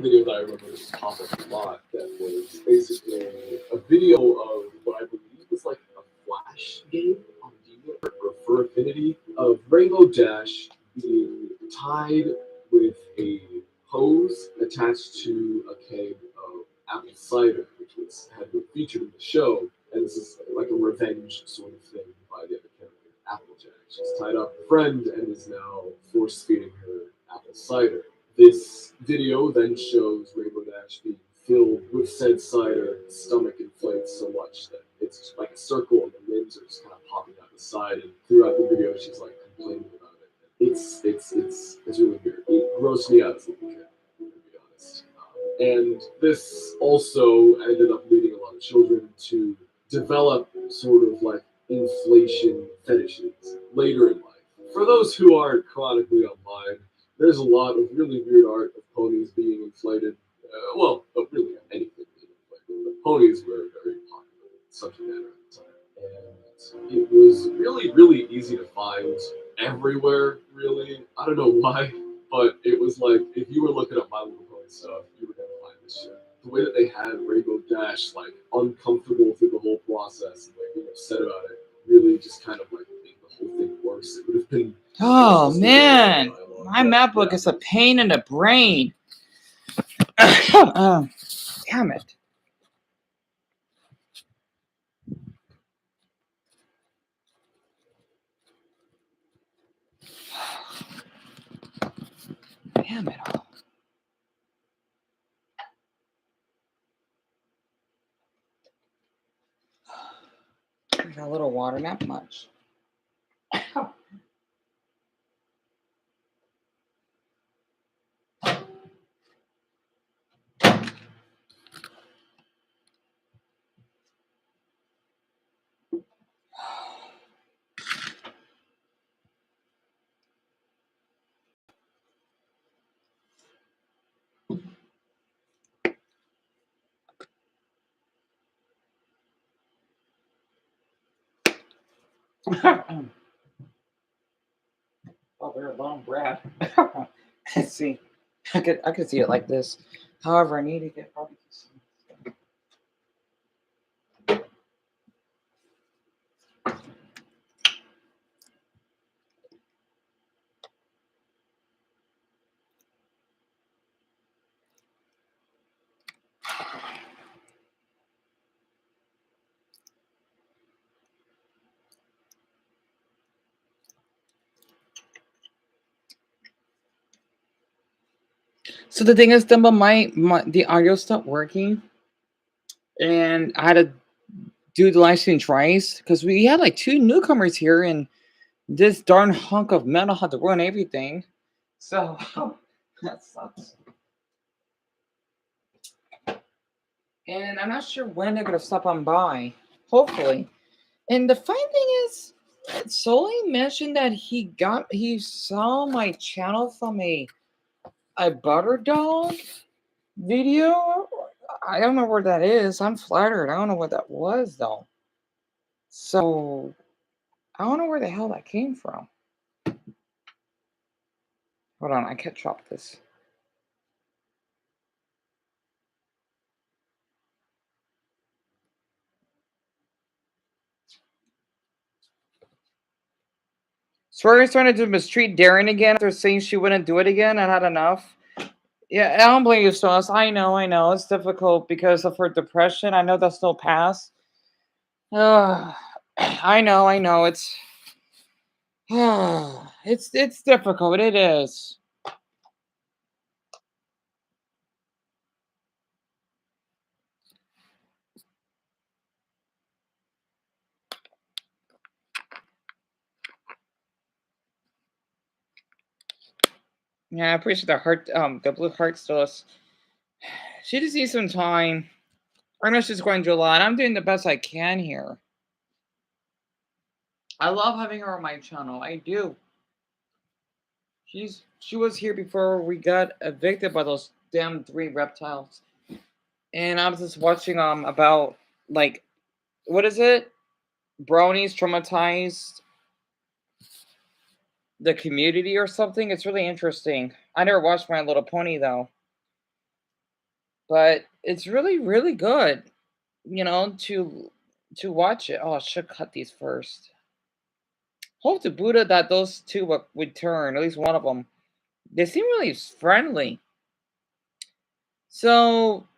video that I remember popped up a lot that was basically a video of what I believe was like a Flash game on Deviant or for Affinity of Rainbow Dash being tied with a hose attached to a keg of apple cider, which had been featured in the show, and this is like a revenge sort of thing by the other character, Applejack. She's tied up a friend and is now force feeding her apple cider. This video then shows Rainbow Dash being filled with said cider, his stomach inflates so much that it's just like a circle and the limbs are just kind of popping out the side, and throughout the video she's like complaining about it. It's really weird. It grossed me out as a little kid, to be honest. And this also ended up leading a lot of children to develop sort of like inflation fetishes later in life. For those who aren't chronically online, there's a lot of really weird art of ponies being inflated. Really anything being inflated, but ponies were a very popular subject matter at the time. And it was really, really easy to find everywhere, really. I don't know why, but it was like, if you were looking up My Little Pony stuff, you were going to find this shit. The way that they had Rainbow Dash, like, uncomfortable through the whole process and, like, being upset about it, really just kind of, like, made the whole thing worse. It would have been... Oh, man. My MacBook is a pain in the brain. Damn it. Damn it all. I got a little water, not much. Oh, they're a long breath. Let's see. I could see it like this. However, I need to get probably some. So the thing is, the audio stopped working, and I had to do the live stream twice because we had like 2 newcomers here, and this darn hunk of metal had to ruin everything. So that sucks. And I'm not sure when they're gonna stop on by. Hopefully. And the fine thing is, Sully mentioned that he saw my channel from a butter dog video. I don't know where that is. I'm flattered. I don't know what that was though. So I don't know where the hell that came from. Hold on, I can't chop this. Swear's trying to mistreat Darren again after saying she wouldn't do it again. I had enough. Yeah, I don't blame you, Sauce. I know. It's difficult because of her depression. I know that's still past. I know. It's it's difficult. It is. Yeah, I appreciate the heart. The blue heart Sauce. She just needs some time. I know she's going through a lot. I'm doing the best I can here. I love having her on my channel. I do. She was here before we got evicted by those damn 3 reptiles. And I was just watching about like what is it? Brownies traumatized the community or something. It's really interesting. I never watched My Little Pony though. but it's really, really good, to watch it. Oh, I should cut these first. Hope to Buddha that those two would turn, at least one of them. They seem really friendly. So,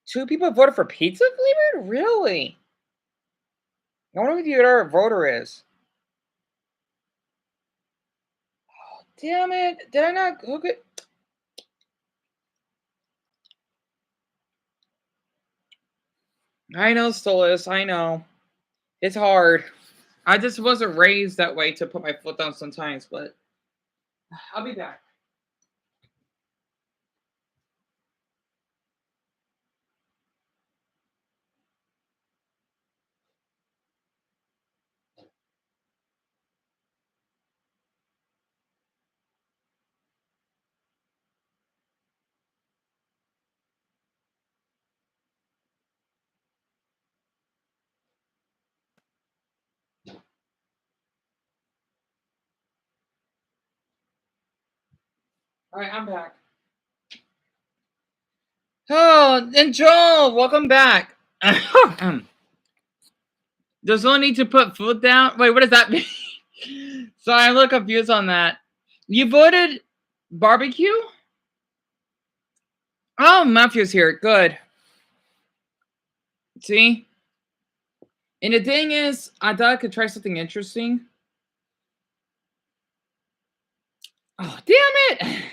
two people voted for pizza flavored? Really? I wonder who the other voter is. Oh, damn it. Did I not hook it? I know, Stolas. I know. It's hard. I just wasn't raised that way to put my foot down sometimes, but I'll be back. All right, I'm back. Oh, and Joel, welcome back. Does one need to put foot down? Wait, what does that mean? Sorry, I'm a little confused on that. You voted barbecue? Oh, Matthew's here. Good. See? And the thing is, I thought I could try something interesting. Oh, damn it!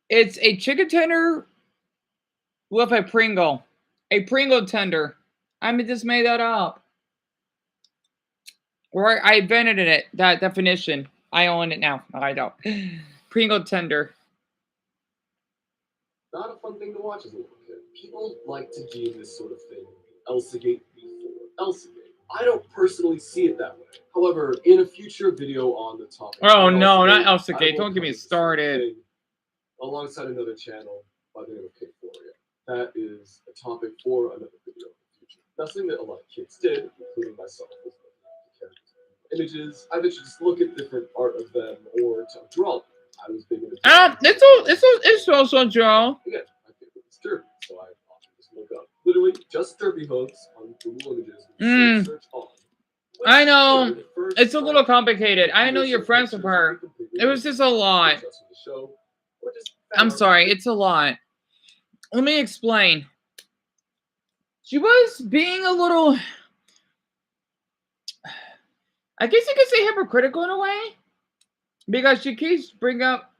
It's a chicken tender with a Pringle. A Pringle tender. I just made that up. Or I invented it, that definition. I own it now. No, I don't. Pringle tender. Not a fun thing to watch as a little kid. People like to deem this sort of thing Elsagate before Elsagate. I don't personally see it that way. However, in a future video on the topic, oh no, not Elsagate. Don't get me started. Alongside another channel by the name of K4. That is a topic for another video in the future. Nothing that a lot of kids did, including myself, was images. I bet you just look at different art of them or to draw them. I was big into it's also Joe. Again, my favorite is Derby, so I often just look up literally just Derby hooks on Google Images. Search on. I know it's a little complicated. I know you're friends with her. It was just a lot. I'm sorry, it's a lot. Let me explain. She was being a little, I guess you could say, hypocritical in a way, because she keeps bringing up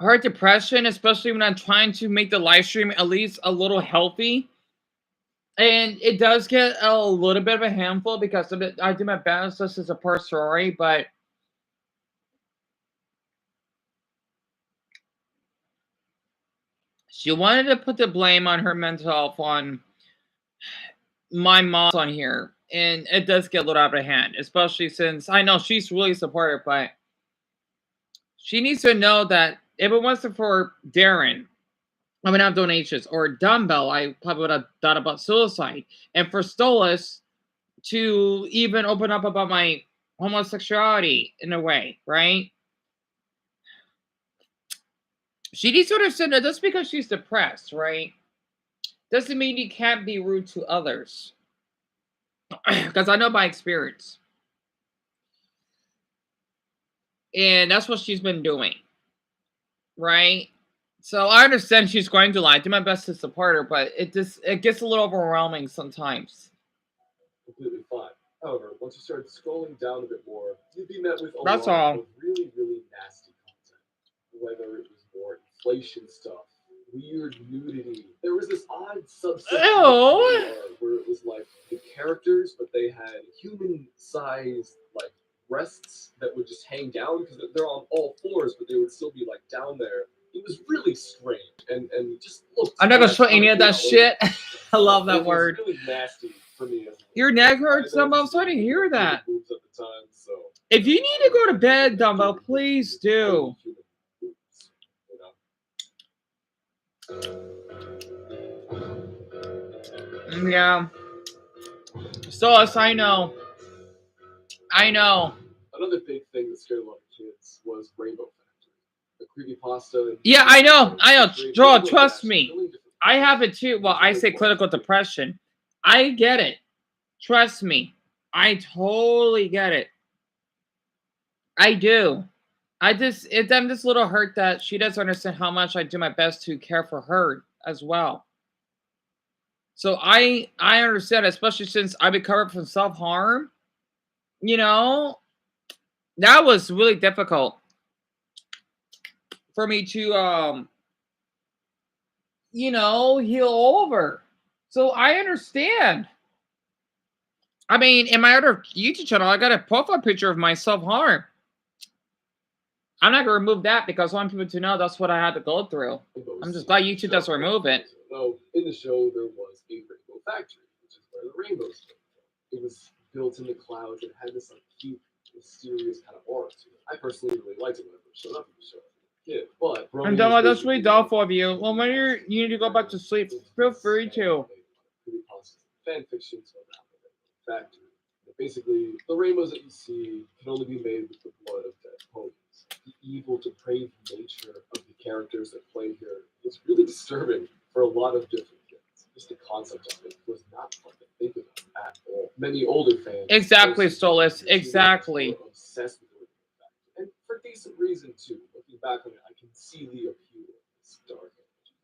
her depression, especially when I'm trying to make the live stream at least a little healthy. And it does get a little bit of a handful because of it. I do my best. This is a per story, but she wanted to put the blame on her mental health on my mom's on here. And it does get a little out of hand, especially since I know she's really supportive, but she needs to know that if it wasn't for Darren, I would have donations, or Dumbbell, I probably would have thought about suicide. And for Stolas to even open up about my homosexuality in a way, right? She needs to understand that just because she's depressed, right, doesn't mean you can't be rude to others. Because I know by experience. And that's what she's been doing. Right? So I understand she's going to lie. I do my best to support her, but it gets a little overwhelming sometimes. Completely fine. However, once you started scrolling down a bit more, you'd be met with a lot of really, really nasty content. Whether it was more inflation stuff, weird nudity. There was this odd subsection where it was like the characters, but they had human-sized like breasts that would just hang down because they're on all fours, but they would still be like down there. It was really strange and just looked. I'm not gonna show any of that shit. I love that word. Really nasty for me. Your neck hurts, Dumbbell. I'm sorry to hear that. If you need to go to bed, Dumbbell, please do. Yeah. So, as I know. Another big thing that scared a lot of kids was Rainbow Factory. The creepypasta. Yeah, I know. Joel, trust me. I have it too. Well, I say clinical depression. I get it. Trust me. I totally get it. I do. I'm just a little hurt that she doesn't understand how much I do my best to care for her as well. So I understand, especially since I've been covered from self-harm. You know, that was really difficult for me to heal over. So I understand. I mean, in my other YouTube channel, I got a profile picture of my self-harm. I'm not going to remove that because I want people to know that's what I had to go through. I'm just glad YouTube doesn't remove it. So in the show, there was a rainbow factory, which is where the rainbows came from. It was built in the clouds and had this like cute, mysterious kind of aura to it. I personally really liked it whenever it showed up in the show. Yeah, but and that's really thoughtful of you. Well, when you need to go back to sleep, feel free to. Fan fiction around the factory. Basically, the rainbows that you see can only be made with the blood of dead ponies. The evil, depraved nature of the characters that play here is really disturbing for a lot of different kids. Just the concept of it was not fun to think about at all. Many older fans. Exactly, Stolas. Exactly. Were obsessed with the factory. And for decent reason, too. Looking back on it, I can see the appeal of this dark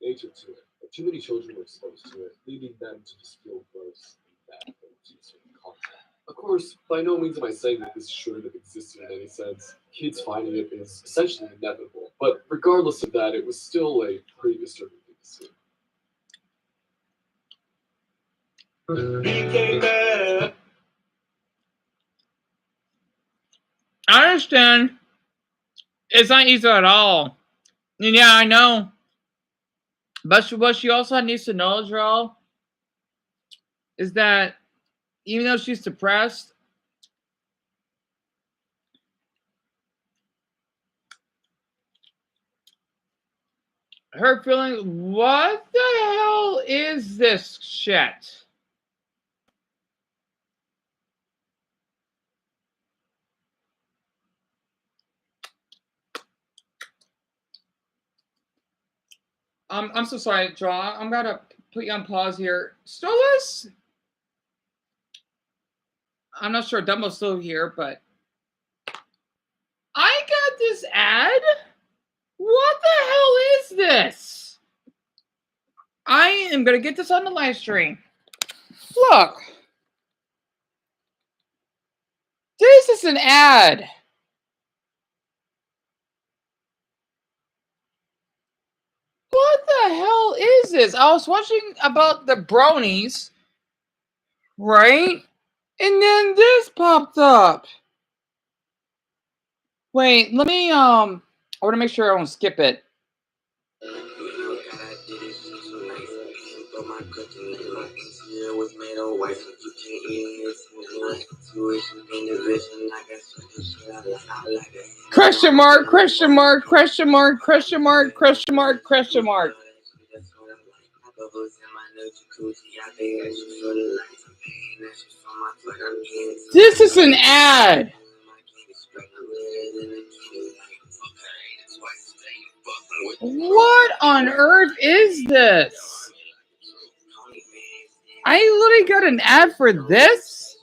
nature to it. But too many children were exposed to it, leading them to just feel gross and bad to certain content. Of course, by no means am I saying that this shouldn't have existed in any sense. Kids finding it is essentially inevitable. But regardless of that, it was still a pretty disturbing thing to see. I understand. It's not easy at all. And yeah, I know. But what she also needs to know, Joel, is that even though she's depressed, her feeling, what the hell is this shit? I'm so sorry, Joel. I'm gonna put you on pause here. Stolas? I'm not sure Dumbo's still here, but I got this ad. What the hell is this? I am gonna get this on the live stream. Look. This is an ad. What the hell is this? I was watching about the bronies, right? And then this popped up. Wait, let me I want to make sure I don't skip it. Question mark, question mark, question mark, question mark, question mark, question mark. This is an ad. What on earth is this? I literally got an ad for this?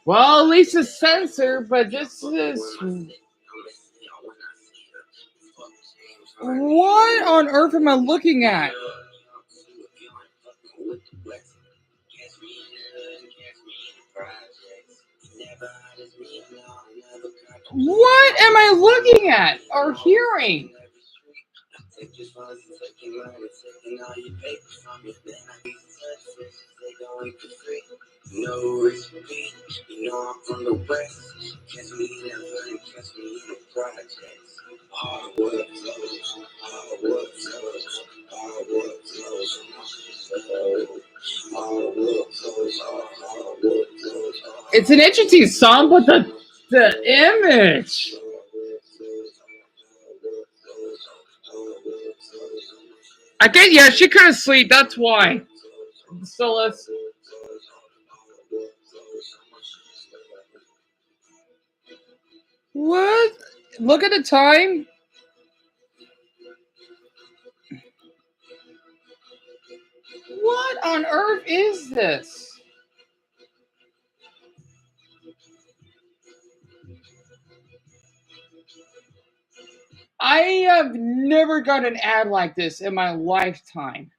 Well, at least it's censored, but this is... What on earth am I looking at? What am I looking at or hearing? It's an interesting song, but the image. I guess, yeah, she couldn't sleep. That's why. So let's. What? Look at the time. What on earth is this? I have never got an ad like this in my lifetime.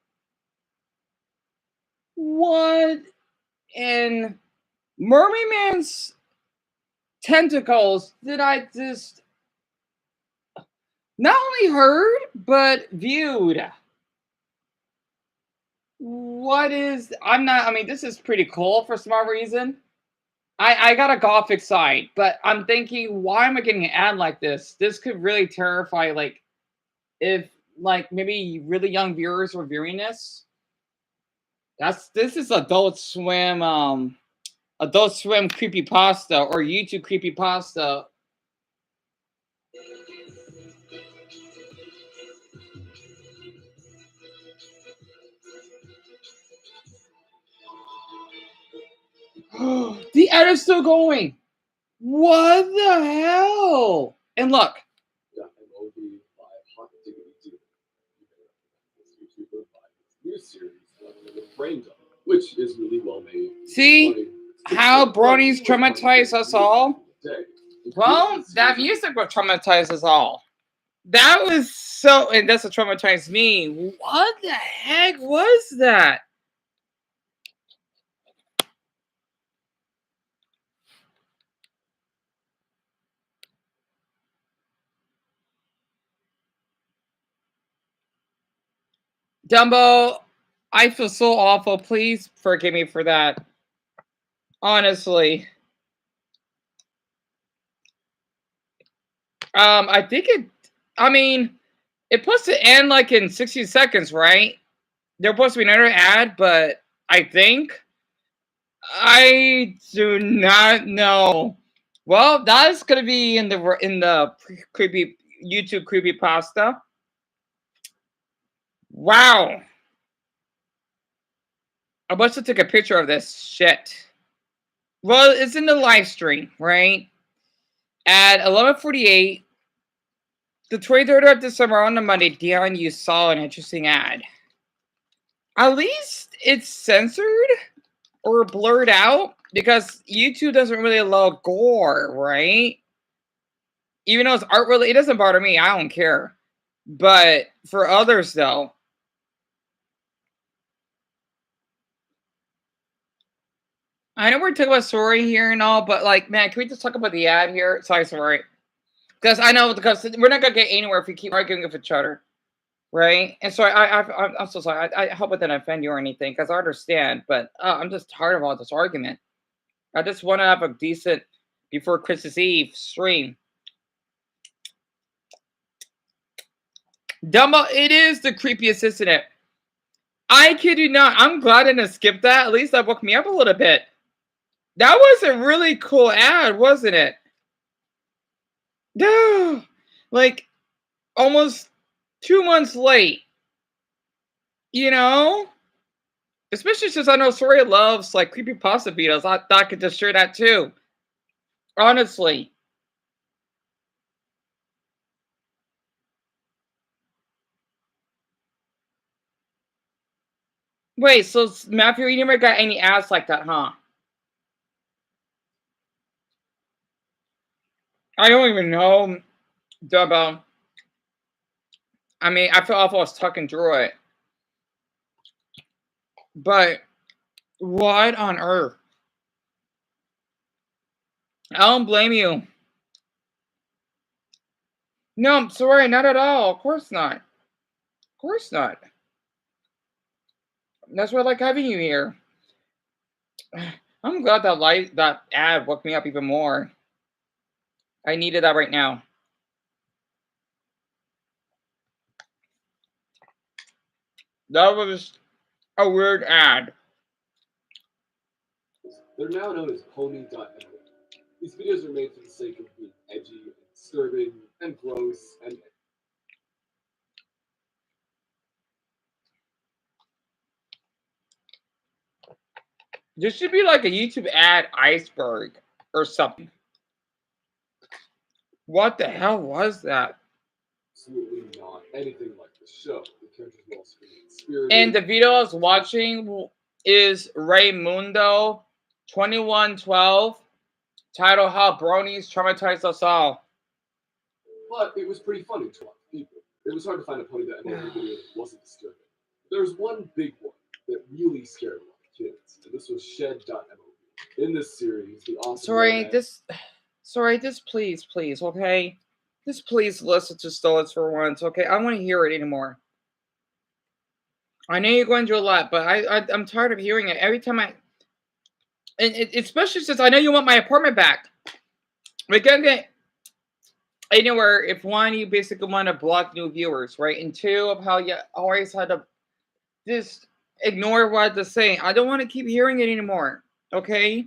What in Mermaid Man's tentacles did I just not only heard but viewed? What is I'm not I mean this is pretty cool for some odd reason. I got a gothic side, but I'm thinking why am I getting an ad like this? This could really terrify like if like maybe really young viewers were viewing this. This is Adult Swim creepypasta or YouTube creepypasta. The ad is still going. What the hell? And look. Yeah, and only by hot diggity do YouTuber by his new series, The Brain Dump, which is really well made. See how bronies traumatize us all? Well, that music will traumatize us all. That was so, and that's what traumatized me. What the heck was that? Dumbo, I feel so awful. Please forgive me for that. Honestly. I think I mean, it's supposed to end like in 60 seconds, right? There's supposed to be another ad, but I do not know. Well, that's gonna be in the creepy YouTube creepypasta. Wow. I must have took a picture of this shit. Well, it's in the live stream, right? At 11:48, the 23rd of December on the Monday, Dion, you saw an interesting ad. At least it's censored or blurred out because YouTube doesn't really allow gore, right? Even though it's art related, it doesn't bother me. I don't care. But for others, though, I know we're talking about story here and all, but like, man, can we just talk about the ad here? Sorry. Because I know because we're not gonna get anywhere if we keep arguing with each other, right? And so I'm so sorry. I hope I didn't offend you or anything because I understand, but I'm just tired of all this argument. I just want to have a decent before Christmas Eve stream. Dumbo, it is the creepiest, isn't it? I kid you not. I'm glad I didn't skip that. At least that woke me up a little bit. That was a really cool ad, wasn't it? Like almost 2 months late. You know? Especially since I know Soria loves like creepypasta videos. I thought I could just share that too. Honestly. Wait, so Matthew, you never got any ads like that, huh? I don't even know, Dubbo. I mean, I feel awful I was talking through it. But what on earth? I don't blame you. No, I'm sorry, not at all. Of course not. Of course not. That's why I like having you here. I'm glad that ad woke me up even more. I needed that right now. That was a weird ad. They're now known as pony.net. These videos are made for the sake of being edgy, and disturbing, and gross, and This should be like a YouTube ad iceberg or something. What the hell was that? Absolutely not anything like the show. The characters were all spirited. And the video I was watching is Raymundo 2112, titled How Bronies Traumatized Us All. But it was pretty funny to a lot of people. It was hard to find a pony that MLB video that wasn't disturbing. There's one big one that really scared a lot of kids, and this was Shed.mlb. In this series, the author... Sorry, please, okay? Just please listen to Stolitz for once, okay? I don't want to hear it anymore. I know you're going through a lot, but I'm tired of hearing it. Every time especially since I know you want my apartment back. We can't get anywhere if one, you basically want to block new viewers, right? And two, of how you always had to just ignore what I had to say. I don't want to keep hearing it anymore, okay?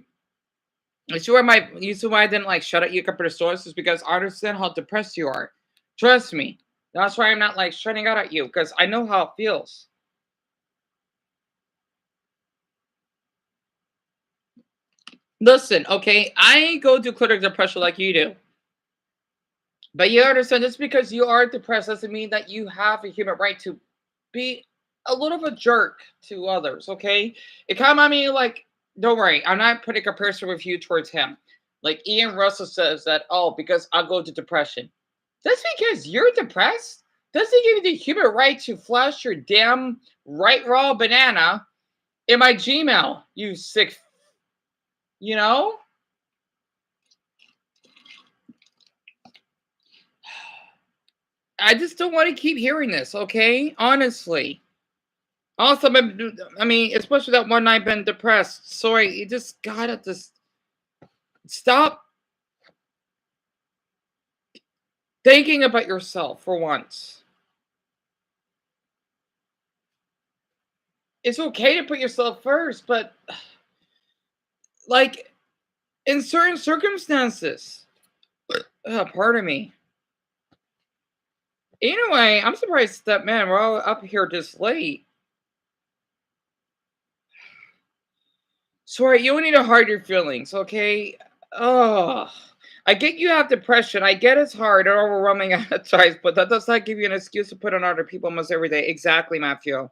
You see why I didn't like shut at you compared to Stolitz is because I understand how depressed you are. Trust me. That's why I'm not like shutting out at you, because I know how it feels. Listen, okay, I go through clinical depression like you do. But you understand, just because you are depressed doesn't mean that you have a human right to be a little of a jerk to others, okay? It kind of mean like, don't worry, I'm not putting a comparison with you towards him. Like Ian Russell says that, oh, because I go to depression. That's because you're depressed. Doesn't give you the human right to flash your damn right raw banana in my Gmail, you sick, you know? I just don't want to keep hearing this, okay? Honestly. Also, I mean, especially that one night been depressed. Sorry, you just gotta just stop thinking about yourself for once. It's okay to put yourself first, but like in certain circumstances. Pardon me. Anyway, I'm surprised that, man, we're all up here this late. Sorry, you don't need to hide your feelings, okay? Oh, I get you have depression. I get it's hard and overwhelming at times, but that does not give you an excuse to put on other people almost every day. Exactly, Matthew.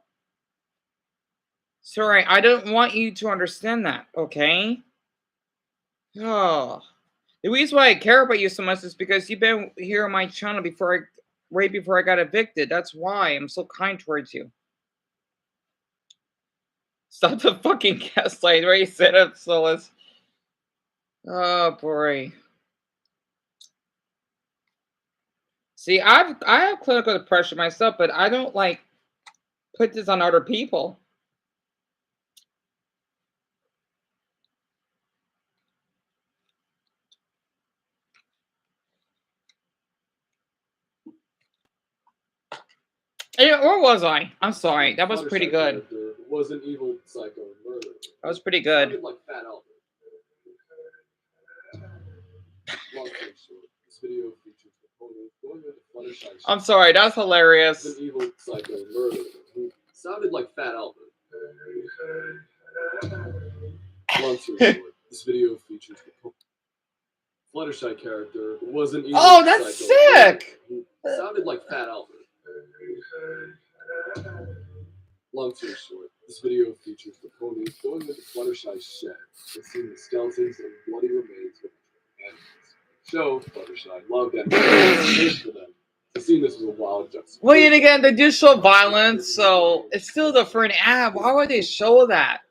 Sorry, I don't want you to understand that, okay? Oh, the reason why I care about you so much is because you've been here on my channel right before I got evicted. That's why I'm so kind towards you. Stop the fucking gaslight where you sit up, Solus. Oh boy. See, I have clinical depression myself, but I don't like put this on other people. Where was I? I'm sorry. That was pretty good. Was an evil psycho murderer. That was pretty good. Like Fat Albert. Long story short, this video features the pony going into Fluttershy. I'm sorry. That's hilarious. An evil psycho murderer who sounded like Fat Albert. Long story short, this video features the Fluttershy character who was an evil psycho. Oh, that's sick! Who sounded like Fat Albert. Long story short, this video features the ponies going into Fluttershy's shed and seeing the skeletons and bloody remains of animals. Show Fluttershy loved animals for them. So seeing this was a wild juxtaposition. Well, yet again, they do show violence, so it's still for an ad. Why would they show that?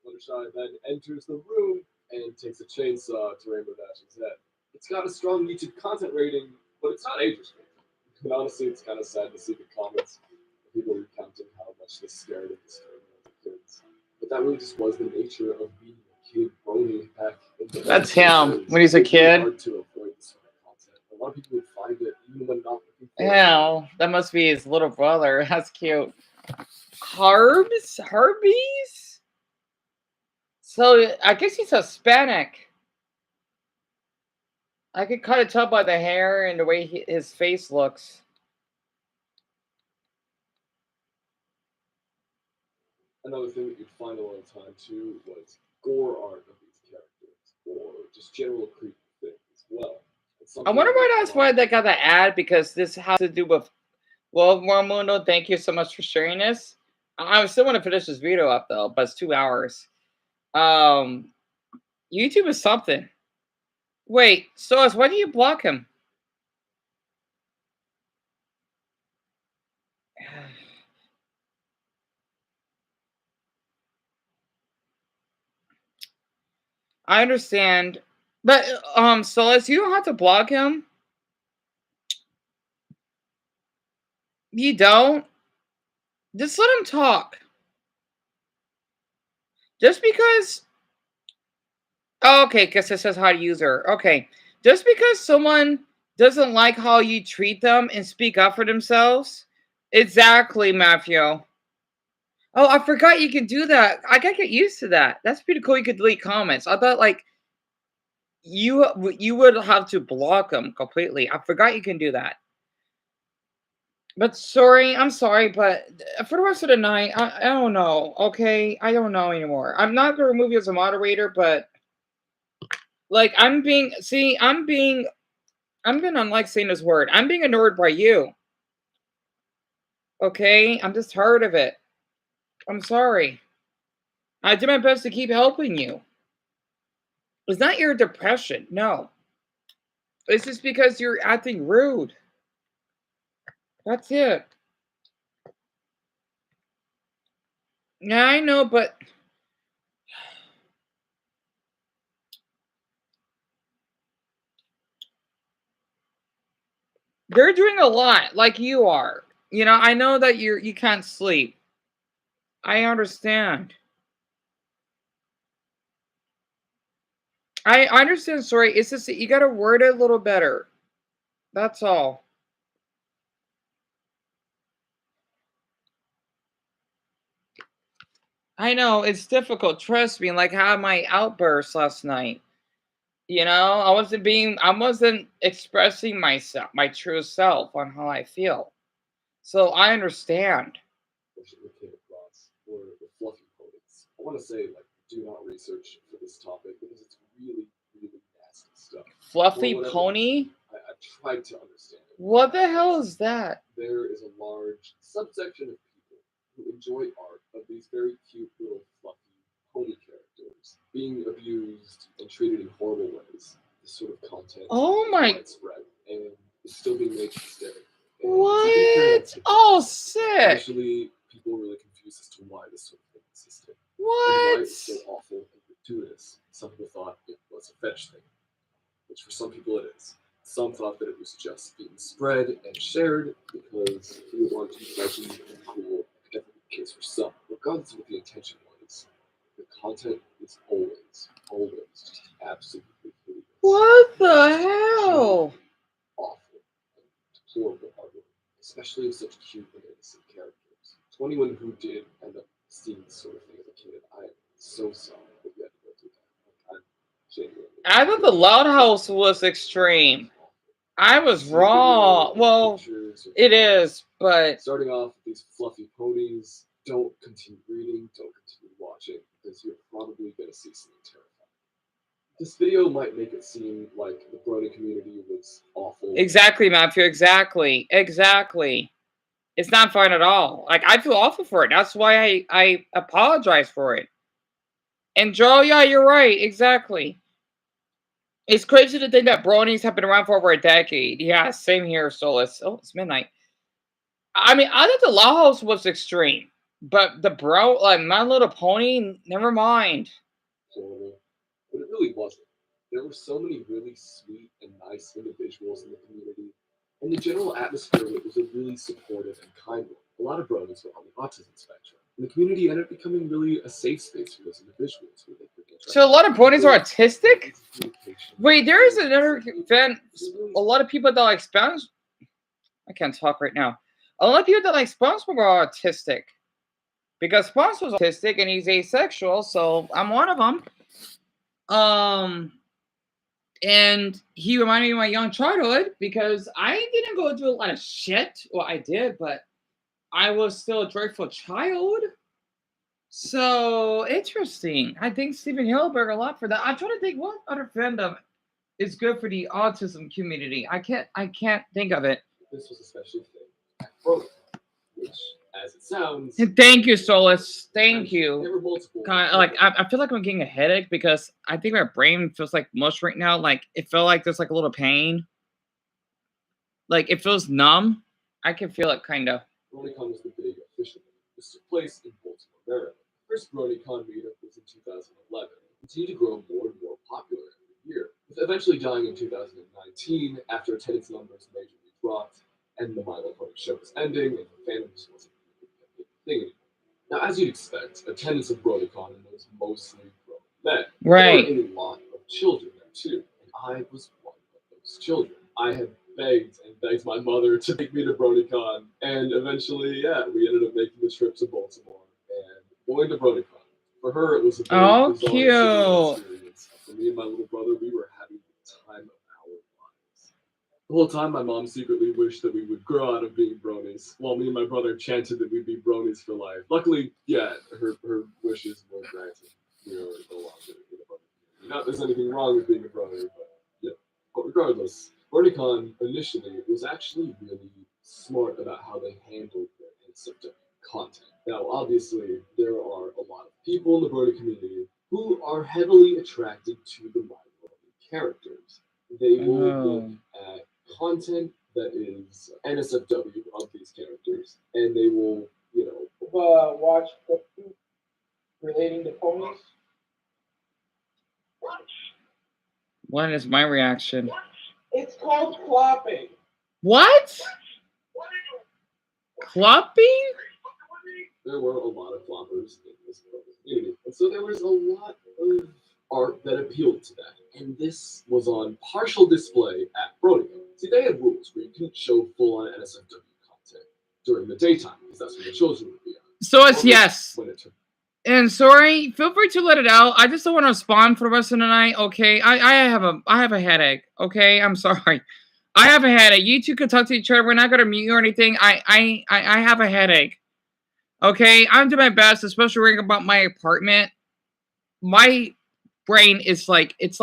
Fluttershy then enters the room and takes a chainsaw to Rainbow Dash's head. It's got a strong YouTube content rating, but it's not age restricted. And honestly, it's kind of sad to see the comments of people recounting how much they scared of the story of the kids. But that really just was the nature of being a kid brony back in the That's him when he's a kid. Hard to avoid this sort of content. A lot of people would find it even when not looking for it. Yeah, that must be his little brother. That's cute. Herbies? So I guess he's Hispanic. I could kind of tell by the hair and the way his face looks. Another thing that you'd find a lot of time too was gore art of these characters, or just general creepy things as well. I wonder why that's why they got the ad, because this has to do with. Well, Ramundo, thank you so much for sharing this. I still want to finish this video up though, but it's 2 hours. YouTube is something. Wait, Soas, why do you block him? I understand, but Solas, you don't have to block him. You don't. Just let him talk. Just because. Oh, okay, because it says how to use her. Okay, just because someone doesn't like how you treat them and speak up for themselves. Exactly, Matthew. Oh, I forgot you can do that. I gotta get used to that. That's pretty cool. You could delete comments. I thought like you would have to block them completely. I forgot you can do that. But sorry, I'm sorry, but for the rest of the night, I don't know. Okay, I don't know anymore. I'm not gonna remove you as a moderator, but like I'm being unlike saying this word. I'm being ignored by you. Okay, I'm just tired of it. I'm sorry. I did my best to keep helping you. It's not your depression, no. It's just because you're acting rude. That's it. Yeah, I know, but they're doing a lot, like you are. You know, I know that you can't sleep. I understand. I understand, sorry. It's just that you gotta word it a little better. That's all. I know it's difficult. Trust me. Like how my outburst last night. You know, I wasn't expressing myself, my true self on how I feel. So I understand. Came across were the fluffy ponies. I want to say, like, do not research for this topic because it's really, really nasty stuff. Fluffy pony? I tried to understand it. What the hell is that? There is a large subsection of people who enjoy art of these very cute little fluffy pony characters being abused and treated in horrible ways. This sort of content Oh my! Widespread, and it's still being made today. What? Oh, sick! Actually, people are really confused as to why this sort of thing existed. What? And why it's so awful and gratuitous. Some people thought it was a fetish thing, which for some people it is. Some thought that it was just being spread and shared because we wanted to be legend and cool. Definitely the case for some. Regardless of what the intention was, the content is always just absolutely hideous. What the hell? Awful and deplorable artwork, especially of such cute and innocent characters. To anyone who did end up seeing this sort of thing as a kid, I am so sorry that you had to go through that. I'm genuinely. I thought the Loud House was extreme. I was wrong. Well, it is, but starting off with these fluffy ponies, don't continue reading, don't continue watching, because you're probably going to see something terrifying. This video might make it seem like the brony community was awful. Exactly, Matthew. Exactly. It's not fun at all. Like, I feel awful for it. That's why I apologize for it. And Joe, yeah, you're right. Exactly. It's crazy to think that bronies have been around for over a decade. Yeah, same here, Solus. Oh, it's midnight. I mean, I thought the Laos was extreme. But the like, My Little Pony, never mind. Horrible. But it really wasn't. There were so many really sweet and nice individuals in the community, and the general atmosphere was a really supportive and kind one. A lot of bronies were on the autism spectrum, and the community ended up becoming really a safe space for those individuals where they could interact. So a lot of bronies are autistic? Wait, there is another event. A lot of people that like Spanish. I can't talk right now. A lot of people that like SpongeBob are autistic. Because SpongeBob's autistic and he's asexual, so I'm one of them. And he reminded me of my young childhood because I didn't go through a lot of shit. Well, I did, but I was still a joyful child. So interesting. I think Stephen Hillenberg a lot for that. I'm trying to think what other fandom is good for the autism community. I can't think of it. This was a special thing at Broly, which, as it sounds, And thank you, Solus. Thank there you. were multiple. Like I feel like I'm getting a headache because I think my brain feels like mush right now. Like it felt like there's like a little pain. Like it feels numb. I can feel it kind of. BronyCon was the big official event. This took place in Baltimore, Maryland. The first BronyCon meetup was in 2011. It continued to grow more and more popular every year, with eventually dying in 2019 after attendance numbers majorly dropped and the My Little Pony show was ending and the fandom just wasn't really a big thing anymore. Now, as you'd expect, attendance of BronyCon was mostly grown men. Right. There were a lot of children there too, and I was one of those children. I had begged and begged my mother to take me to BronyCon, and eventually, yeah, we ended up making the trip to Baltimore and going to BronyCon. For her, it was a very bizarre and surreal experience. For me and my little brother, we were having the time of our lives. The whole time, my mom secretly wished that we would grow out of being bronies, while me and my brother chanted that we'd be bronies for life. Luckily, yeah, her wishes were granted. We are no longer in a brony community. Not that there's anything wrong with being a brony, but yeah. But regardless, BronyCon initially was actually really smart about how they handled their NSFW content. Now, obviously, there are a lot of people in the Brony community who are heavily attracted to the My Brony characters. They will look at content that is NSFW of these characters, and they will, Watch relating to ponies. What is my reaction? It's called clopping. What? Clopping? there were a lot of floppers in this community. And so there was a lot of art that appealed to that. And this was on partial display at BronyCon. See, they had rules where you couldn't show full-on NSFW content during the daytime, because that's when the children would be on. So it's yes. When it took. And sorry, feel free to let it out. I just don't want to respond for the rest of the night. Okay, I have a headache. Okay, I'm sorry. I have a headache. You two can talk to each other. We're not gonna mute you or anything. I have a headache. Okay, I'm doing my best, especially worrying about my apartment. My brain is like it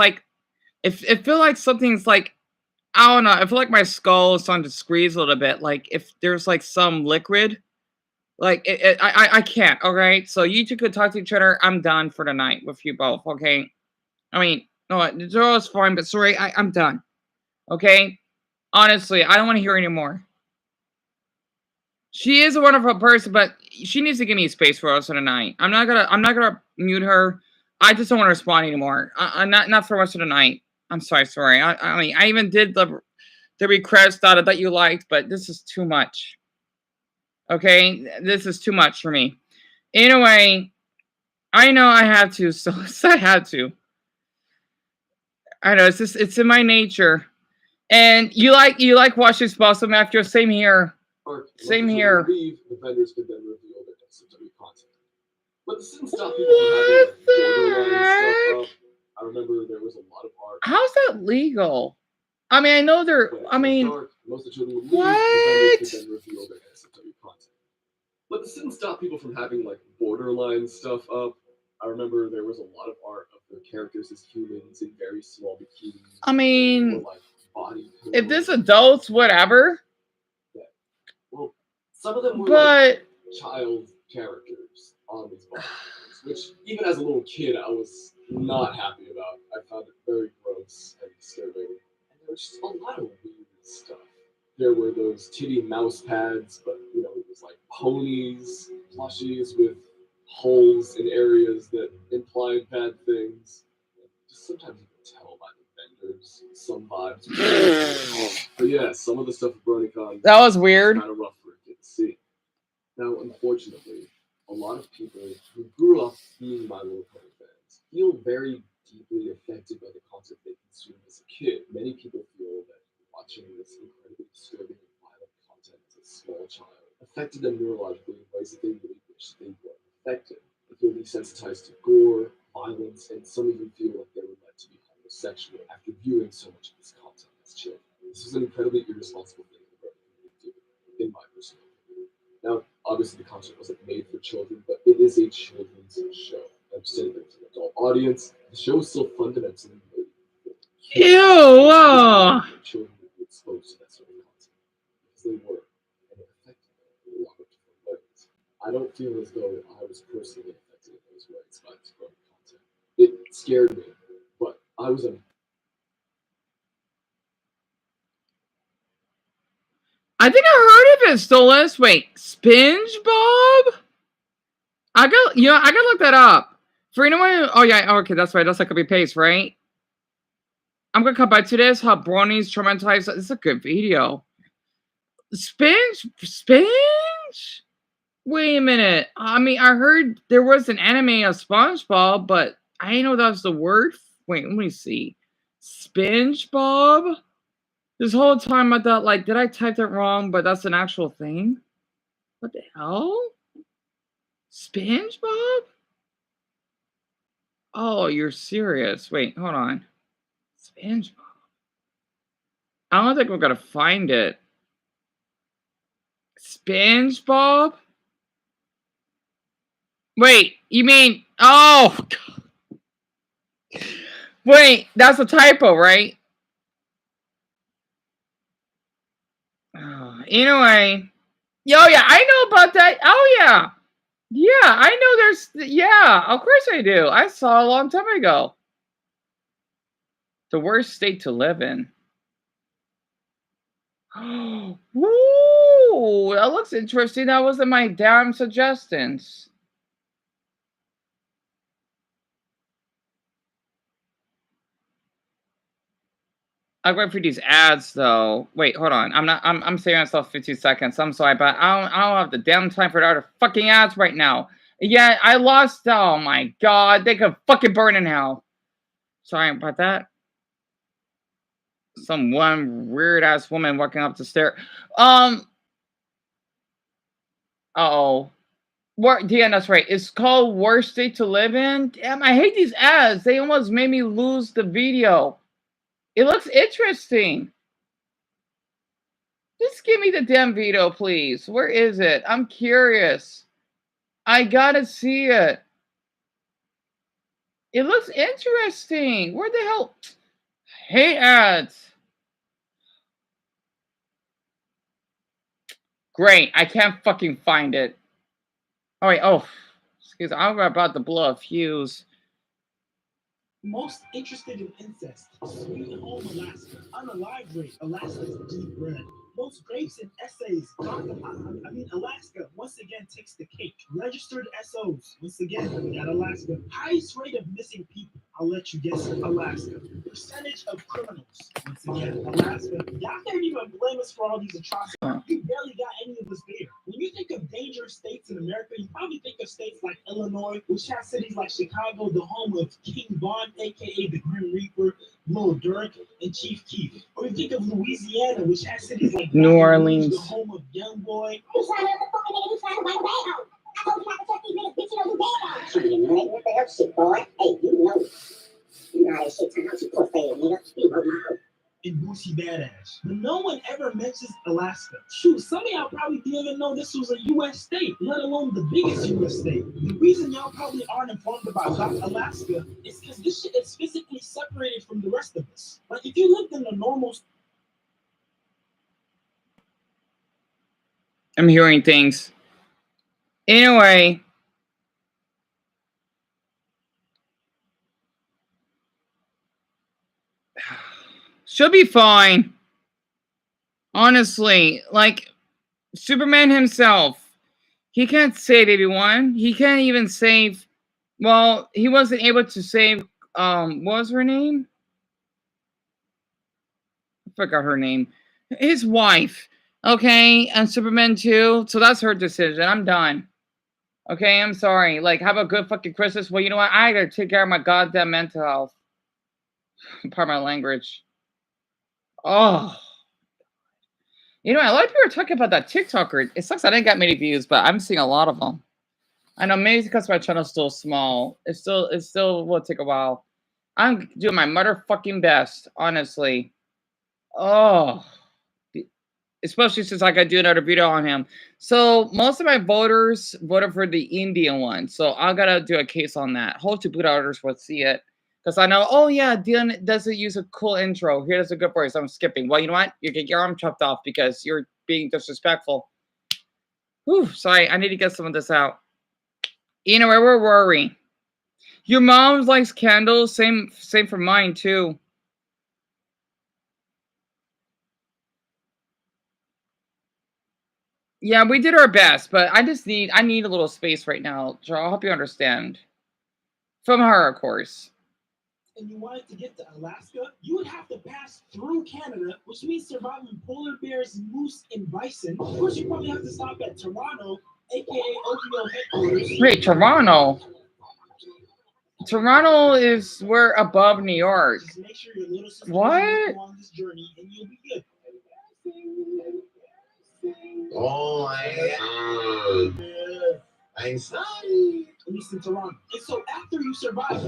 feel like something's like I don't know. I feel like my skull is starting to squeeze a little bit. Like if there's like some liquid. Like I can't. Okay, so you two could talk to each other. I'm done for the night with you both. Okay, I mean, no, it's all fine, but sorry, I'm done. Okay, honestly, I don't want to hear anymore. She is a wonderful person, but she needs to give me space for us of the night. I'm not gonna mute her. I just don't want to respond anymore. I'm not for the rest of the night. I'm sorry. I mean, I even did the request that you liked, but this is too much. Okay, this is too much for me. Anyway, I know I have to, so I had to. I know it's in my nature. And you like watching Blossom after same here. Same here. Leave, the vendors could then reveal their SFW content. But this didn't stop people from having like, borderline stuff up. I remember there was a lot of art. How's that legal? I mean, I know they're. I mean, dark, most of the children would leave, the vendors could then reveal their SFW content. But this didn't stop people from having like borderline stuff up. I remember there was a lot of art of their characters as humans in very small bikinis. I mean, or, like, body if this adults, whatever. Yeah. Well, some of them were like child characters on these bodies, which even as a little kid I was not happy about. I found it very gross and disturbing. And there was just a lot of weird stuff. There were those titty mouse pads, but it was like ponies, plushies with holes in areas that implied bad things. Just sometimes you can tell by the vendors some vibes. But yeah, some of the stuff at BronyCon that was weird. Kind of rough for a kid to see. Now, unfortunately, a lot of people who grew up being My Little Pony fans feel very deeply affected by the content they consumed as a kid. Many people feel that watching this incredibly disturbing and violent content as a small child affected them neurologically in ways that they really wish they weren't affected. They feel desensitized to gore, violence, and some even feel like they were led to be homosexual after viewing so much of this content as children. This was an incredibly irresponsible thing for the community to do, in my personal opinion. Now, obviously the content wasn't made for children, but it is a children's show. I'm saying that to an adult audience. The show is still fundamentally made for kids. Ew! Children would be exposed to that sort of content because they were, and it affected them in a lot of different ways. I don't feel as though I was personally affected in those ways by this growing content. It scared me, but I was a I think I heard of it, Stolas. Wait, SpongeBob? I gotta look that up. For anyone, oh yeah, okay, that's right. That's like copy paste, right? I'm gonna come back to this. How bronies traumatized. This is a good video. Spinch? Wait a minute. I mean, I heard there was an anime of SpongeBob, but I didn't know that was the word. Wait, let me see. SpongeBob? This whole time I thought, like, did I type that wrong? But that's an actual thing? What the hell? SpongeBob? Oh, you're serious. Wait, hold on. SpongeBob. I don't think we're gonna find it. SpongeBob? Wait, you mean, oh, wait, that's a typo, right? Anyway, yo, yeah, I know about that. Oh, yeah. Yeah, I know there's, yeah, of course I do. I saw a long time ago. The worst state to live in. Woo, that looks interesting. That wasn't my damn suggestions. I'll wait for these ads though. Wait, hold on. I'm saving myself 15 seconds. I'm sorry, but I don't have the damn time for the other fucking ads right now. Yeah, I lost. Oh my god, they could fucking burn in hell. Sorry about that. Some one weird ass woman walking up the stair. Uh-oh. Yeah, that's right. It's called Worst State to Live in. Damn, I hate these ads. They almost made me lose the video. It looks interesting. Just give me the damn video, please. Where is it? I'm curious. I gotta see it. It looks interesting. Where the hell? I hate ads. Great. I can't fucking find it. Oh, wait. Oh, excuse me. I'm about to blow a fuse. Most interested in incest, Sweet Home Alaska, unalive rate, Alaska's deep red. Most grapes and essays, Alaska once again takes the cake. Registered SOs, once again, we got Alaska. Highest rate of missing people, I'll let you guess, Alaska. Percentage of criminals, once again, Alaska. Y'all can't even blame us for all these atrocities. We barely got any of us there. When you think of dangerous states in America, you probably think of states like Illinois, which has cities like Chicago, the home of King Von, aka the Grim Reaper, Lil Durk, and Chief Keef. Or you think of Louisiana, which has cities like New Orleans, the home of Young Boy. And Boosie Badass. But no one ever mentions Alaska. Shoot, some of y'all probably didn't even know this was a U.S. state, let alone the biggest U.S. state. The reason y'all probably aren't informed about Alaska is because this shit is physically separated from the rest of us. Like, if you lived in a normal... I'm hearing things. Anyway. She'll be fine. Honestly, like Superman himself, he can't save everyone. He can't even save. Well, he wasn't able to save. What was her name? I forgot her name. His wife. Okay, and Superman too. So that's her decision. I'm done. Okay, I'm sorry. Like, have a good fucking Christmas. Well, you know what? I gotta take care of my goddamn mental health. Pardon my language. Oh. You know, a lot of people are talking about that TikToker. It sucks I didn't get many views, but I'm seeing a lot of them. I know maybe because my channel's still small. It still will take a while. I'm doing my motherfucking best, honestly. Oh. especially since I could do another video on him. So most of my voters voted for the Indian one. So I gotta do a case on that. Hopefully Buddha others will see it. Because I know, oh yeah, Dylan doesn't use a cool intro. Here does a good voice. I'm skipping. Well, you know what? You get your arm chopped off because you're being disrespectful. Whew, sorry, I need to get some of this out. Anyway, we're worrying. Your mom likes candles. Same for mine too. Yeah, we did our best, but I need a little space right now. So I'll help you understand. From her, of course. And you wanted to get to Alaska, you would have to pass through Canada, which means surviving polar bears, moose, and bison. Of course, you probably have to stop at Toronto, aka OVO headquarters. Wait, Toronto? Toronto is we're above New York. Just make sure your little sister What? on this journey, and you'll be good. Oh my God. I'm sorry. At least in Toronto. And so after you survive,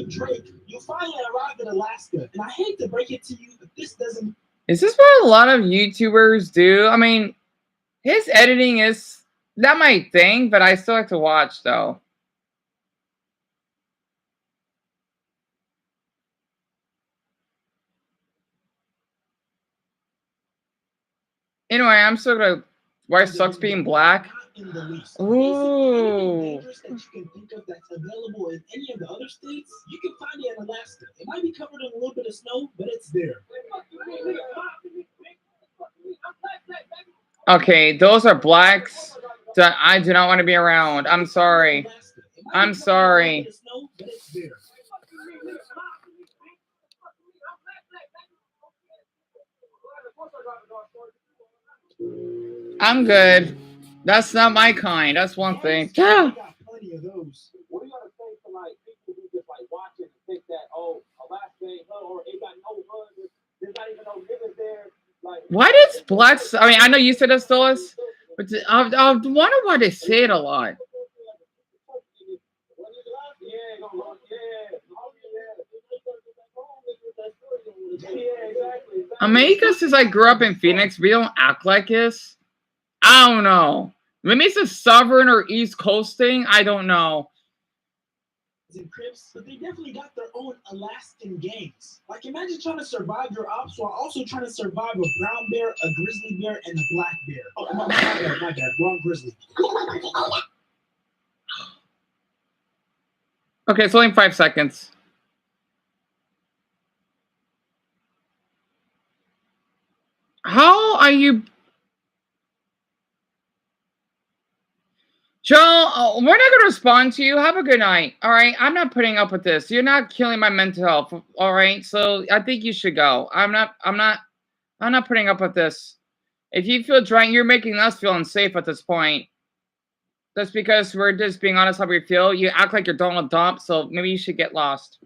Drake, you finally arrived in Alaska. And I hate to break it to you, but this doesn't. Is this what a lot of YouTubers do? I mean, his editing is not my thing, but I still like to watch though. Anyway, I'm still gonna. Why sucks being black? Ooh. That you can think of that's available in any of the other states, you can find it in Alaska. It might be covered in a little bit of snow, but it's there. Okay, those are blacks that I do not want to be around. I'm sorry. I'm sorry. I'm good. That's not my kind. That's one thing. Yeah. Plenty of those. What do you gotta say to like people who just like watch it and think that Alaska ain't or it got no hood, there's not even no niggas there. Like, why does blacks? I mean, I know you said this to us, but I wonder why they say it a lot. America, since I grew up in Phoenix, we don't act like this. I don't know. Maybe it's a southern or East Coast thing. I don't know. And Crips, but they definitely got their own Alaskan gangs. Like, imagine trying to survive your ops while also trying to survive a brown bear, a grizzly bear, and a black bear. Oh, my bad, wrong grizzly. Okay, it's only 5 seconds. How are you? Joe, we're not going to respond to you. Have a good night. All right. I'm not putting up with this. You're not killing my mental health. All right. So I think you should go. I'm not putting up with this. If you feel drained, you're making us feel unsafe at this point. That's because we're just being honest how we feel. You act like you're Donald Trump, so maybe you should get lost.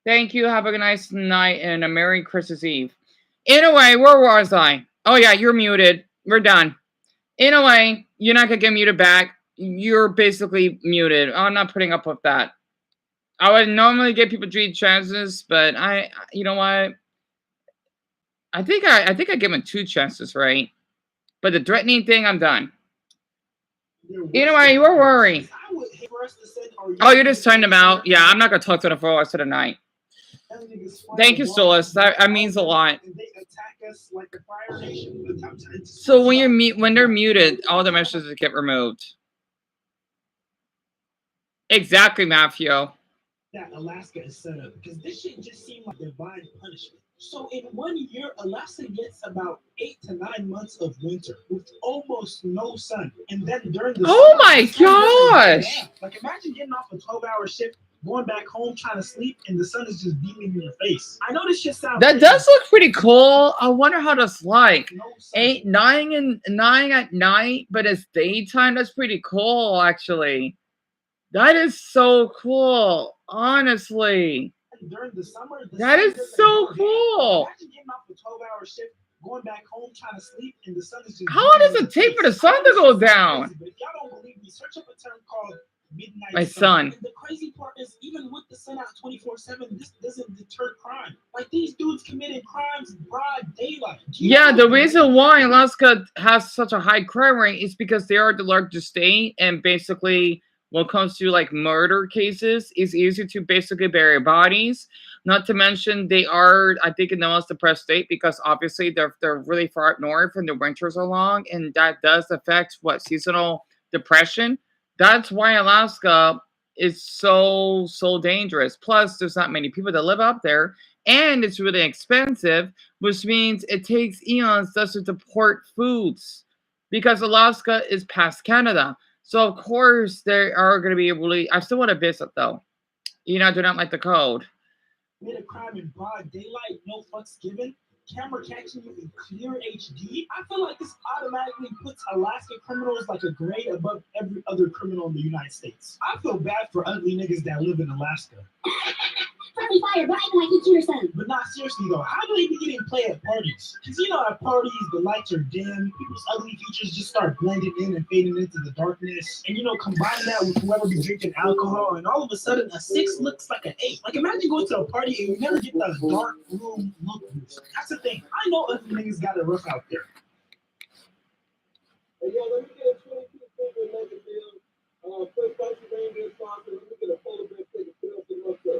Thank you. Have a nice night and a Merry Christmas Eve. Anyway, where was I? Oh, yeah, you're muted. We're done. Anyway, you're not going to get muted back. You're basically muted. I'm not putting up with that. I would normally give people 3 chances, but you know what? I think I give them 2 chances, right? But the threatening thing, I'm done. Anyway, you were worried. Oh, you're just turning them out. Yeah, I'm not gonna talk to them for the rest of the night. Thank you, Solus. That means a lot. So when they're muted, all the messages get removed. Exactly, Matthew. That Alaska is set up because this shit just seemed like divine punishment. So in 1 year, Alaska gets about 8 to 9 months of winter with almost no sun, and then during the oh my gosh! Like imagine getting off a 12-hour shift, going back home trying to sleep, and the sun is just beaming in your face. I know this shit sounds. That does look pretty cool. I wonder how that's like. No 9 at night, but it's daytime. That's pretty cool, actually. That is so cool, honestly. During the summer, that is so cool. Imagine getting off a 12-hour shift, going back home trying to sleep, and the sun is just. How long does it take for the sun to go down? But if y'all don't believe me, search up a term called midnight My sun. son. And the crazy part is, even with the sun out 24/7, this doesn't deter crime. Like, these dudes committed crimes broad daylight. Yeah, the reason why Alaska has such a high crime rate is because they are the largest state, and basically, when it comes to like murder cases, it's easy to basically bury bodies. Not to mention, they are, I think, in the most depressed state because obviously they're really far up north and the winters are long, and that does affect what seasonal depression. That's why Alaska is so dangerous. Plus, there's not many people that live up there, and it's really expensive, which means it takes eons just to deport foods because Alaska is past Canada. So of course they are going to be really. I still want to visit though. You know, I do not like the code. Made a crime in broad daylight, no fucks given. Camera catching you in clear HD. I feel like this automatically puts Alaska criminals like a grade above every other criminal in the United States. I feel bad for ugly niggas that live in Alaska. Friendly fire, but I even like you your son. But not seriously though, how do they be getting play at parties? Because you know at parties the lights are dim, people's ugly features just start blending in and fading into the darkness. And you know, combine that with whoever be drinking alcohol, and all of a sudden a 6 looks like an 8. Like imagine going to a party and you never get the dark room look. That's the thing. I know ugly niggas got it rough out there. Hey, yo, let me get a 22 finger mega deal. Quick bunch of reindeer sponsor. Let me get a polar bear ticket.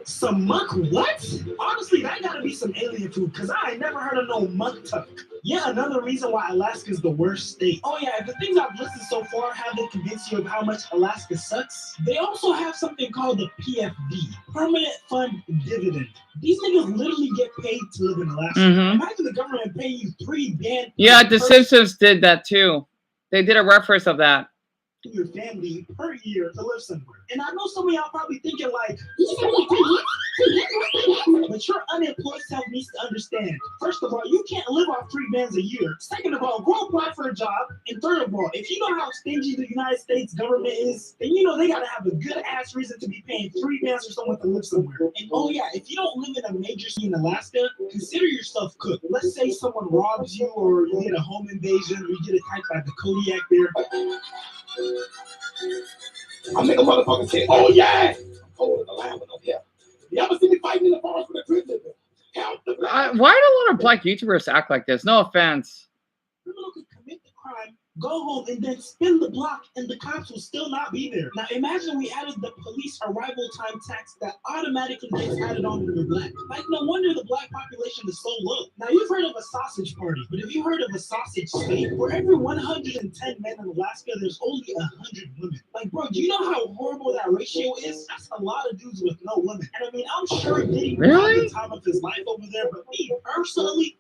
Some muck what? Honestly, that gotta be some alien food, because I ain't never heard of no muck tuck. Yeah, another reason why Alaska is the worst state. Oh yeah, the things I've listed so far haven't convinced you of how much Alaska sucks. They also have something called the PFD, Permanent Fund Dividend. These niggas literally get paid to live in Alaska. Imagine the government paying you 3 band. Yeah, the Simpsons did that too. They did a reference of that. Your family per year to live somewhere. And I know some of y'all probably thinking like, but your unemployed self needs to understand. First of all, you can't live off 3 bands a year. Second of all, go apply for a job. And third of all, if you know how stingy the United States government is, then you know they gotta have a good ass reason to be paying 3 bands for someone to live somewhere. And oh yeah, if you don't live in a major city in Alaska, consider yourself cooked. Let's say someone robs you, or you get a home invasion, or you get attacked by the Kodiak bear. I make a motherfucker say, oh yeah, I'm cold in the land up here. You ever see me fighting in the forest with a grizzly bear? Help the Why do a lot of black YouTubers act like this? No offense. Criminal could commit the crime, go home, and then spin the block, and the cops will still not be there. Now imagine we added the police arrival time tax that automatically gets added on to the black. Like no wonder the black population is so low. Now you've heard of a sausage party, but have you heard of a sausage state? For every 110 men in Alaska, there's only 100 women. Like bro, do you know how horrible that ratio is? That's a lot of dudes with no women. And I mean, I'm sure Diddy would have the time of his life over there, but me personally,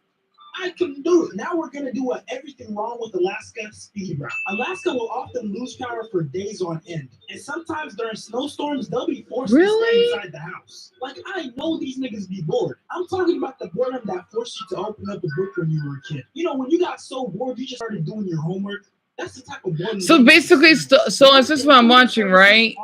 I couldn't do it. Now we're gonna do a everything wrong with Alaska speed round. Alaska will often lose power for days on end, and sometimes during snowstorms they'll be forced to stay inside the house. Like I know these niggas be bored. I'm talking about the boredom that forced you to open up a book when you were a kid. You know, when you got so bored, you just started doing your homework. That's the type of boredom. So basically, so is this what I'm watching, right?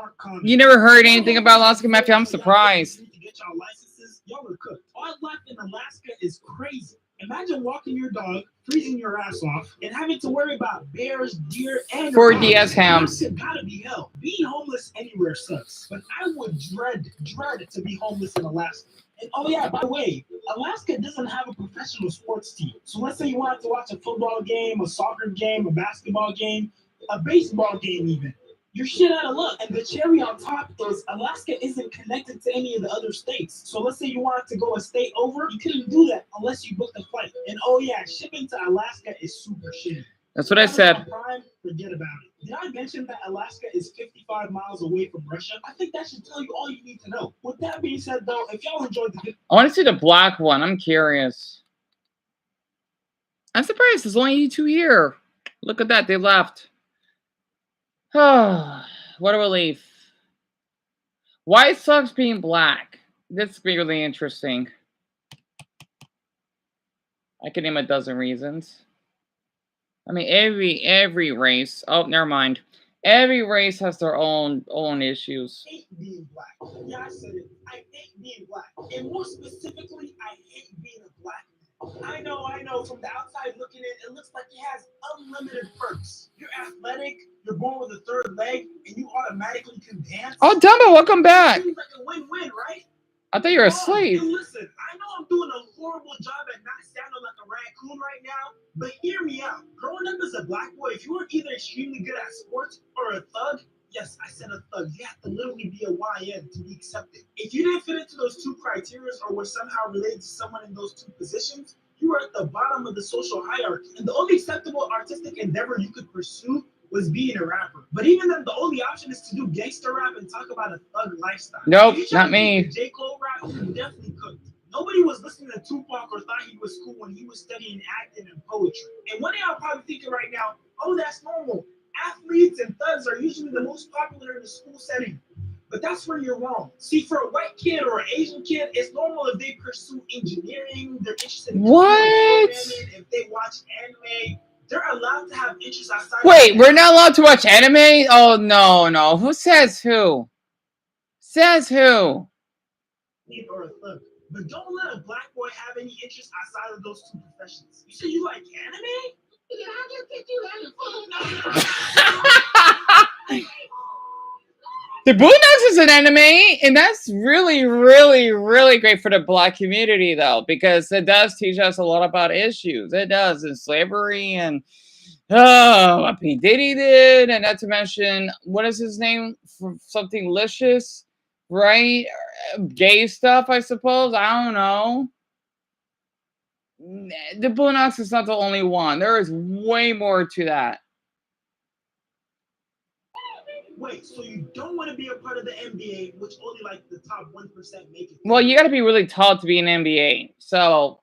You never heard anything about Alaska, Matthew? I'm surprised. To get y'all licenses, y'all are cooked. All life in Alaska is crazy. Imagine walking your dog, freezing your ass off, and having to worry about bears, deer, and 4DS hams. Gotta be hell. Being homeless anywhere sucks, but I would dread to be homeless in Alaska. And oh yeah, by the way, Alaska doesn't have a professional sports team. So let's say you wanted to watch a football game, a soccer game, a basketball game, a baseball game even. You're shit out of luck. And the cherry on top is Alaska isn't connected to any of the other states. So let's say you wanted to go a state over, you couldn't do that unless you booked a flight. And oh yeah, shipping to Alaska is super shitty. That's what I said. Prime, forget about it. Did I mention that Alaska is 55 miles away from Russia? I think that should tell you all you need to know. With that being said, though, if y'all enjoyed the video, I want to see the black one. I'm curious. I'm surprised there's only 2 here. Look at that. They left. What a relief. Why it sucks being black? This is really interesting. I can name a dozen reasons. I mean, every race. Oh, never mind. Every race has their own issues. I hate being black. Yeah, I said it. I hate being black. And more specifically, I hate being a black man. I know. From the outside looking in, it looks like he has unlimited perks. You're athletic, you're born with a third leg, and you automatically can dance. Oh, Dumbo, welcome back. Seems like a win-win, right? I thought you were asleep. And listen, I know I'm doing a horrible job at not sounding like a raccoon right now, but hear me out. Growing up as a black boy, if you were either extremely good at sports or a thug, yes, I said a thug, you have to literally be a YN to be accepted. If you didn't fit into those two criteria or were somehow related to someone in those two positions, you were at the bottom of the social hierarchy. And the only acceptable artistic endeavor you could pursue was being a rapper. But even then, the only option is to do gangster rap and talk about a thug lifestyle. Nope, not me. J. Cole rap, you definitely couldn't. Nobody was listening to Tupac or thought he was cool when he was studying acting and poetry. And one of y'all probably thinking right now, oh, that's normal. Athletes and thugs are usually the most popular in the school setting. But that's where you're wrong. See, for a white kid or an Asian kid, it's normal if they pursue engineering, they're interested in if they watch anime. They're allowed to have interests outside. Wait, we're not allowed to watch anime? Oh, no. Who says who? Says who? Or a thug. But don't let a black boy have any interest outside of those two professions. You say you like anime? Yeah, I just get you The Boondocks is an anime, and that's really, really, really great for the black community, though, because it does teach us a lot about issues. It does, and slavery, and what P. Diddy did, and not to mention, what is his name? Something licious, right? Gay stuff, I suppose. I don't know. The Boondocks is not the only one. There is way more to that. Wait, so you don't want to be a part of the NBA, which only like the top 1% make it? Well, you got to be really tall to be an NBA, so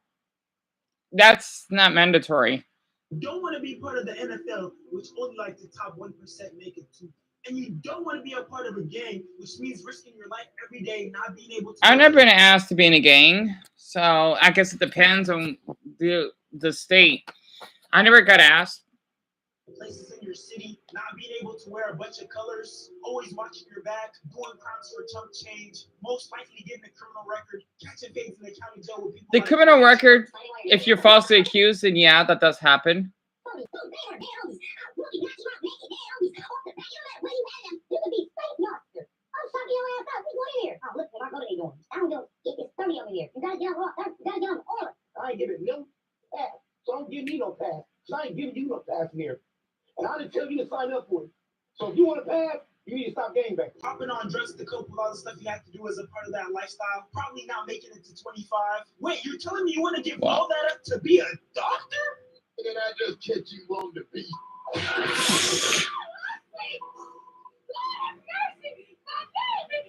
that's not mandatory. You don't want to be part of the NFL, which only like the top 1% make it too. And you don't want to be a part of a gang, which means risking your life every day, not being able to. I've never been asked to be in a gang, so I guess it depends on the state. I never got asked. Places in your city, not being able to wear a bunch of colors, always watching your back, doing crimes for chump change, most likely getting a criminal record, catching things in the county jail with people. The criminal record, if you're falsely accused, then yeah, that does happen. I ain't giving no pass. So don't give me no pass. So I ain't giving you no pass here. And I didn't tell you to sign up for it. So if you want to pass, you need to stop gangbanging. Hopping on drugs to cope with all the stuff you have to do as a part of that lifestyle. Probably not making it to 25. Wait, you're telling me you want to give all that up to be a doctor? And then I just catch you on the beat.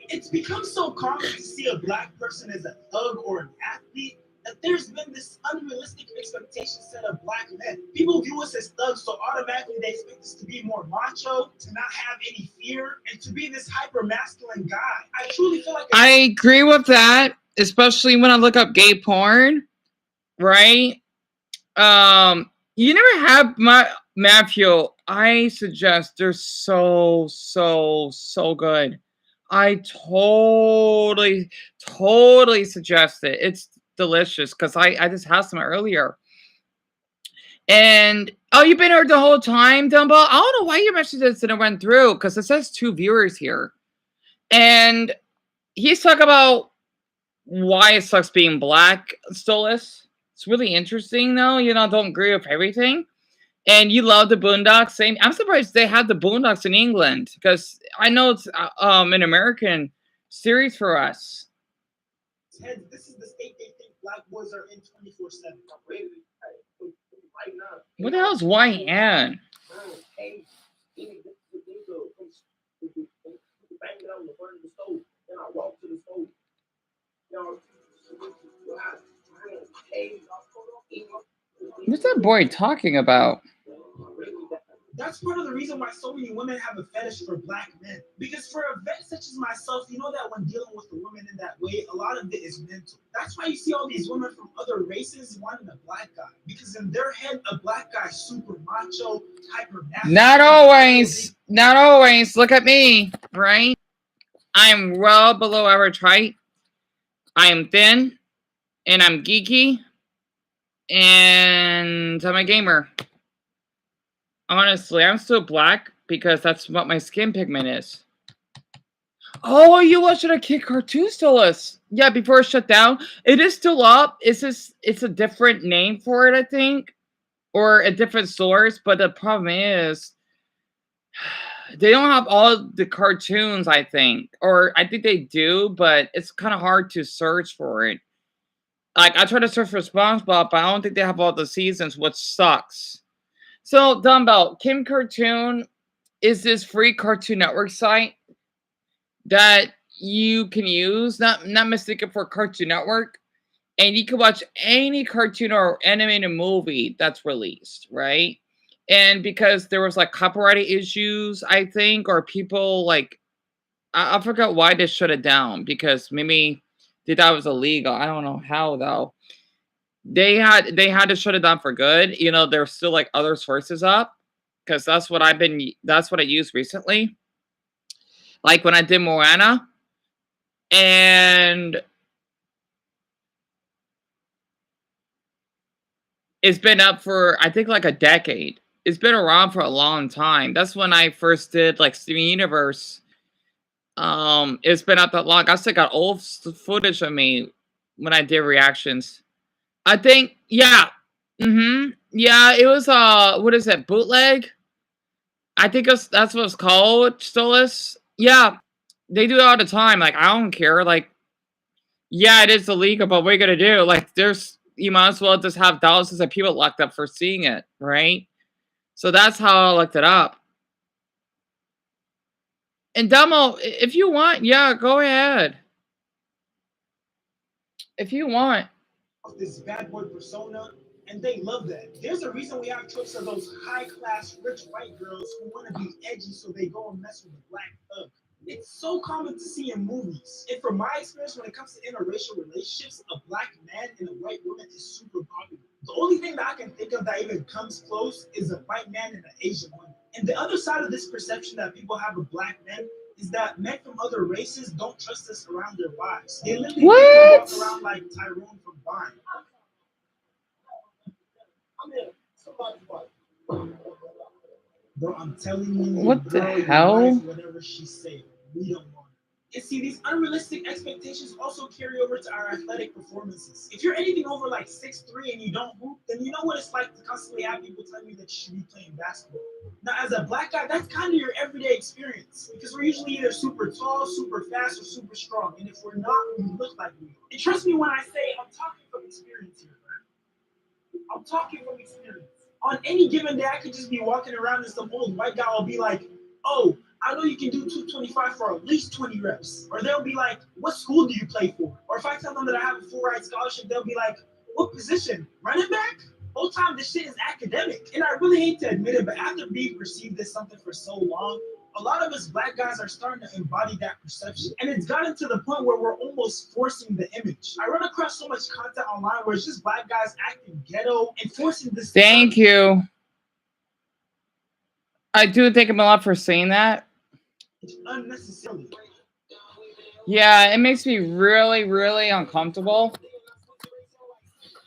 It's become so common to see a black person as a thug or an athlete that there's been this unrealistic expectation set of black men. People view us as thugs, so automatically they expect us to be more macho, to not have any fear, and to be this hyper masculine guy. I truly feel like I agree with that, especially when I look up gay porn, right? You never have Matthew. I suggest they're so good. I totally suggest it. It's delicious because I just had some earlier. And you've been here the whole time, Dumbo? I don't know why your messages didn't went through because it says 2 viewers here. And he's talking about why it sucks being black, Stolas. It's really interesting, though. You know, don't agree with everything. And you love the Boondocks. Same. I'm surprised they have the Boondocks in England because I know it's an American series for us. This is the state they think black boys are in 24/7. What the hell is YN? What's that boy talking about? That's part of the reason why so many women have a fetish for black men. Because for a vet such as myself, you know that when dealing with a woman in that way, a lot of it is mental. That's why you see all these women from other races wanting a black guy. Because in their head, a black guy is super macho, hyper masculine. Not always. Not always. Look at me, right? I'm well below average height. I am thin, and I'm geeky, And I'm a gamer. Honestly, I'm still black because that's what my skin pigment is. Oh, you watched it a Kid Cartoon Stylus. Yeah, before it shut down. It is still up. It's a different name for it, I think. Or a different source, but the problem is they don't have all the cartoons, I think. Or I think they do, but it's kind of hard to search for it. Like, I tried to search for SpongeBob, but I don't think they have all the seasons, which sucks. So, Dumbbell, Kim Cartoon is this free Cartoon Network site that you can use, not mistaken for Cartoon Network, and you can watch any cartoon or animated movie that's released, right? And because there was like copyright issues, I think, or people like I forgot why they shut it down because maybe they thought it was illegal. I don't know how though. They had to shut it down for good. You know, there's still like other sources up because that's what I used recently. Like when I did Moana, and it's been up for I think like a decade. It's been around for a long time. That's when I first did like Steven Universe. It's been up that long. I still got old footage of me when I did reactions. I think, yeah. Yeah, it was what is it, bootleg? I think that's what it's called, Stolus. Yeah. They do it all the time. Like, I don't care. Like, yeah, it is illegal, but what are you gonna do? Like, you might as well just have thousands of people locked up for seeing it, right? So that's how I looked it up. And Demo, if you want, yeah, go ahead. If you want. This bad boy persona, and they love that. There's a reason we have clips of those high-class, rich white girls who want to be edgy, so they go and mess with a black thug. It's so common to see in movies. And from my experience, when it comes to interracial relationships, a black man and a white woman is super popular. The only thing that I can think of that even comes close is a white man and an Asian woman. And the other side of this perception that people have of black men is that men from other races don't trust us around their wives. They literally walk around like Tyrone from Vine. Bro, I'm telling you, what the hell? Whatever she said, we don't want it. And see, these unrealistic expectations also carry over to our athletic performances. If you're anything over like 6'3" and you don't hoop, then you know what it's like to constantly have people telling you that you should be playing basketball. Now, as a black guy, that's kind of your everyday experience because we're usually either super tall, super fast, or super strong. And if we're not, we look like we are. And trust me when I say I'm talking from experience here, man. I'm talking from experience. On any given day, I could just be walking around and some old white guy will be like, oh, I know you can do 225 for at least 20 reps. Or they'll be like, what school do you play for? Or if I tell them that I have a full ride scholarship, they'll be like, what position? Running back? Whole time this shit is academic. And I really hate to admit it, but after being perceived as something for so long, a lot of us black guys are starting to embody that perception. And it's gotten to the point where we're almost forcing the image. I run across so much content online where it's just black guys acting ghetto and forcing this. Thank you. I do thank him a lot for saying that. Unnecessarily. Yeah, it makes me really, really uncomfortable.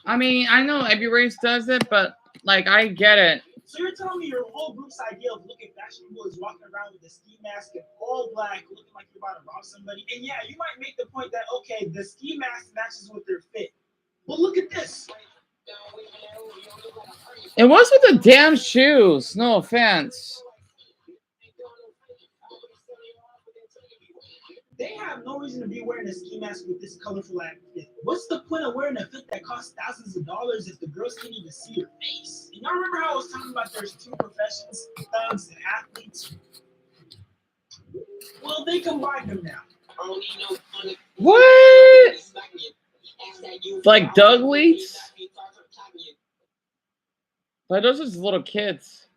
I mean, I know every race does it, but like, I get it. So you're telling me your whole group's idea of looking fashionable is walking around with a ski mask and all black, looking like you're about to rob somebody? And yeah, you might make the point that, okay, the ski mask matches with their fit. But look at this. It was with the damn shoes. No offense. They have no reason to be wearing a ski mask with this colorful outfit. What's the point of wearing a fit that costs thousands of dollars if the girls can't even see your face? And y'all remember how I was talking about there's two professions, thugs and athletes? Well, they combine them now. What? Like Doug Leeds? But those are just little kids.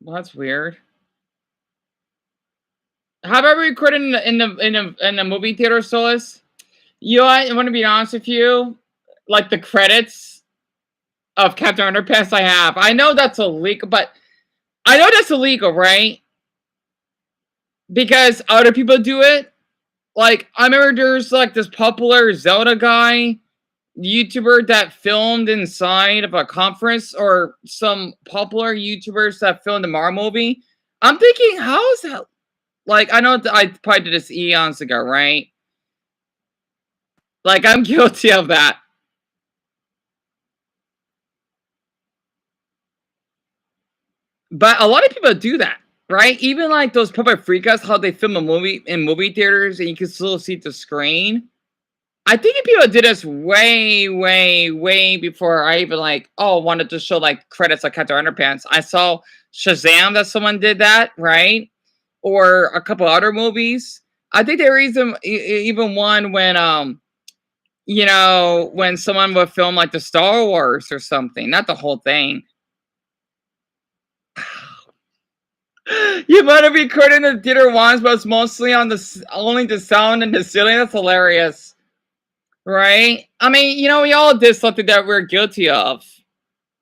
Well, that's weird. Have I recorded in the movie theater, Solis? You know, I want to be honest with you. Like the credits of Captain Underpants, I have. I know that's illegal, but I know that's illegal, right? Because other people do it. Like I remember there's like this popular Zelda guy YouTuber that filmed inside of a conference, or some popular YouTubers that filmed the Marvel movie. I'm thinking, how is that? Like, I know I probably did this eons ago, right? Like, I'm guilty of that. But a lot of people do that, right? Even like those puppet freakouts, how they film a movie in movie theaters and you can still see the screen. I think people did this way, way, way before I even like, wanted to show like credits like Captain Underpants. I saw Shazam that someone did that, right? Or a couple other movies. I think there is even one when when someone would film like the Star Wars or something, not the whole thing. You might have recorded in the theater once, but it's mostly on only the sound and the ceiling. That's hilarious. Right? I mean, we all did something that we're guilty of.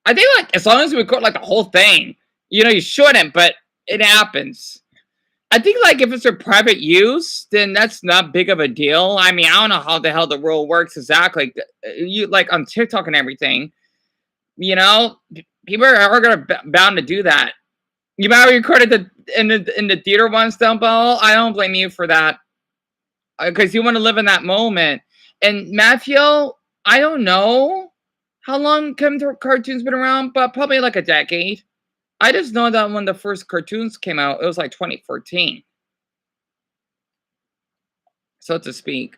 I think, like, as long as we record, like, the whole thing, you shouldn't, but it happens. I think, like, if it's for private use, then that's not big of a deal. I mean, I don't know how the hell the rule works exactly. Like, on TikTok and everything, people are gonna bound to do that. You might have recorded in the theater once, Dumbbell. I don't blame you for that, because you want to live in that moment. And Matthew, I don't know how long cartoons been around, but probably like a decade. I just know that when the first cartoons came out, it was like 2014, so to speak.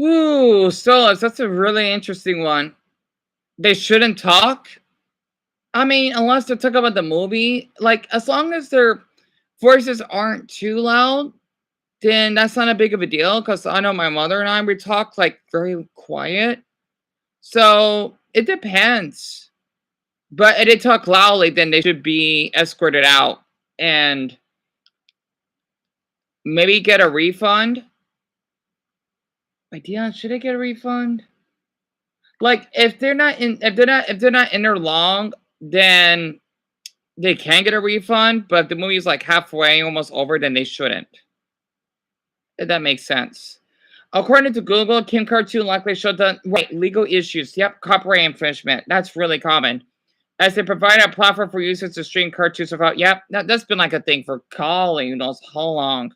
Ooh, Stolas, that's a really interesting one. They shouldn't talk? I mean, unless they talk about the movie. Like, as long as their voices aren't too loud, then that's not a big of a deal, because I know my mother and I, we talk, like, very quiet. So, it depends. But if they talk loudly, then they should be escorted out and maybe get a refund. Like, Dion, should I get a refund? Like, if they're not in there long, then they can get a refund. But if the movie's like halfway, almost over, then they shouldn't. If that makes sense. According to Google, Kim Cartoon likely showed the legal issues. Yep, copyright infringement. That's really common. As they provide a platform for users to stream cartoons without. Yep, that's been like a thing for calling knows how long.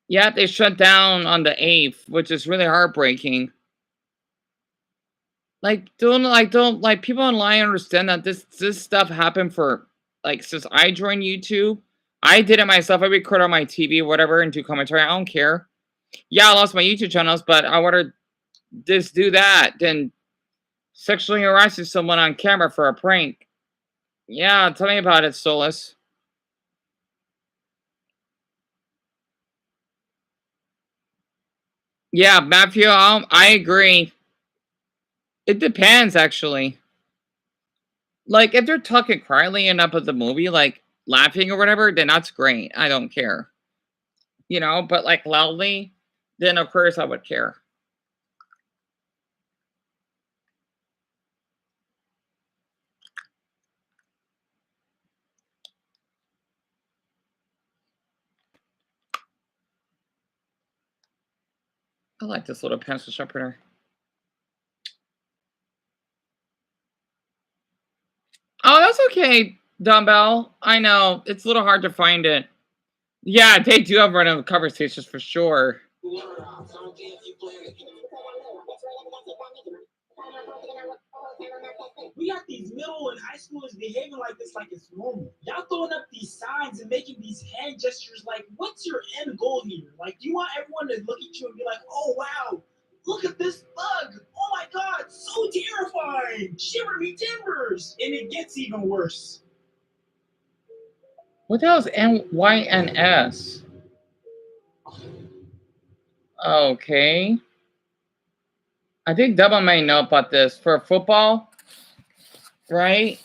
Yeah, they shut down on the 8th, which is really heartbreaking. Don't people online understand that this stuff happened for, like, since I joined YouTube. I did it myself. I record on my TV, whatever, and do commentary. I don't care. Yeah, I lost my YouTube channels, but I want to just do that than sexually harassing someone on camera for a prank. Yeah, tell me about it, Solus. Yeah, Matthew, I agree. It depends, actually. Like, if they're talking quietly enough of the movie, like, laughing or whatever, then that's great. I don't care. But, like, loudly, then of course I would care. I like this little pencil sharpener. Oh, that's okay, Dumbbell. I know. It's a little hard to find it. Yeah, they do have random conversations for sure. We got these middle and high schoolers behaving like this, like it's normal. Y'all throwing up these signs and making these hand gestures. Like, what's your end goal here? Like, you want everyone to look at you and be like, "Oh wow, look at this thug! Oh my god, so terrifying! Shiver me timbers!" And it gets even worse. What the hell is NYNS? Okay. I think Double may know about this. For football, right?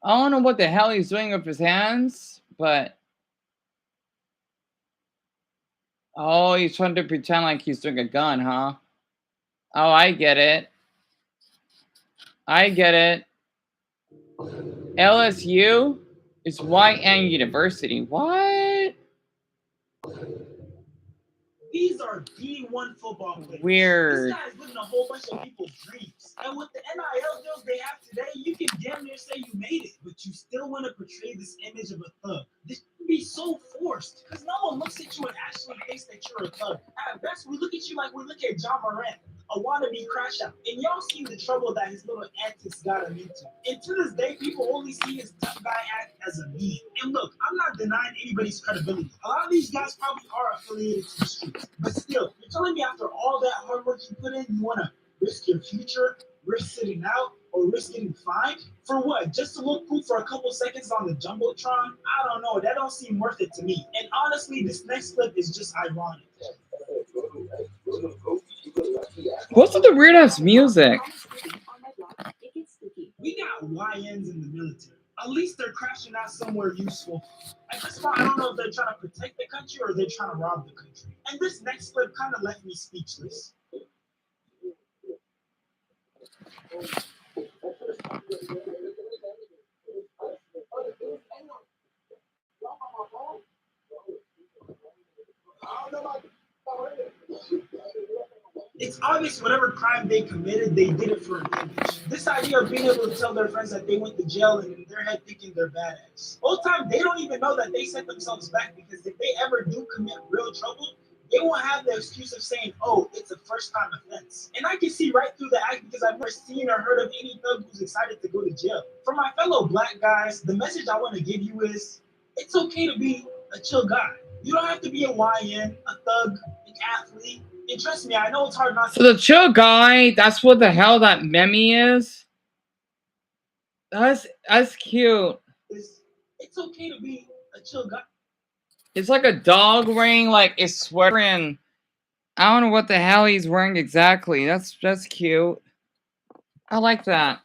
I don't know what the hell he's doing with his hands, but Oh, he's trying to pretend like he's doing a gun, huh? Oh, I get it. I get it. LSU is YN University. What? These are D1 football players. Weird. This guy is living a whole bunch of people's dreams. And with the NIL deals they have today, you can damn near say you made it, but you still want to portray this image of a thug. This can be so forced, because no one looks at you and actually thinks that you're a thug. At best, we look at you like we look at John Moran, a wannabe crash out. And y'all see the trouble that his little antics got him into. And to this day, people only see his tough guy act as a meme. And look, I'm not denying anybody's credibility. A lot of these guys probably are affiliated to the streets. But still, you're telling me after all that hard work you put in, you want to risk your future, risk sitting out, or risk getting fined? For what? Just to look cool for a couple seconds on the Jumbotron? I don't know. That don't seem worth it to me. And honestly, this next clip is just ironic. What's with the weird ass music? We got YNs in the military. At least they're crashing out somewhere useful. At this point, I don't know if they're trying to protect the country or they're trying to rob the country. And this next clip kind of left me speechless. It's obvious whatever crime they committed, they did it for an image. This idea of being able to tell their friends that they went to jail and in their head thinking they're badass. All the time, they don't even know that they set themselves back, because if they ever do commit real trouble, they won't have the excuse of saying, oh, it's a first-time offense. And I can see right through the act, because I've never seen or heard of any thug who's excited to go to jail. For my fellow black guys, the message I want to give you is, it's okay to be a chill guy. You don't have to be a YN, a thug, an athlete. And trust me, I know it's hard not to. So the chill guy, that's what the hell that meme is? That's cute. It's okay to be a chill guy. It's like a dog wearing like a sweater, and I don't know what the hell he's wearing exactly. That's cute. I like that.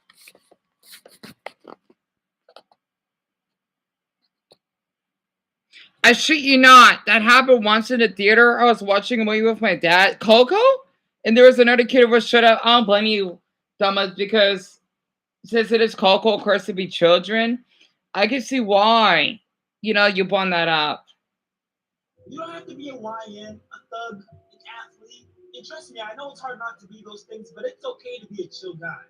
I shit you not. That happened once in the theater. I was watching a movie with my dad, Coco, and there was another kid who was shut up. I don't blame you, dumbass, because since it is Coco, of course, to be children, I can see why. You know, you brought that up. You don't have to be a YN, a thug, an athlete. And trust me, I know it's hard not to be those things, but it's okay to be a chill guy.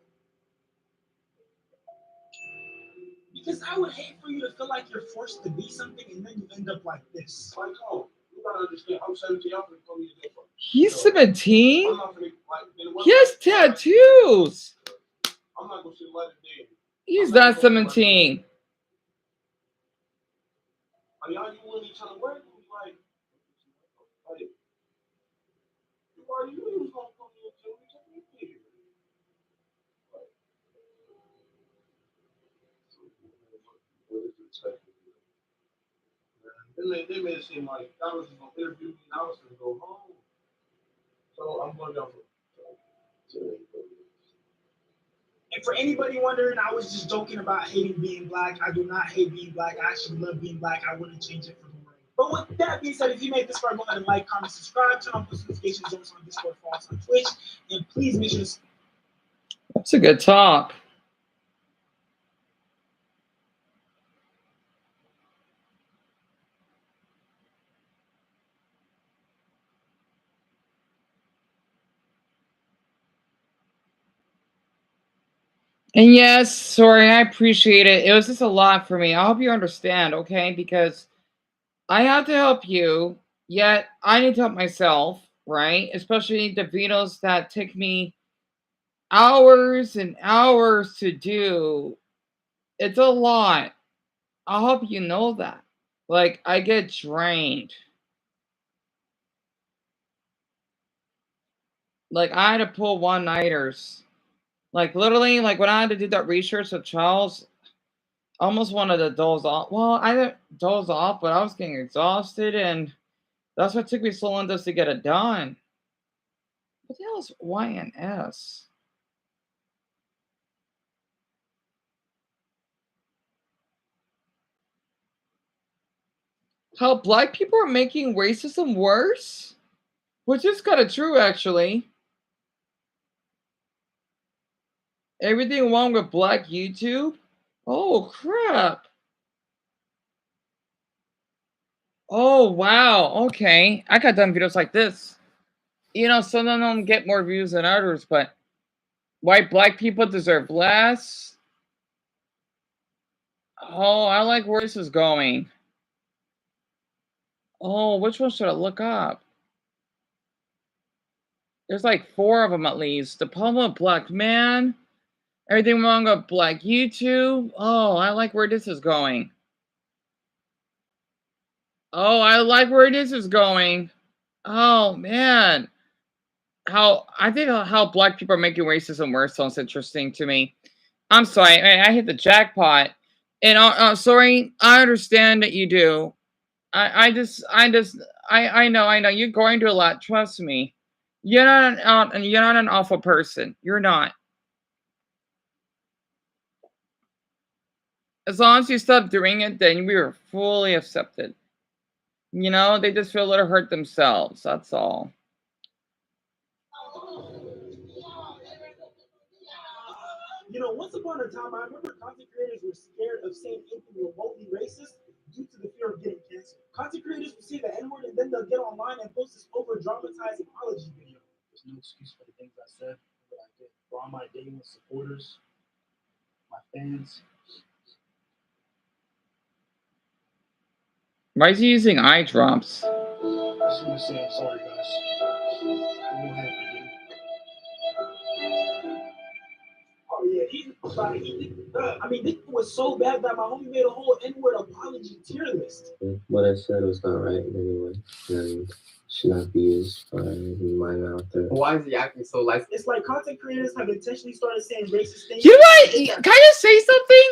Because I would hate for you to feel like you're forced to be something and then you end up like this. Like, oh, you gotta understand, I'm 17, I'm gonna come here. He's 17? I'm not gonna, like, He has tattoos. I'm not gonna sit like a day. He's not 17. Are y'all you willing each other work? Like, you already knew he was gonna come here until we took me here. They made it seem like I was gonna interview me and I was gonna go home. So I'm going down for. And for anybody wondering, I was just joking about hating being black. I do not hate being black. I actually love being black. I wouldn't change it for the world. But with that being said, if you made this far, go ahead and like, comment, subscribe, turn on post notifications, join us on Discord, follow us on Twitch, and please make sure to. That's a good talk. And yes, sorry, I appreciate it. It was just a lot for me. I hope you understand, okay? Because I have to help you, yet I need to help myself, right? Especially the videos that take me hours and hours to do. It's a lot. I hope you know that. Like, I get drained. Like, I had to pull one-nighters. Like, literally, like, when I had to do that research with Charles, I almost wanted to doze off. Well, I didn't doze off, but I was getting exhausted, and that's what took me so long just to get it done. What the hell is YNS? How black people are making racism worse? Which is kind of true, actually. Everything wrong with black YouTube? Oh, crap. Oh, wow. Okay. I got done videos like this. You know, some of them get more views than others, but white black people deserve less. Oh, I like where this is going. Oh, which one should I look up? There's like 4 of them at least. The problem with black man. Everything wrong with black YouTube. Oh, I like where this is going. Oh, I like where this is going. Oh, man. I think how black people are making racism worse sounds interesting to me. I'm sorry, I hit the jackpot. And sorry, I understand that you do. I know, you're going through a lot. Trust me. You're not an awful person. You're not. As long as you stop doing it, then we are fully accepted. You know, they just feel a little hurt themselves. That's all. You know, once upon a time, I remember content creators were scared of saying anything remotely racist due to the fear of getting canceled. Content creators will say the N-word and then they'll get online and post this over-dramatized apology video. There's no excuse for the things I said, what I did. For all my day one supporters, my fans. Why is he using eye drops? I just want to say I'm sorry, guys. We won't have to again. Oh yeah, I mean, this was so bad that my homie made a whole N-word apology tier list. What I said was not right anyway, and should not be used by my mouth. Why is he acting so like? It's like content creators have intentionally started saying racist things. You know, can I say something?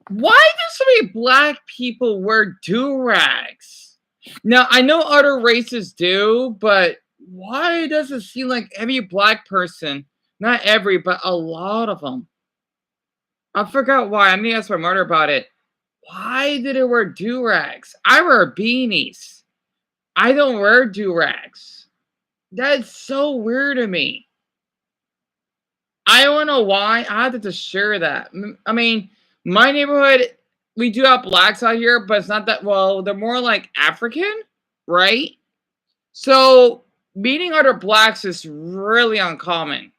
Why do so many black people wear do-rags? Now, I know other races do, but why does it seem like every black person, not every, but a lot of them? I forgot why. I'm gonna ask my mother about it. Why did it wear do-rags? I wear beanies. I don't wear do-rags. That's so weird to me. I don't know why. I had to just share that. I mean, my neighborhood, we do have blacks out here, but it's not that, well, they're more like African, right? So meeting other blacks is really uncommon.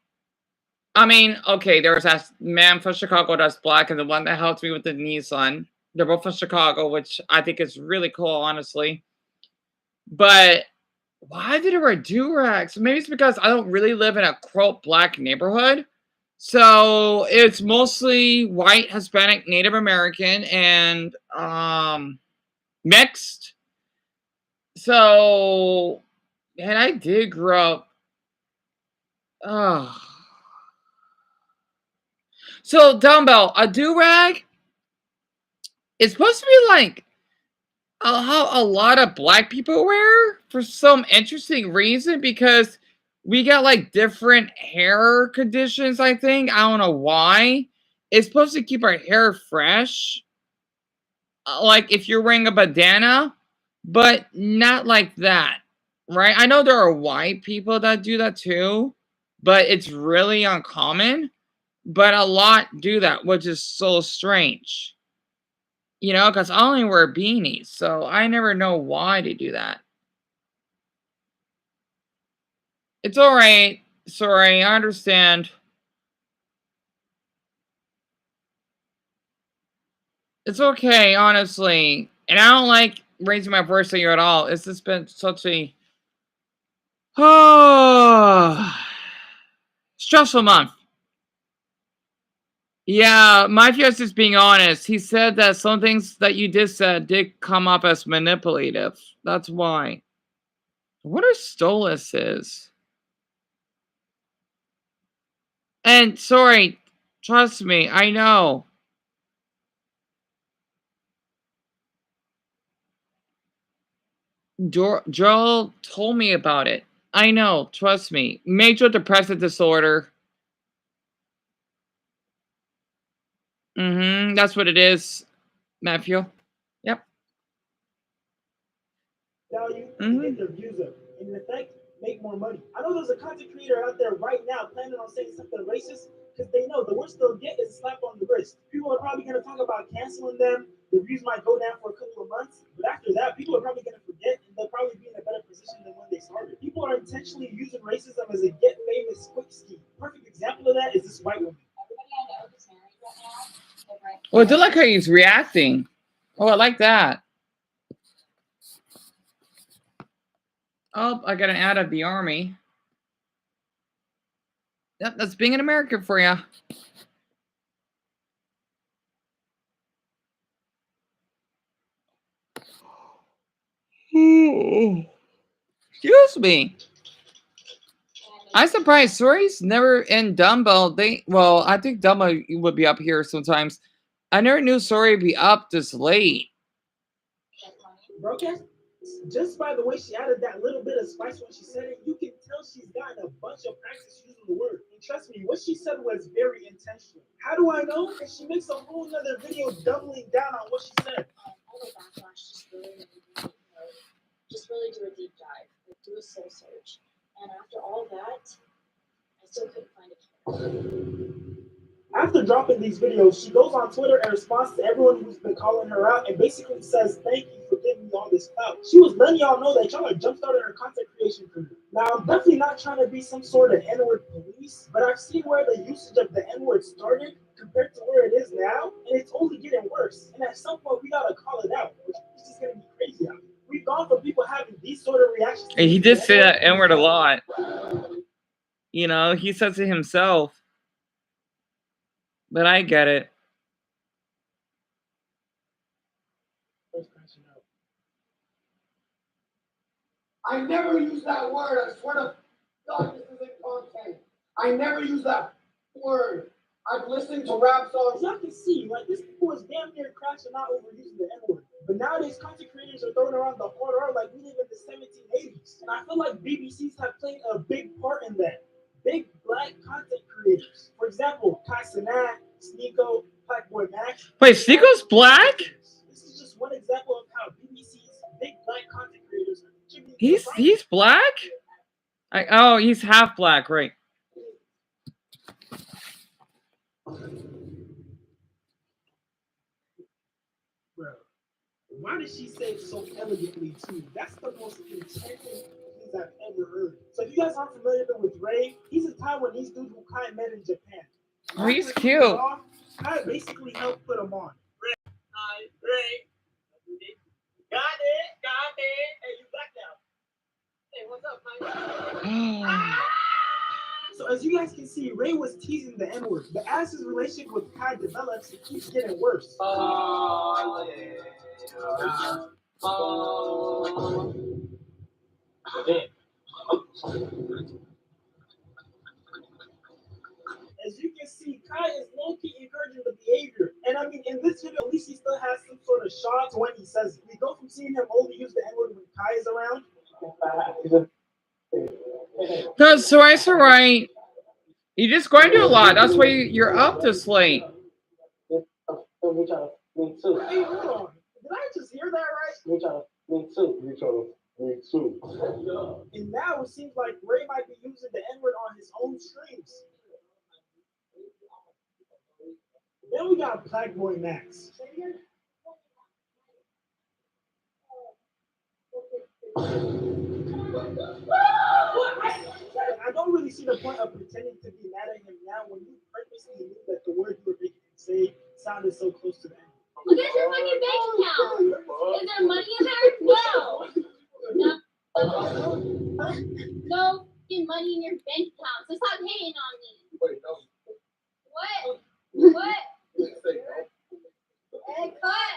I mean, okay, there's that man from Chicago that's black and the one that helped me with the Nissan. They're both from Chicago, which I think is really cool, honestly. But why did it wear do-rags? Maybe it's because I don't really live in a quote black neighborhood. So it's mostly white, Hispanic, Native American, and mixed. So, and I did grow up. So, dumbbell, a do-rag is supposed to be like how a lot of black people wear for some interesting reason, because we got like different hair conditions, I think. I don't know why. It's supposed to keep our hair fresh. Like if you're wearing a bandana, but not like that, right? I know there are white people that do that too, but it's really uncommon. But a lot do that, which is so strange. You know, because I only wear beanies, so I never know why they do that. It's all right. Sorry, I understand. It's okay, honestly. And I don't like raising my voice at you at all. It's just been such a stressful month. Yeah, my fiance is being honest. He said that some things that you did come up as manipulative. That's why. What a stolus is. And sorry, trust me, I know. Joel told me about it. I know, trust me. Major depressive disorder. That's what it is, Matthew. Yep. to get their views up, and in effect, make more money. I know there's a content creator out there right now planning on saying something racist because they know the worst they'll get is a slap on the wrist. People are probably going to talk about canceling them. The views might go down for a couple of months, but after that, people are probably going to forget, and they'll probably be in a better position than when they started. People are intentionally using racism as a get famous quick scheme. Perfect example of that is this white woman. Well, I do like how he's reacting. Oh, I like that. Oh, I got an ad of the army. Yep, that's being an American for you. Excuse me. I'm surprised. Stories never in Dumbo. I think Dumbo would be up here sometimes. I never knew Story would be up this late. Broadcast, just by the way she added that little bit of spice when she said it, you can tell she's gotten a bunch of practice using the word. And trust me, what she said was very intentional. How do I know? Because she makes a whole other video doubling down on what she said. All the backlash just really do a deep dive, like do a soul search. And after all that, I still couldn't find a cure. After dropping these videos, she goes on Twitter and responds to everyone who's been calling her out and basically says, thank you for giving me all this clout. She was letting y'all know that y'all are jumpstarting her content creation career. Now, I'm definitely not trying to be some sort of N-word police, but I've seen where the usage of the N-word started compared to where it is now, and it's only getting worse. And at some point, we gotta call it out, which is just gonna be crazy out here. We've gone from people having these sort of reactions. And he did say that N-word a lot. You know, he says it himself. But I get it. I never use that word. I swear to God, this isn't content. I never use that word. I've listened to rap songs. Y'all can see, like, this people is damn near crashing out over using the N-word. But nowadays, content creators are throwing around the hard R like we live in the 1780s. And I feel like BBCs have played a big part in that. Big black content creators. For example, Kai Cenat, Sneeko, Black Boy Max. Wait, Sneeko's black? This is just one example of how BBC's big black content creators are contributing. He's black? He's half black, right? Bro, why did she say it so elegantly too? That's the most enchanting things I've ever heard. So if you guys aren't familiar with Ray, he's a Taiwanese dude who Kai met in Japan. Oh, he's cute. Kai basically helped put him on. Ray. Got it. Hey, you back now. Hey, what's up, Mike? So as you guys can see, Ray was teasing the N-word, but as his relationship with Kai develops, it keeps getting worse. As you can see, Kai is low-key encouraging the behavior. And I mean, in this video, at least he still has some sort of shots when he says it. We go from seeing him only use the N-word when Kai is around. No, so it's all right. You just grind a lot. That's why you're up this late. Me too. Hey, hold on. Did I just hear that right? Me too. And now it seems like Ray might be using the N-word on his own streams. Then we got Black Boy Max. I don't really see the point of pretending to be mad at him now when you purposely knew that the word you were making him say sounded so close to the end. Look at your fucking bank account. Is there money in there? No. No fucking money in your bank account. So stop hating on me. Wait, no. What? Hey, cut.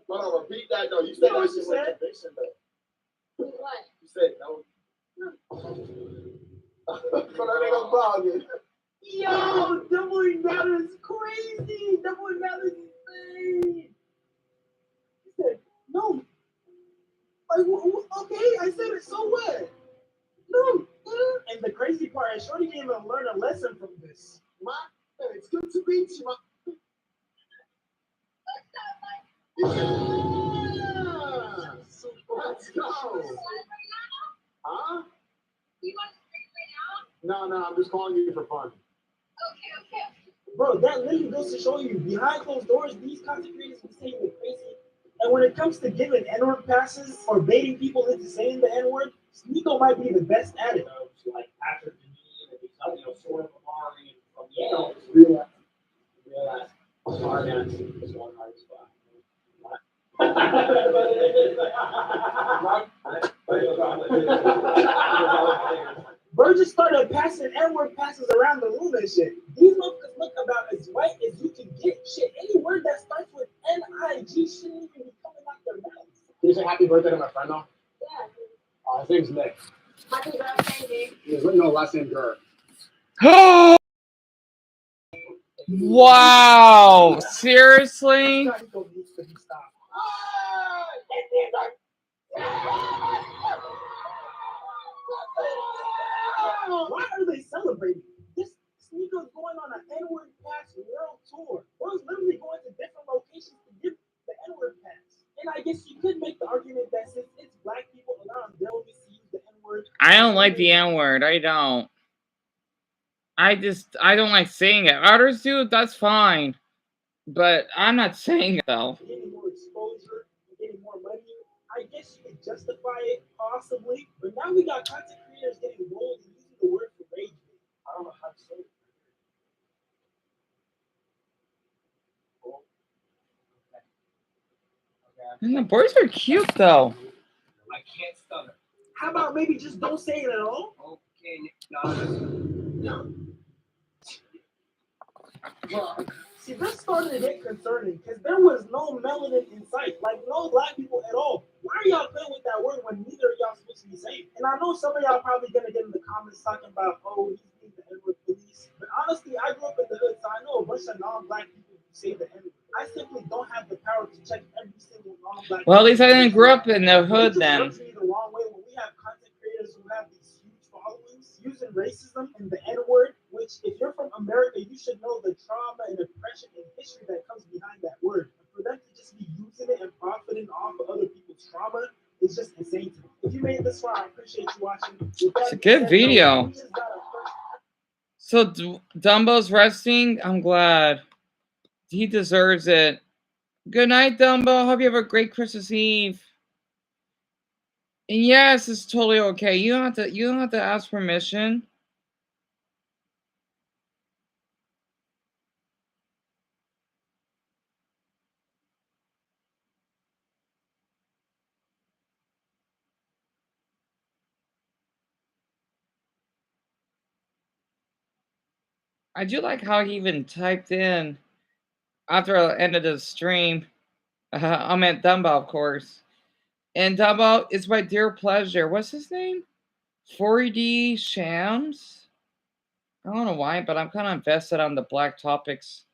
Hold on, repeat that though. You said that shit with conviction though. What? You said no. But that ain't gonna bother you. Yo, doubling down is crazy. Doubling down is insane. He said, no. Like, okay, I said it, so what? No. And the crazy part is, Shorty didn't even learn a lesson from this. Ma, it's good to meet you, ma. Yeah. Let's go. You want to drink right now? No, I'm just calling you for fun. Okay. Bro, that literally goes to show you behind closed doors, these content creators be saying the crazy. And when it comes to giving N-word passes or baiting people into saying the N-word, Sneeko might be the best at it. Like after the meeting and become, sort of Amari from Yale, realize hard ass is one hard spot. Bro just started passing N-word passes around the room and shit. These motherfuckers look about as white as you can get. Shit, any word that starts with N-I-G shouldn't even be coming out their mouths. Can you say happy birthday to my friend though? Yeah. His name's Nick. Happy birthday, His last name Gert. Wow, seriously? Sneeko needs to be stopped. Why are they celebrating? This Sneaker's going on an N-word pass world tour. Bro's literally going to different locations to give the N-word pass. And I guess you could make the argument that since it's black people around, they'll always use the N-word. I don't like the N-word. I don't. I don't like saying it. Others do, that's fine. But I'm not saying it though. Getting more exposure, getting more money. I guess you could justify it, possibly. But now we got content creators getting rolled and using the word for rage bait. I don't know how to say it. And the boys are cute though. I can't stomach. How about maybe just don't say it at all? Okay, no. See, this started to get concerning because there was no melanin in sight, like no black people at all. Why are y'all playing with that word when neither of y'all supposed to be saying? And I know some of y'all probably gonna get in the comments talking about, oh, he's being the N-word police. But honestly, I grew up in the hood, so I know a bunch of non-black people who say the N-word. I simply don't have the power to check every single non-black. Well, at least I didn't grow up in the hood It just then. rubs me the wrong way when we have content creators who have these huge followings using racism and the N-word, which if you're from America, you should know the trauma and oppression and history that comes behind that word. And for them to just be using it and profiting off of other people's trauma is just insane to me. If you made it this far, I appreciate you watching. It's a good video. So Dumbo's resting. I'm glad. He deserves it. Good night, Dumbo. Hope you have a great Christmas Eve. And yes, it's totally okay. You don't have to ask permission. I do like how he even typed in after the end of the stream. I meant Dumbo, of course. And Dumbo, it's my dear pleasure. What's his name? 4D Shams? I don't know why, but I'm kind of invested on the black topics.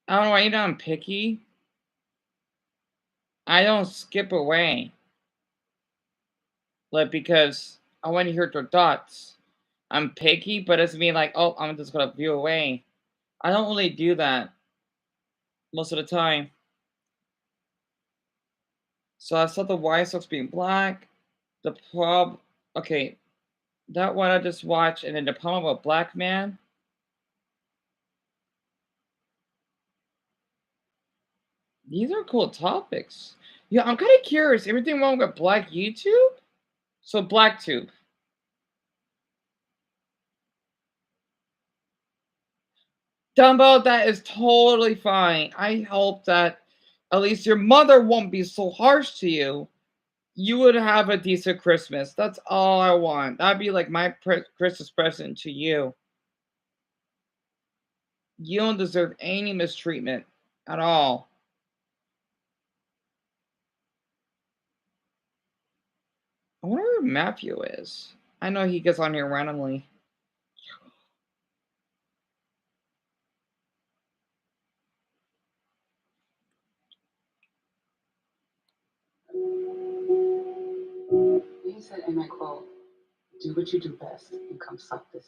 I don't know why, you know I'm picky. I don't skip away. Like, because I want to hear their thoughts. I'm picky, but it doesn't mean like, oh, I'm just going to view away. I don't really do that most of the time. So I saw the White Sox being black. Okay, that one I just watched, and then the problem of a black man. These are cool topics. Yeah, I'm kind of curious. Everything wrong with Black YouTube? So BlackTube. Dumbo, that is totally fine. I hope that at least your mother won't be so harsh to you. You would have a decent Christmas. That's all I want. That'd be like my Christmas present to you. You don't deserve any mistreatment at all. I wonder where Matthew is. I know he gets on here randomly. He said, and I quote, do what you do best and come suck this.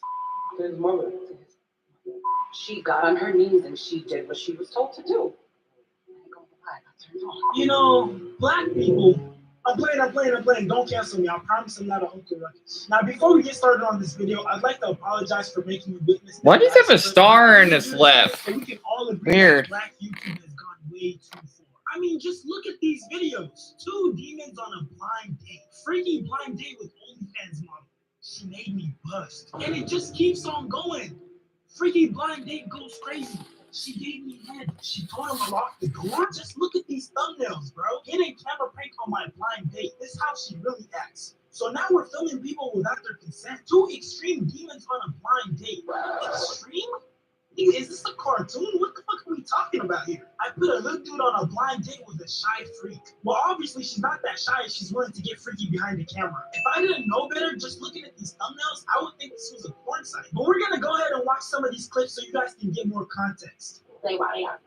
To his mother. She got on her knees and she did what she was told to do. I ain't gonna lie, I turned on. You know, black people I'm playing. Don't cancel me. I promise I'm not an Uncle Ruckus. Now, before we get started on this video, I'd like to apologize for making you witness. Why does it have a star in his lip? So we can all agree Weird. that Black YouTube has gone way too far. I mean, just look at these videos. 2 demons on a blind date. Freaky blind date with OnlyFans model. She made me bust. And it just keeps on going. Freaky blind date goes crazy. She gave me head. She told him to lock the door. Just look at these thumbnails, bro. Getting camera prank on my blind date. This is how she really acts. So now we're filming people without their consent. 2 extreme demons on a blind date. Extreme? Is this a cartoon? What the fuck are we talking about here? I put a little dude on a blind date with a shy freak. Well, obviously she's not that shy if she's willing to get freaky behind the camera. If I didn't know better, just looking at these thumbnails, I would think this was a porn site. But we're gonna go ahead and watch some of these clips so you guys can get more context. Say why they are.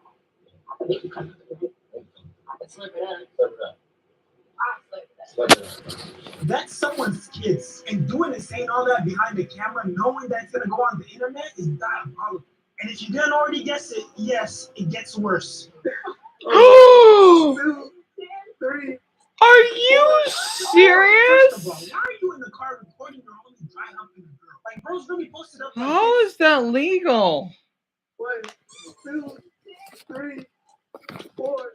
I can make you come. I can slip it up. I'll slip it up. That's someone's kids. And doing and saying all that behind the camera, knowing that's gonna go on the internet, is diabolical. And if you didn't already guess it, yes, it gets worse. Oh! 2, 3. Are you serious? First of all, why are you in the car recording your homie dry humping a girl? Like, bro's really posted up like How this. is that legal? 1, 2, 3, 4.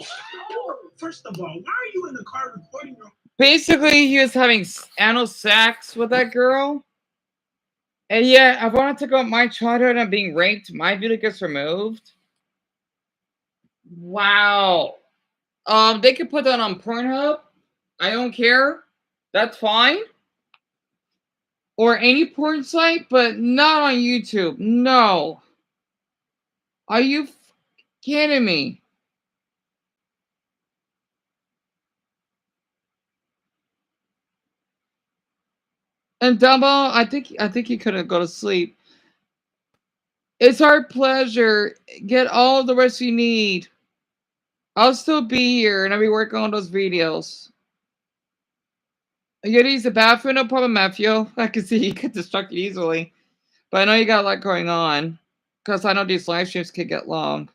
First of all, why are you in the car recording your... Basically, he was having anal sex with that girl. And yeah, I want to talk about my childhood and being raped. My video gets removed. Wow. They could put that on Pornhub. I don't care. That's fine. Or any porn site, but not on YouTube. No. Are you kidding me? And Dumbo, I think you couldn't go to sleep. It's our pleasure. Get all the rest you need. I'll still be here and I'll be working on those videos. You gotta use the bathroom, no problem, Matthew. I can see you get distracted easily. But I know you got a lot going on. Because I know these live streams can get long.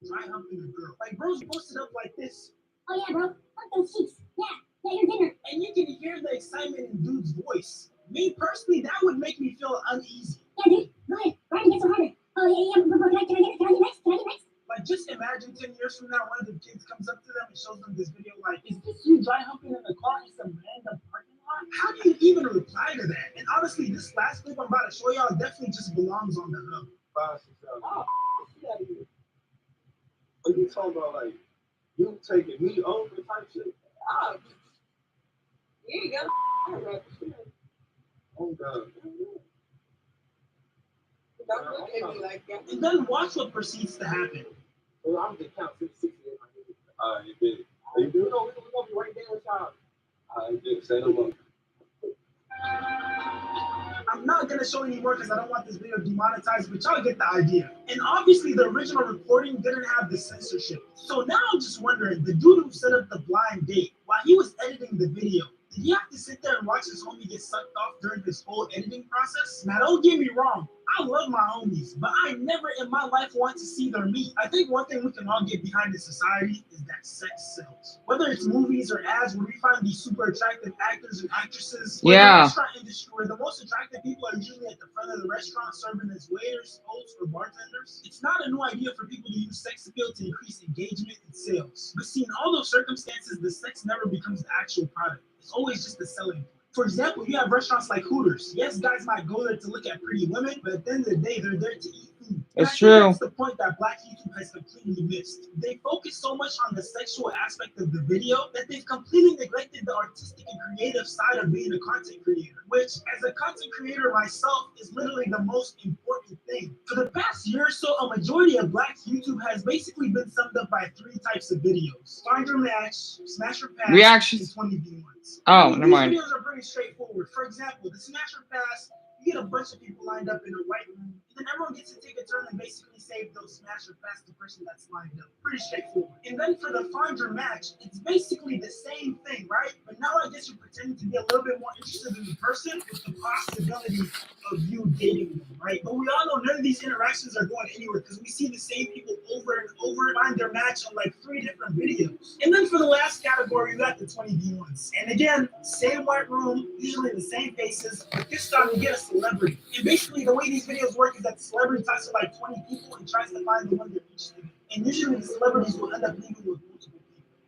Dry humping a girl. Like, bro's posted up like this. Oh yeah, bro. Fuck those cheeks. Yeah, your dinner. And you can hear the excitement in dude's voice. Me, personally, that would make me feel uneasy. Yeah, dude. Go ahead. Go ahead and get some harder. Oh yeah, bro. Can I get next? Can I get next? Like, just imagine 10 years from now, one of the kids comes up to them and shows them this video like, is this you dry humping in the car in some random parking lot? How do you even reply to that? And honestly, this last clip I'm about to show y'all definitely just belongs on the hub. 5, 6, 7. Oh, get out of here. What you talking about, like, you taking me over type shit? Oh, here you go. Oh, God. Don't look at me like that. And then watch what proceeds to happen. Well, I'm just counting 68. All right, you did. You know, we're going to be right there with y'all. All right, good. Say no more. I'm not going to show any more because I don't want this video demonetized, but y'all get the idea. And obviously, the original recording didn't have the censorship. So now I'm just wondering, the dude who set up the blind date, while he was editing the video, did he have to sit there and watch his homie get sucked off during this whole editing process? Now, don't get me wrong. I love my homies, but I never in my life want to see their meat. I think one thing we can all get behind in society is that sex sells. Whether it's movies or ads where we find these super attractive actors and actresses, or the restaurant industry where the most attractive people are usually at the front of the restaurant serving as waiters, hosts, or bartenders. It's not a new idea for people to use sex appeal to increase engagement and sales. But see, in all those circumstances, the sex never becomes the actual product. It's always just the selling point. For example, you have restaurants like Hooters. Yes, guys might go there to look at pretty women, but at the end of the day, they're there to eat food. That's true. That's the point that Black YouTube has completely missed. They focus so much on the sexual aspect of the video that they've completely neglected the artistic and creative side of being a content creator, which, as a content creator myself, is literally the most important thing. For the past year or so, a majority of Black YouTube has basically been summed up by 3 types of videos: Find Your Match, Smash or Pass, Reactions. and 20v1s. Oh, never mind. These videos are pretty straightforward. For example, the Smash or Pass, you get a bunch of people lined up in a white room. then everyone gets to take a turn and basically save those smash or pass the person that's lined up. Pretty straightforward. And then for the find your match, it's basically the same thing, right? But now I guess you're pretending to be a little bit more interested in the person with the possibility of you dating them, right? But we all know none of these interactions are going anywhere because we see the same people over and over find their match on like 3 different videos. And then for the last category, you got the 20v1s. And again, same white room, usually the same faces, but this time you get a celebrity. And basically the way these videos work is that the celebrity talks to like 20 people and tries to find the one they're interested in. And usually the celebrities will end up leaving with multiple people.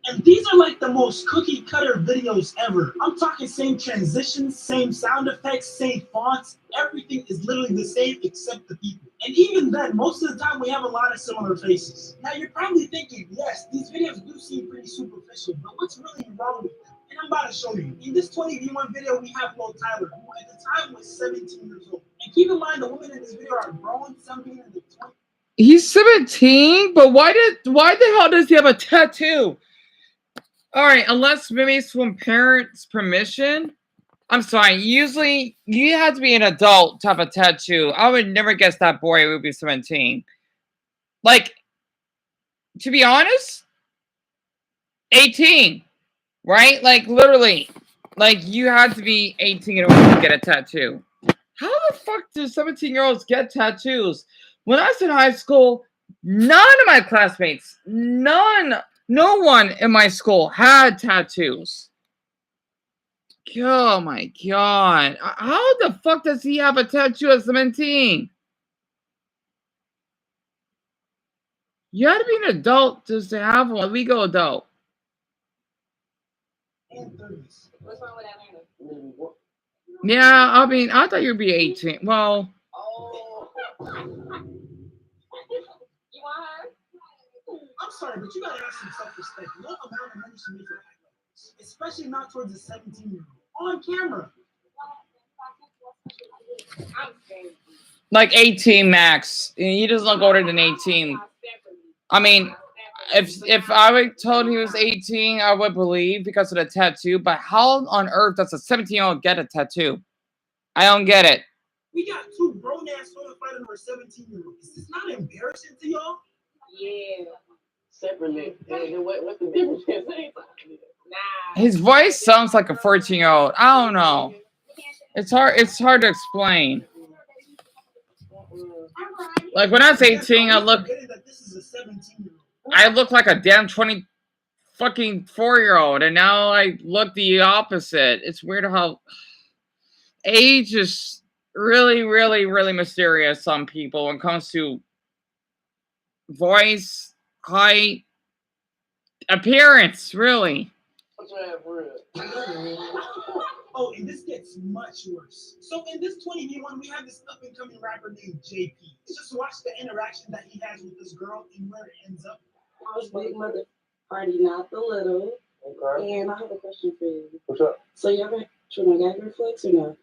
And these are like the most cookie cutter videos ever. I'm talking same transitions, same sound effects, same fonts. Everything is literally the same except the people. And even then, most of the time we have a lot of similar faces. Now you're probably thinking, yes, these videos do seem pretty superficial, but what's really wrong with them? And I'm about to show you. In this 20v1 video, we have Lil Tyler, who at the time was 17 years old. And keep in mind, the women in this video are grown, some being in the 20s. He's 17, but why the hell does he have a tattoo? All right, unless maybe it's from parents' permission. I'm sorry. Usually, you have to be an adult to have a tattoo. I would never guess that boy would be 17. Like, to be honest, 18, right? Like, literally, like you have to be 18 in order to get a tattoo. How the fuck do 17-year-olds get tattoos? When I was in high school, none of my classmates, no one in my school had tattoos. Oh my god. How the fuck does he have a tattoo at 17? You had to be an adult just to have one, a legal adult. What's wrong with Atlanta? Yeah, I mean, I thought you'd be 18. Well. You want her? I'm sorry, but you gotta have some self-respect. No amount of money should make you act like this, especially not towards a 17-year-old on camera. Like 18 max. He doesn't look older than 18. I mean, if I were told he was 18, I would believe because of the tattoo. But how on earth does a 17-year-old get a tattoo? I don't get it. We got 2 grown-ass women fighting over 17-year-olds. Is this not embarrassing to y'all? Yeah. Separately. What's the difference? Nah. His voice sounds like a 14-year-old. I don't know. It's hard to explain. Like when I was 18, I look like a damn 20 fucking 4-year-old, and now I look the opposite. It's weird how age is really, really, really mysterious on people when it comes to voice, height, appearance, really. Oh, and this gets much worse. So in this 20v1, we have this up-and-coming rapper named JP. Just watch the interaction that he has with this girl and where it ends up. I was big mother party, not the little. Okay. And I have a question for you. What's up? So you ever tried my gag reflex or no?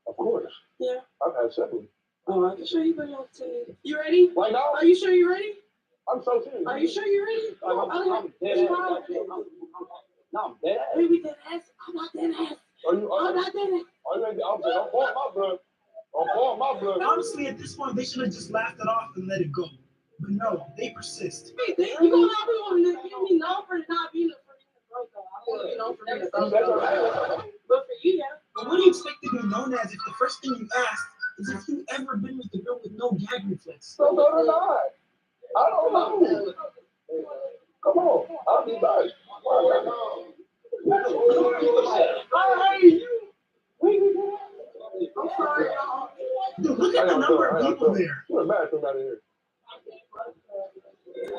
Of course. Yeah. I've had several. Oh, I can show you, but you have to. You ready? Right now? Are you sure you're ready? I'm so serious. Are you sure you're ready? I'm dead ass. No, I'm dead ass. Baby, dead ass. I'm not dead ass. I'm not dead ass. I'm pouring my blood. I'm pouring my blood. Honestly, at this point, they should have just laughed it off and let it go. But no, they persist. Hey, you gonna not be on this. You be known for not being a broke though. I'm gonna be known for being a broke. But for you, yeah. But what do you expect to be known as if the first thing you asked is if you ever been with a girl with no gag reflex? So no, they're not. I don't know. Come on, I'll be back. I'm sorry, y'all. Dude, look at the number of people there. You're a bathroom out of here.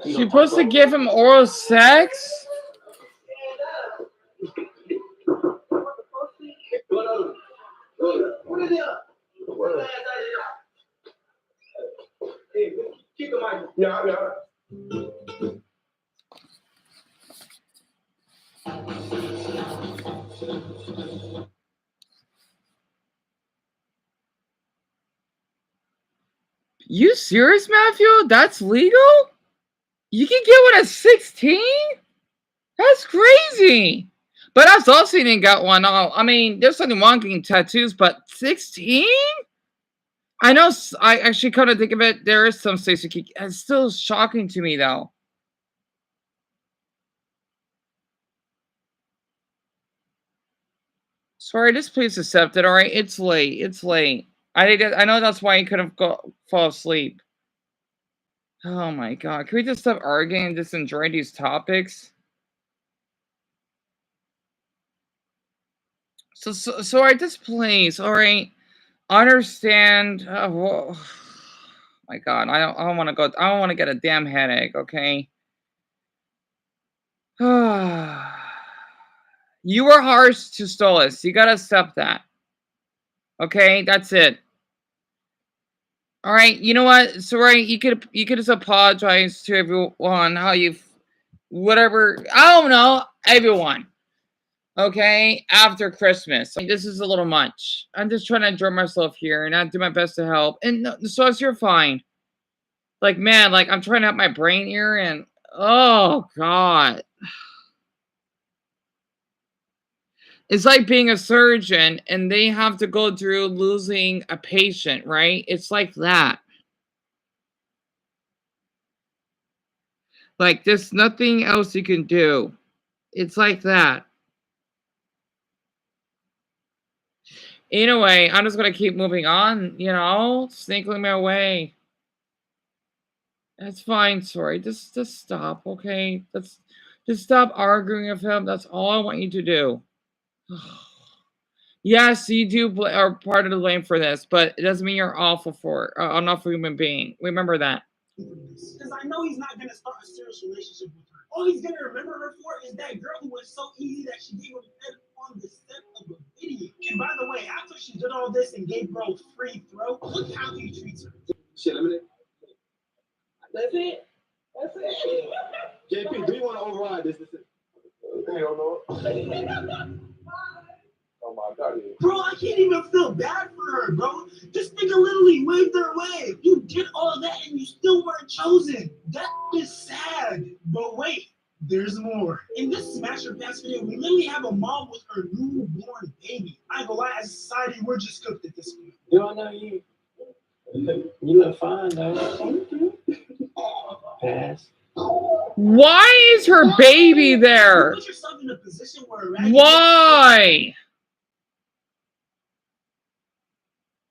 She's supposed to give him oral sex? Keep the mic. Yeah. You serious, Matthew? That's legal? You can get one at 16? That's crazy. But I've also didn't got one. I mean, there's nothing wrong getting tattoos, but 16? I know. I actually kind of think of it. There is some Stacey Kiki. It's still shocking to me, though. Sorry, just please accept it. All right, it's late. It's late. I know that's why you couldn't fall asleep. Oh my god! Can we just stop arguing and just enjoy these topics? So I just please. All right, understand. My god, I don't want to go. I don't want to get a damn headache. Okay. You were harsh to Stolas. You gotta accept that. Okay, that's it. All right, you know what? So right, you could just apologize to everyone how you, whatever. I don't know, everyone. Okay, after Christmas, this is a little much. I'm just trying to enjoy myself here and I do my best to help. And so you're fine. Like man, like I'm trying to have my brain here, and oh god. It's like being a surgeon and they have to go through losing a patient, right? It's like that. Like there's nothing else you can do. It's like that. Anyway, I'm just gonna keep moving on, sneaking my way. That's fine, sorry. Just stop, okay? Just stop arguing with him. That's all I want you to do. Yes, you are part of the blame for this, but it doesn't mean you're awful for an awful human being. Remember that. Because I know he's not gonna start a serious relationship with her. All he's gonna remember her for is that girl who was so easy that she gave him head on the set of a video. And by the way, after she did all this and gave bro free throw, look how he treats her. Shit, let me. That's it. That's it. JP, do you want to override this? Hell no. Oh my god. Bro, I can't even feel bad for her, bro. This nigga literally waved her away. You did all that and you still weren't chosen. That is sad. But wait, there's more. In this Smash or Pass video, we literally have a mom with her newborn baby. I ain't gonna lie, as a society, we're just cooked at this point. Yo, I know you. You look fine, though. Pass. Why is her baby there? You put yourself in a position where why?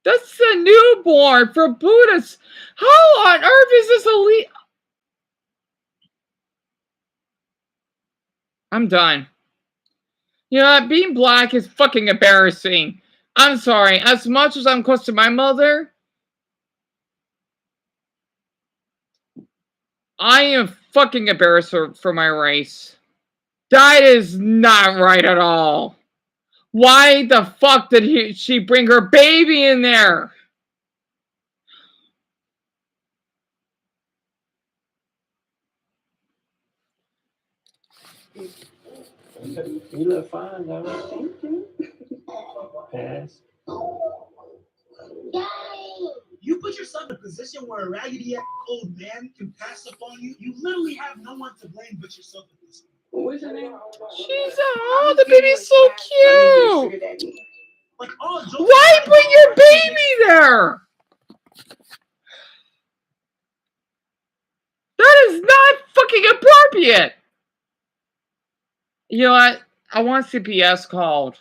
That's a newborn for Buddhists. How on earth is this elite? I'm done. You know what? Being black is fucking embarrassing. I'm sorry. As much as I'm close to my mother, I am fucking embarrassed for my race. That is not right at all. Why the fuck did she bring her baby in there? You look fine, though. Thank you. Pass. You put yourself in a position where a raggedy ass old man can pass up on you. You literally have no one to blame but yourself at this point. What's her name? The baby's so cute. Like, why bring your baby there? That is not fucking appropriate. You know what? I want CPS called.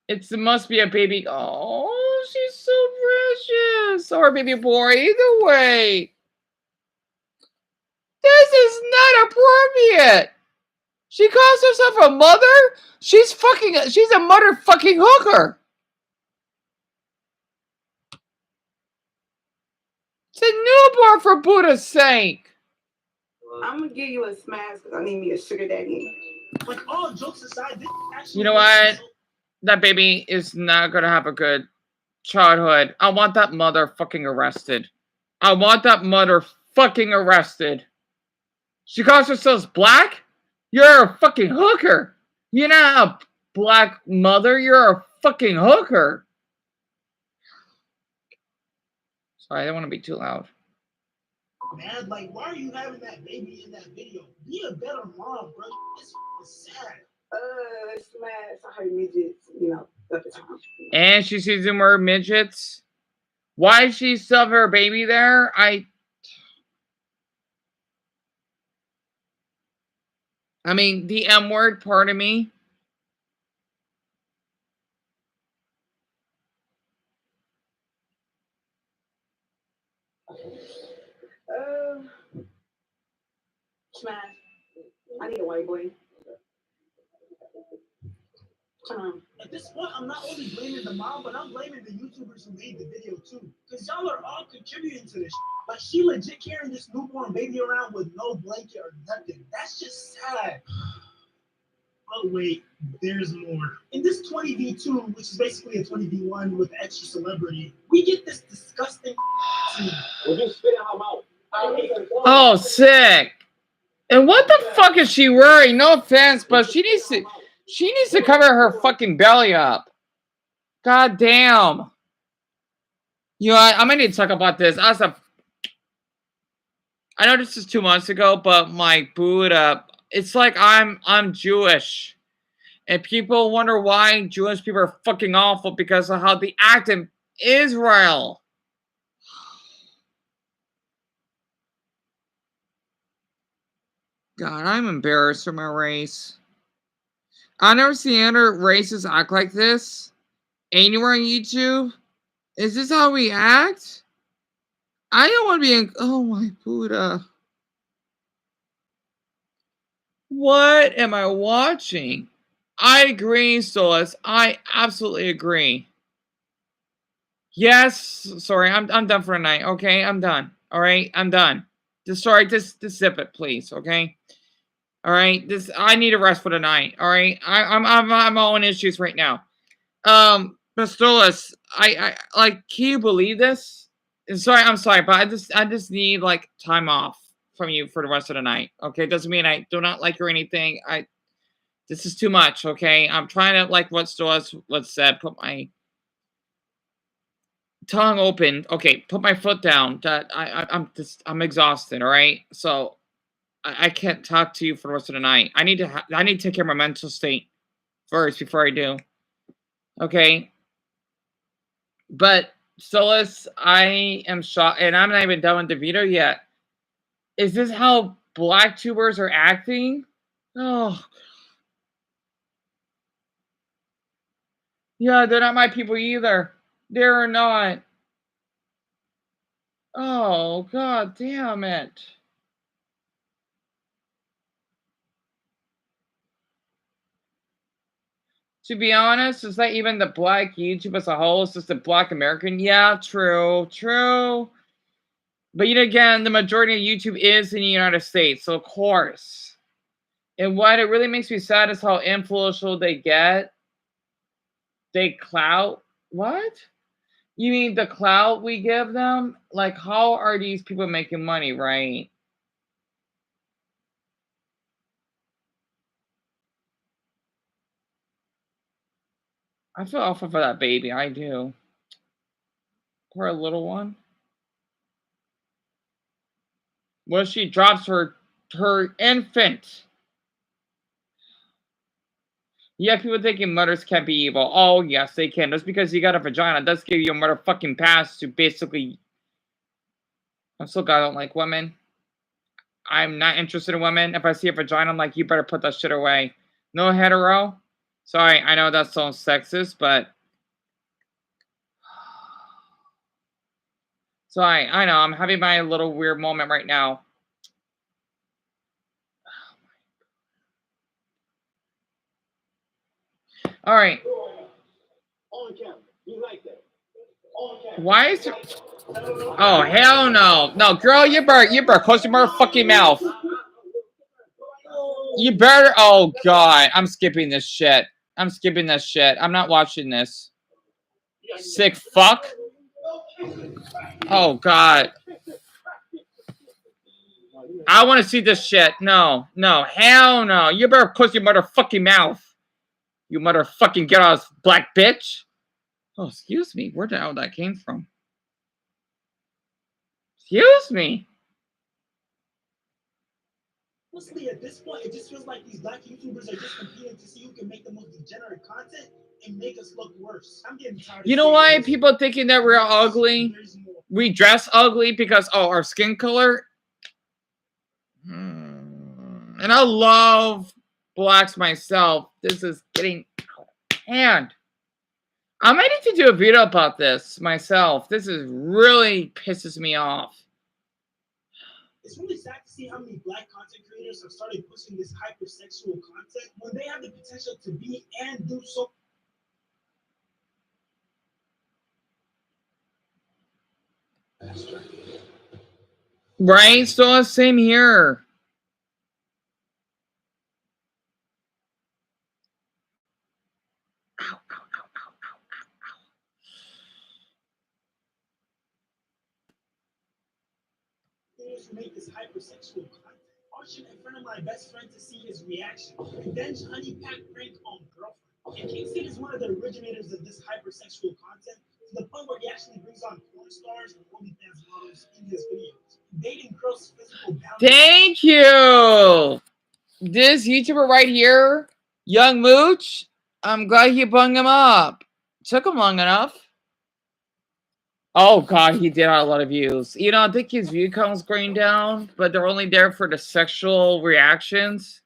It must be a baby. Oh, she's so precious. Or a baby boy. Either way. This is not appropriate. She calls herself a mother? She's a motherfucking hooker. It's a newborn for Buddha's sake. I'm gonna give you a smash because I need me a sugar daddy. Like all jokes aside, this actually. You know what? That baby is not gonna have a good childhood. I want that mother fucking arrested. I want that mother fucking arrested. She calls herself black? You're a fucking hooker. You're not a black mother. You're a fucking hooker. Sorry, I don't want to be too loud. Man, like, why are you having that baby in that video? Be a better mom, bro. It's sad. Smash. I heard midgets, at the time. And she sees them more midgets. Why she still have her baby there? I mean, the M word, pardon me. Smash. I need a white boy. At this point, I'm not only blaming the mom, but I'm blaming the YouTubers who made the video too. Because y'all are all contributing to this. Like, she legit carrying this newborn baby around with no blanket or nothing. That's just sad. Oh, wait, there's more. In this 20v2, which is basically a 20v1 with extra celebrity, we get this disgusting scene. We're just spitting her mouth. Oh, sick. And what the fuck is she wearing? No offense, but she needs to cover her fucking belly up. God damn. You know, I'm gonna need to talk about this. I know this is 2 months ago, but my Buddha, it's like I'm Jewish. And people wonder why Jewish people are fucking awful because of how they act in Israel. God, I'm embarrassed for my race. I never seen other races act like this. Anywhere on YouTube? Is this how we act? I don't want to be in. Oh my Buddha. What am I watching? I agree, Solus. I absolutely agree. Yes. Sorry, I'm done for tonight. Okay, I'm done. All right, I'm done. Just zip it, please. Okay. All right. I need a rest for tonight. All right. I'm all in issues right now. Pistolas, I like, can you believe this? I'm sorry, but I just need like time off from you for the rest of the night. Okay, it doesn't mean I do not like you or anything. This is too much. Okay, I'm trying to, like what Stolas said, put my tongue open. Okay, put my foot down. That I'm exhausted. All right, so I can't talk to you for the rest of the night. I need to take care of my mental state first before I do. Okay. But Solus, I am shocked, and I'm not even done with the video yet. Is this how black tubers are acting? Oh, yeah, they're not my people either. They're not. Oh, god damn it. To be honest, is that even the black YouTube as a whole? Is just the black American? Yeah, true. But yet again, the majority of YouTube is in the United States, so of course. And what it really makes me sad is how influential they get. They clout. What? You mean the clout we give them? Like, how are these people making money, right? I feel awful for that baby. I do. Poor little one. Well, she drops her infant. Yeah, people thinking mothers can't be evil. Oh, yes, they can. Just because you got a vagina does give you a motherfucking pass to basically... I'm so glad I don't like women. I'm not interested in women. If I see a vagina, I'm like, you better put that shit away. No hetero. Sorry, I know that sounds sexist, but... So I know, I'm having my little weird moment right now. All right. Why is it? Oh, hell no. No, girl, you better close your motherfucking mouth. You better, oh god, I'm skipping this shit. I'm not watching this. Sick fuck. Oh god. I want to see this shit. No, hell no. You better close your motherfucking mouth. You motherfucking get off, black bitch. Oh, excuse me. Where the hell that came from? Excuse me. Honestly, at this point, it just feels like these black YouTubers are just competing to see who can make the most degenerate content. and make us look worse. I'm getting tired. You know why people thinking that we're ugly? We dress ugly because our skin color. And I love blacks myself. This is getting hand. I might need to do a video about this myself. This is really pisses me off. It's really sad to see how many black content creators have started pushing this hypersexual content when they have the potential to be and do so. Right? So same here. Who make this hypersexual content. Watching in front of my best friend to see his reaction. Revenge honey pack prank on girlfriend. And Kingston is one of the originators of this hypersexual content to the point where he actually brings on porn stars and OnlyFans models in his videos. Dating girls' physical boundaries. Thank you. This YouTuber right here, Young Mooch, I'm glad you bung him up. Took him long enough. Oh God, he did have a lot of views. You know, I think his view count's going down, but they're only there for the sexual reactions.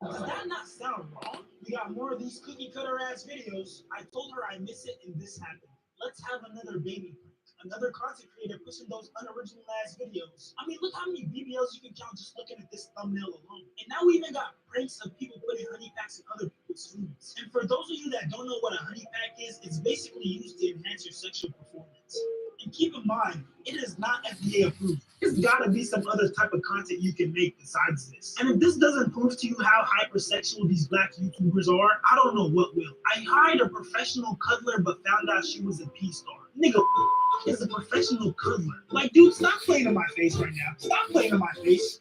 Does that not sound wrong? We got more of these cookie cutter ass videos. I told her I miss it and this happened. Let's have another baby prank. Another content creator pushing those unoriginal ass videos. I mean, look how many BBLs you can count just looking at this thumbnail alone. And now we even got pranks of people putting honey packs in other people's foods. And for those of you that don't know what a honey pack is, it's basically used to enhance your sexual performance. And keep in mind, it is not FDA approved. There's gotta be some other type of content you can make besides this. And if this doesn't prove to you how hypersexual these black YouTubers are, I don't know what will. I hired a professional cuddler but found out she was a P-star. Nigga is a professional cuddler. Like, dude, stop playing in my face right now. Stop playing in my face.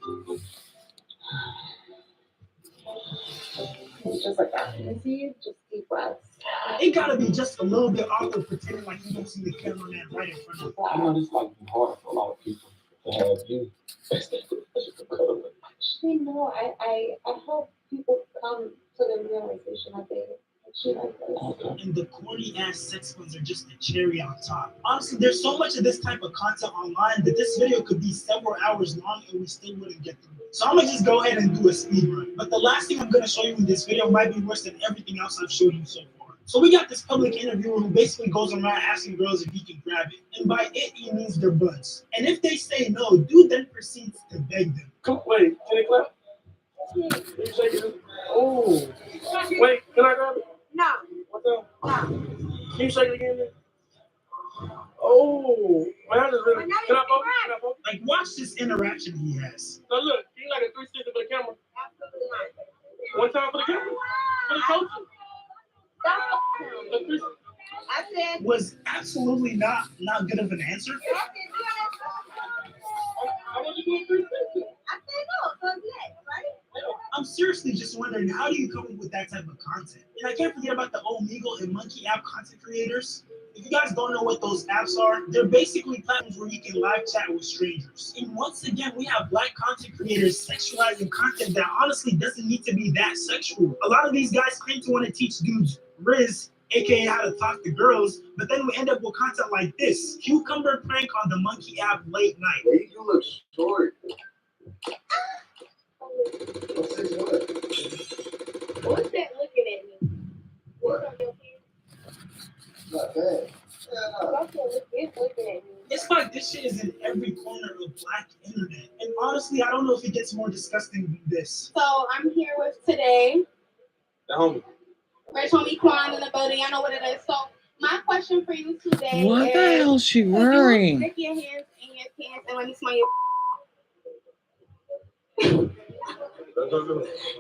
It's just like that. You see, just deep breaths. It gotta be just a little bit awkward pretending like you don't see the cameraman right in front of you. I know this might be hard for a lot of people to have you. Actually, no. I hope people come to the realization that they actually like this. And the corny ass sex ones are just the cherry on top. Honestly, there's so much of this type of content online that this video could be several hours long and we still wouldn't get through it. So I'm gonna just go ahead and do a speed run. But the last thing I'm gonna show you in this video might be worse than everything else I've showed you so far. So we got this public interviewer who basically goes around asking girls if he can grab it. And by it, he means their butts. And if they say no, dude then proceeds to beg them. Wait, can you clap? Can you shake it? Oh. Wait, can I grab it? No. What's up? No. Can you shake it again? Oh. Man, I just really, can I vote? Can I vote? Like, watch this interaction he has. So look, you like a 360 for the camera. Absolutely not. One time for the camera. For the coach. I said. Was absolutely not good of an answer. I want you to do a 360. I said no, so yes, right? I'm seriously just wondering, how do you come up with that type of content? And I can't forget about the Omegle and Monkey app content creators. If you guys don't know what those apps are, they're basically platforms where you can live chat with strangers. And once again, we have black content creators sexualizing content that honestly doesn't need to be that sexual. A lot of these guys claim to want to teach dudes Riz, aka how to talk to girls, but then we end up with content like this. Cucumber prank on the Monkey app late night. Hey, you look short. What's that looking at me? What? Not bad. It's looking at me. It's like this shit is in every corner of black internet. And honestly, I don't know if it gets more disgusting than this. So I'm here with today. The homie. Fresh homie Quan in the building. I know what it is. So my question for you today What is, the hell is she could you wearing? stick your hands in your pants and let me smell your. Go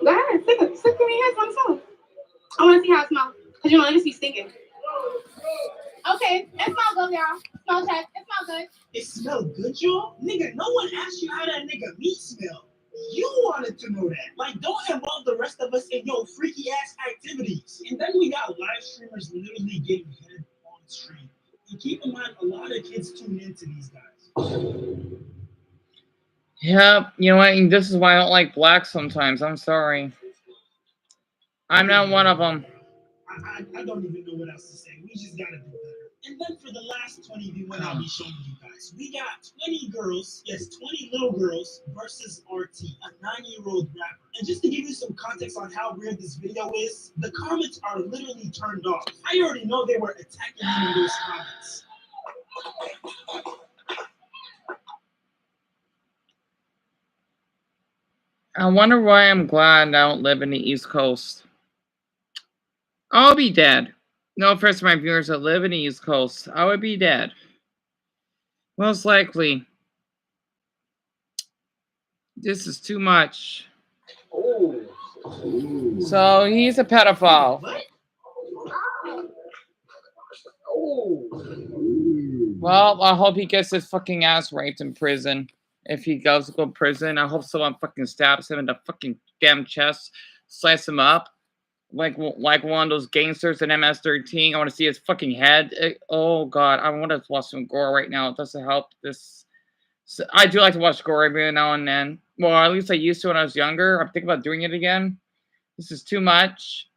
ahead, stick it. Stick it in your hands on the I want to see how it smells. Because you know, it just be stinking. Okay, it smells good, y'all. Smell check. It smells good. It smelled good, y'all? Nigga, no one asked you how that nigga meat smell. You wanted to know that. Like, don't involve the rest of us in your freaky ass activities. And then we got live streamers literally getting head on stream. And keep in mind, a lot of kids tune into these guys. Yep, you know what? And this is why I don't like black sometimes. I'm sorry. I'm not one of them. I don't even know what else to say. We just gotta do better. And then for the last 20v1 I'll be showing you guys, we got 20 girls, yes, 20 little girls versus RT, a 9-year-old rapper. And just to give you some context on how weird this video is, the comments are literally turned off. I already know they were attacking him in those comments. I wonder why I'm glad I don't live in the East Coast. I'll be dead. No offense to my viewers that live in the East Coast. I would be dead. Most likely. This is too much. Oh. So he's a pedophile. Well, I hope he gets his fucking ass raped in prison. If he goes to go to prison, I hope someone fucking stabs him in the fucking damn chest, slice him up. Like one of those gangsters in MS-13. I want to see his fucking head. Oh god, I want to watch some gore right now. It doesn't help this. So, I do like to watch gore every now and then. Well, at least I used to when I was younger. I'm thinking about doing it again. This is too much.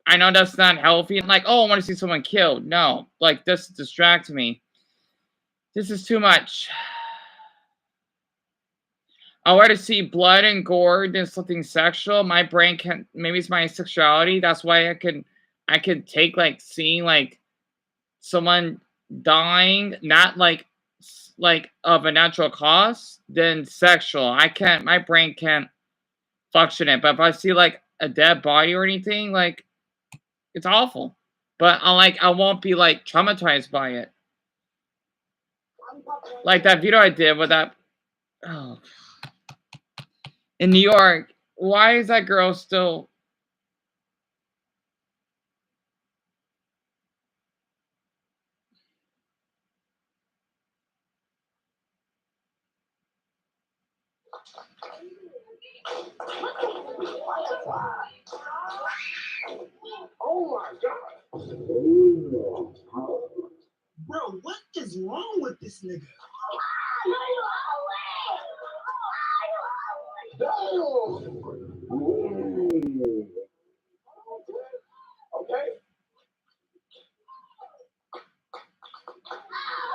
I know that's not healthy. Like, oh, I want to see someone killed. No, like this distracts me. This is too much. I'd rather see blood and gore than something sexual. My brain can't. Maybe it's my sexuality. That's why I could take like seeing like someone dying, not like of a natural cause, than sexual. I can't. My brain can't function it. But if I see like a dead body or anything, like it's awful. But I won't be like traumatized by it. Like that video I did with that. Oh. In New York, why is that girl still? Oh my god. Bro, what is wrong with this nigga? Okay.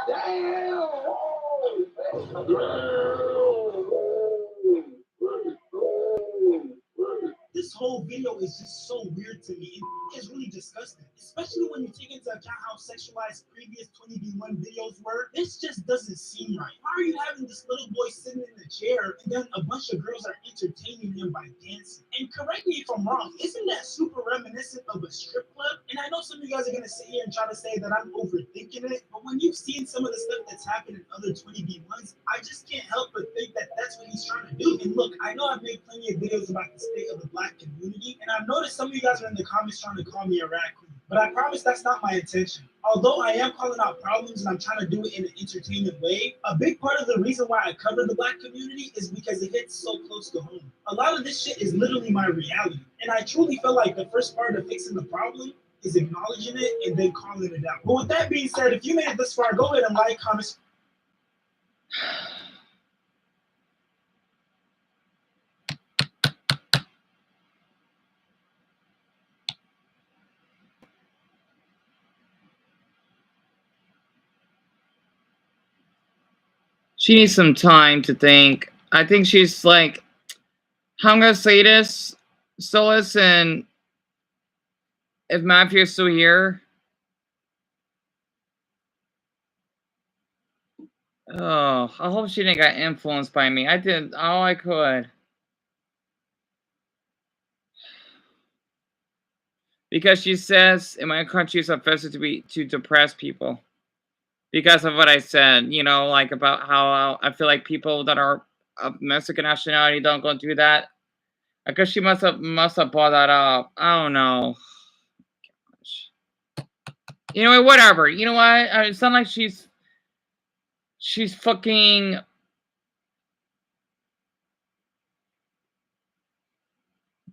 Damn. This whole video is just so weird to me. It's really disgusting, especially when you take into account how sexualized previous 20v1 videos were. This just doesn't seem right. Why are you having this little boy sitting in a chair and then a bunch of girls are entertaining him by dancing? And correct me if I'm wrong, isn't that super reminiscent of a strip club? And I know some of you guys are going to sit here and try to say that I'm overthinking it, but when you've seen some of the stuff that's happened in other 20v1s, I just can't help but think that that's what he's trying to do. And look, I know I've made plenty of videos about the state of the black community, and I've noticed some of you guys are in the comments trying to call me a raccoon, but I promise that's not my intention. Although I am calling out problems and I'm trying to do it in an entertaining way, a big part of the reason why I cover the black community is because it hits so close to home. A lot of this shit is literally my reality, and I truly feel like the first part of fixing the problem is acknowledging it and then calling it out. But with that being said, if you made it this far, go ahead and like, comment. She needs some time to think. I think she's like, how I'm gonna say this. So listen, if Matthew's still here, oh, I hope she didn't get influenced by me. I did all I could. Because she says in my country it's offensive to depress people. Because of what I said, you know, like about how I feel like people that are of Mexican nationality don't go through that. I guess she must have brought that up. I don't know. You know what? Whatever. You know what? It's not like she's fucking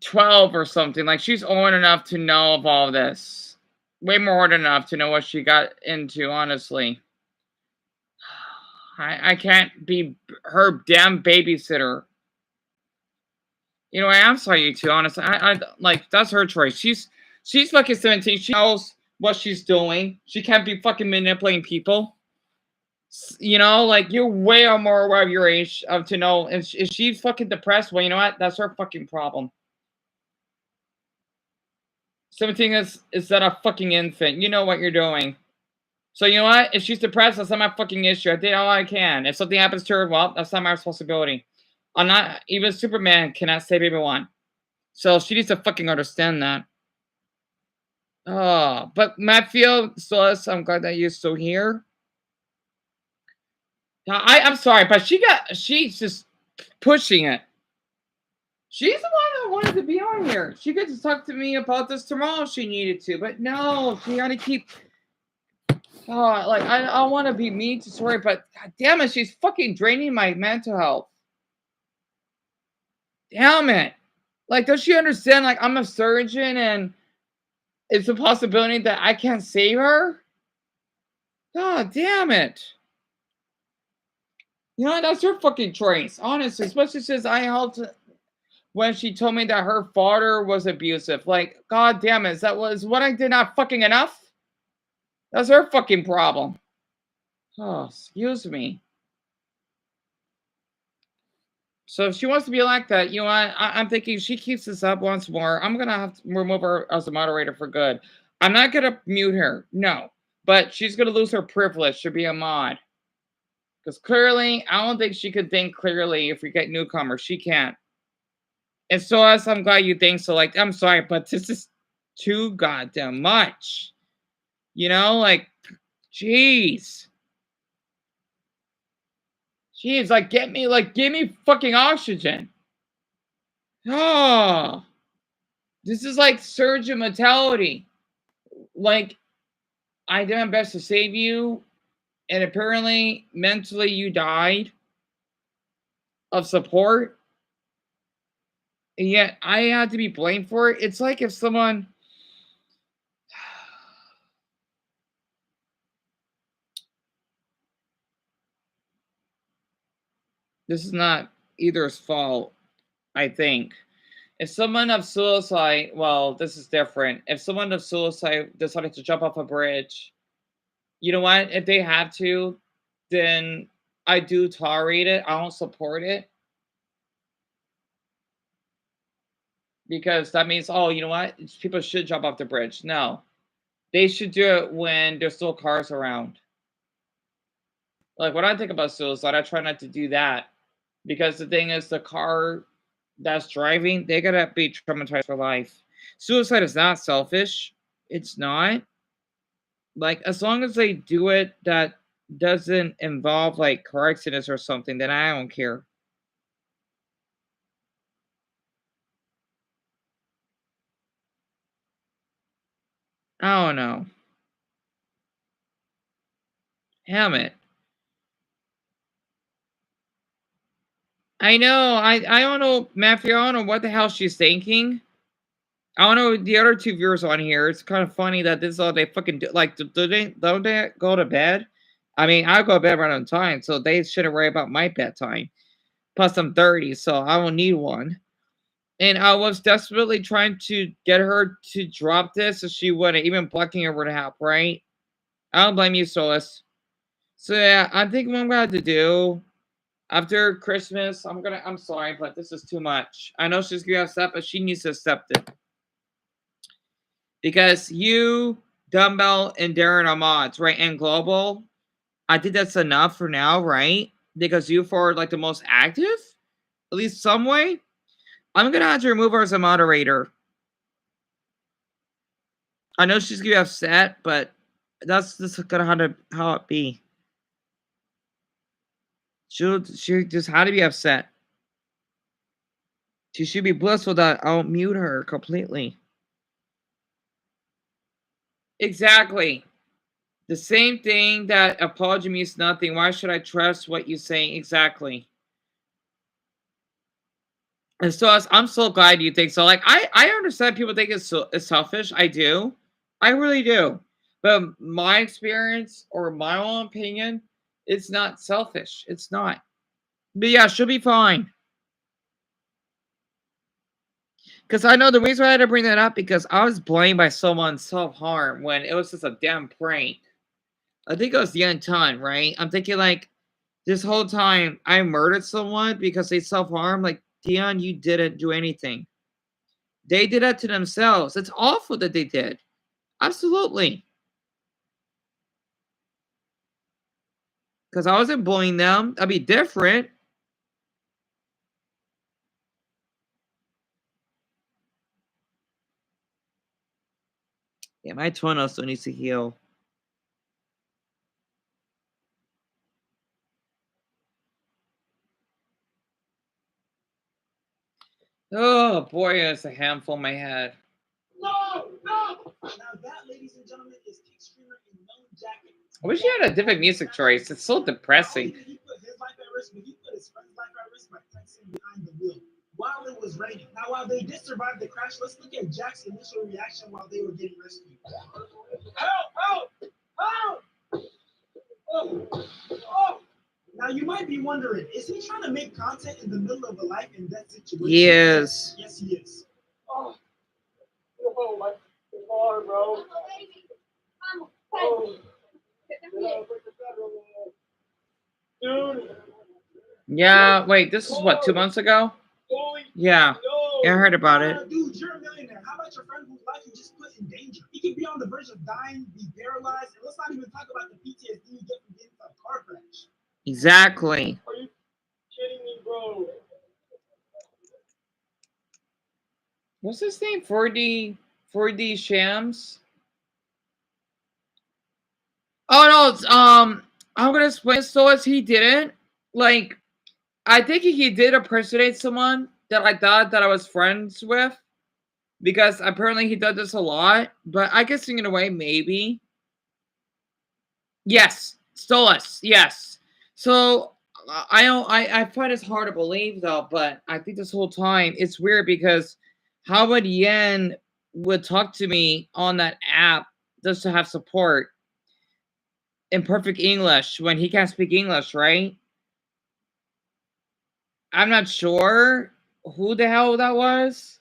12 or something. Like she's old enough to know of all this. Way more old enough to know what she got into, honestly. I can't be her damn babysitter. You know, I'm sorry, you two. Honestly, I like that's her choice. She's fucking 17. She knows what she's doing. She can't be fucking manipulating people. You know, like you're way more aware of your age to know if she's fucking depressed. Well, you know what? That's her fucking problem. 17 is that a fucking infant? You know what you're doing. So you know what? If she's depressed, that's not my fucking issue. I did all I can. If something happens to her, well, that's not my responsibility. I'm not even Superman cannot save everyone. So she needs to fucking understand that. Oh, but Matthew, Celeste, I'm glad that you're still here. I'm sorry, but she's just pushing it. She's the one that wanted to be on here. She could just talk to me about this tomorrow if she needed to, but no, she had to keep. Oh, like I want to be mean to Tori, but god damn it, she's fucking draining my mental health. Damn it! Like, does she understand? Like, I'm a surgeon, and it's a possibility that I can't save her. God damn it! You know, that's her fucking choice, honestly. Especially since I helped when she told me that her father was abusive. Like, god damn it, was what I did not fucking enough? That's her fucking problem. Oh, excuse me. So if she wants to be like that, you know what? I'm thinking she keeps this up once more. I'm going to have to remove her as a moderator for good. I'm not going to mute her. No. But she's going to lose her privilege to be a mod. Because clearly, I don't think she could think clearly if we get newcomers. She can't. And so as I'm glad you think so. Like, I'm sorry, but this is too goddamn much. You know, like, jeez. Jeez, like, give me fucking oxygen. Oh. This is like surgeon mentality. Like, I did my best to save you, and apparently, mentally, you died of support. And yet, I had to be blamed for it. It's like if someone... This is not either's fault, I think. If someone of suicide... Well, this is different. If someone of suicide decided to jump off a bridge, you know what? If they have to, then I do tolerate it. I don't support it. Because that means, oh, you know what? People should jump off the bridge. No. They should do it when there's still cars around. Like, when I think about suicide, I try not to do that. Because the thing is, the car that's driving, they gotta be traumatized for life. Suicide is not selfish. It's not. Like, as long as they do it that doesn't involve, like, car accidents or something, then I don't care. I don't know. Damn it. I know. I don't know, Matthew. I don't know what the hell she's thinking. I don't know the other two viewers on here. It's kind of funny that this is all they fucking do. Like, don't they go to bed? I mean, I go to bed right on time, so they shouldn't worry about my bedtime. Plus, I'm 30, so I don't need one. And I was desperately trying to get her to drop this, so she wouldn't, even blocking her would help, right? I don't blame you, Solus. So yeah, I think what I'm gonna have to do after Christmas, I'm sorry, but this is too much. I know she's gonna accept, but she needs to accept it. Because you, Dumbbell, and Darren are mods, right? And Global, I think that's enough for now, right? Because you four are like the most active, at least some way. I'm gonna have to remove her as a moderator. I know she's gonna be upset, but that's just gonna how it be. She just had to be upset. She should be blissful that I'll mute her completely. Exactly. The same thing that apology means nothing. Why should I trust what you say? Exactly. And so I'm so glad you think so. Like, I understand people think it's selfish. I do. I really do. But my experience or my own opinion It's not selfish. It's not. But yeah, she'll be fine. Because I know the reason why I had to bring that up because I was blamed by someone's self-harm when it was just a damn prank. I think it was the end time, right? I'm thinking like this whole time I murdered someone because they self-harm. Like, Dion, you didn't do anything. They did that to themselves. It's awful that they did. Absolutely. Because I wasn't bullying them. That'd be different. Yeah, my toenail still needs to heal. Oh boy, it's a handful in my head. No! Now that, ladies and gentlemen, is Kick Streamer in Known Jacket. I wish you had a different music choice. It's so depressing. Not only did he put his life at risk, but he put his friend's life at risk by texting behind the wheel while it was raining. Now, while they did survive the crash, let's look at Jack's initial reaction while they were getting rescued. Help! Help! Help! Oh! Now, you might be wondering, is he trying to make content in the middle of a life and death situation? Yes. Yes, he is. Oh, my car, bro. Oh. Dude. Yeah, wait, this is what, 2 months ago? Yeah, I heard about it. Dude, you're a millionaire. How about your friend whose life you just put in danger? He could be on the verge of dying, be paralyzed, and let's not even talk about the PTSD you get from getting into a car crash. Exactly. Are you kidding me, bro? What's his name? 4D Shams? Oh no, it's I'm gonna explain so as he didn't. Like, I think he did impersonate someone that I thought that I was friends with. Because apparently he does this a lot. But I guess in a way, maybe. Yes. Stolas, yes. So I find it hard to believe though, but I think this whole time it's weird because how would Yen would talk to me on that app just to have support in perfect English when he can't speak English, right? I'm not sure who the hell that was,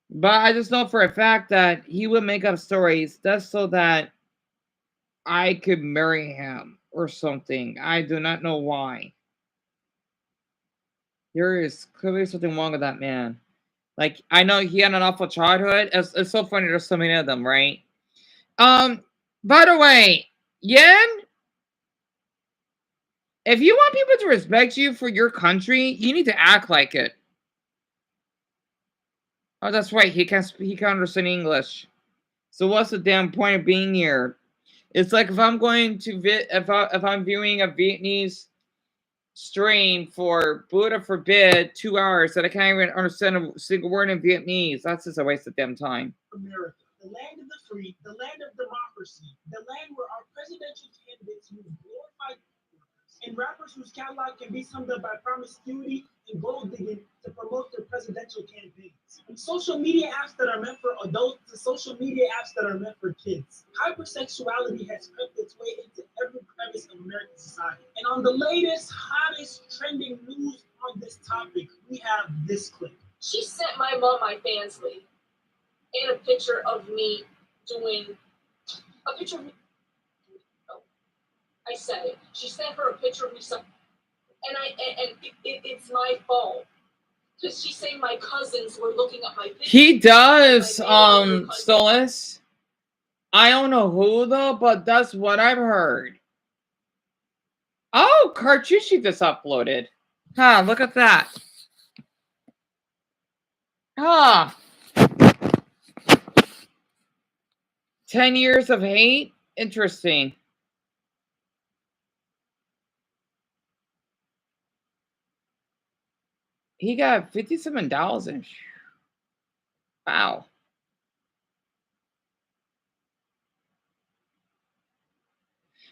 but I just know for a fact that he would make up stories just so that I could marry him or something. I do not know why. There is clearly something wrong with that man. Like, I know he had an awful childhood. It's so funny there's so many of them, right? By the way, Yen, if you want people to respect you for your country, you need to act like it. Oh, that's right. He can't understand English. So what's the damn point of being here? It's like if I'm going to if I'm viewing a Vietnamese stream for Buddha forbid 2 hours and I can't even understand a single word in Vietnamese, that's just a waste of damn time. America, the land of the free, the land of democracy, the land where our presidential candidates use glorified and rappers whose catalog can be summed up by promiscuity and gold digging to promote their presidential campaigns. From social media apps that are meant for adults to social media apps that are meant for kids. Hypersexuality has crept its way into every crevice of American society. And on the latest, hottest, trending news on this topic, we have this clip. She sent my mom my fans lead and a picture of me doing a picture of me. I said it. She sent her a picture of me, and it's my fault because she's saying my cousins were looking at my picture. He does, Stolas. I don't know who though, but that's what I've heard. Oh, Cartucci just uploaded. Huh, look at that. Huh. 10 years of hate? Interesting. He got 57,000. Wow.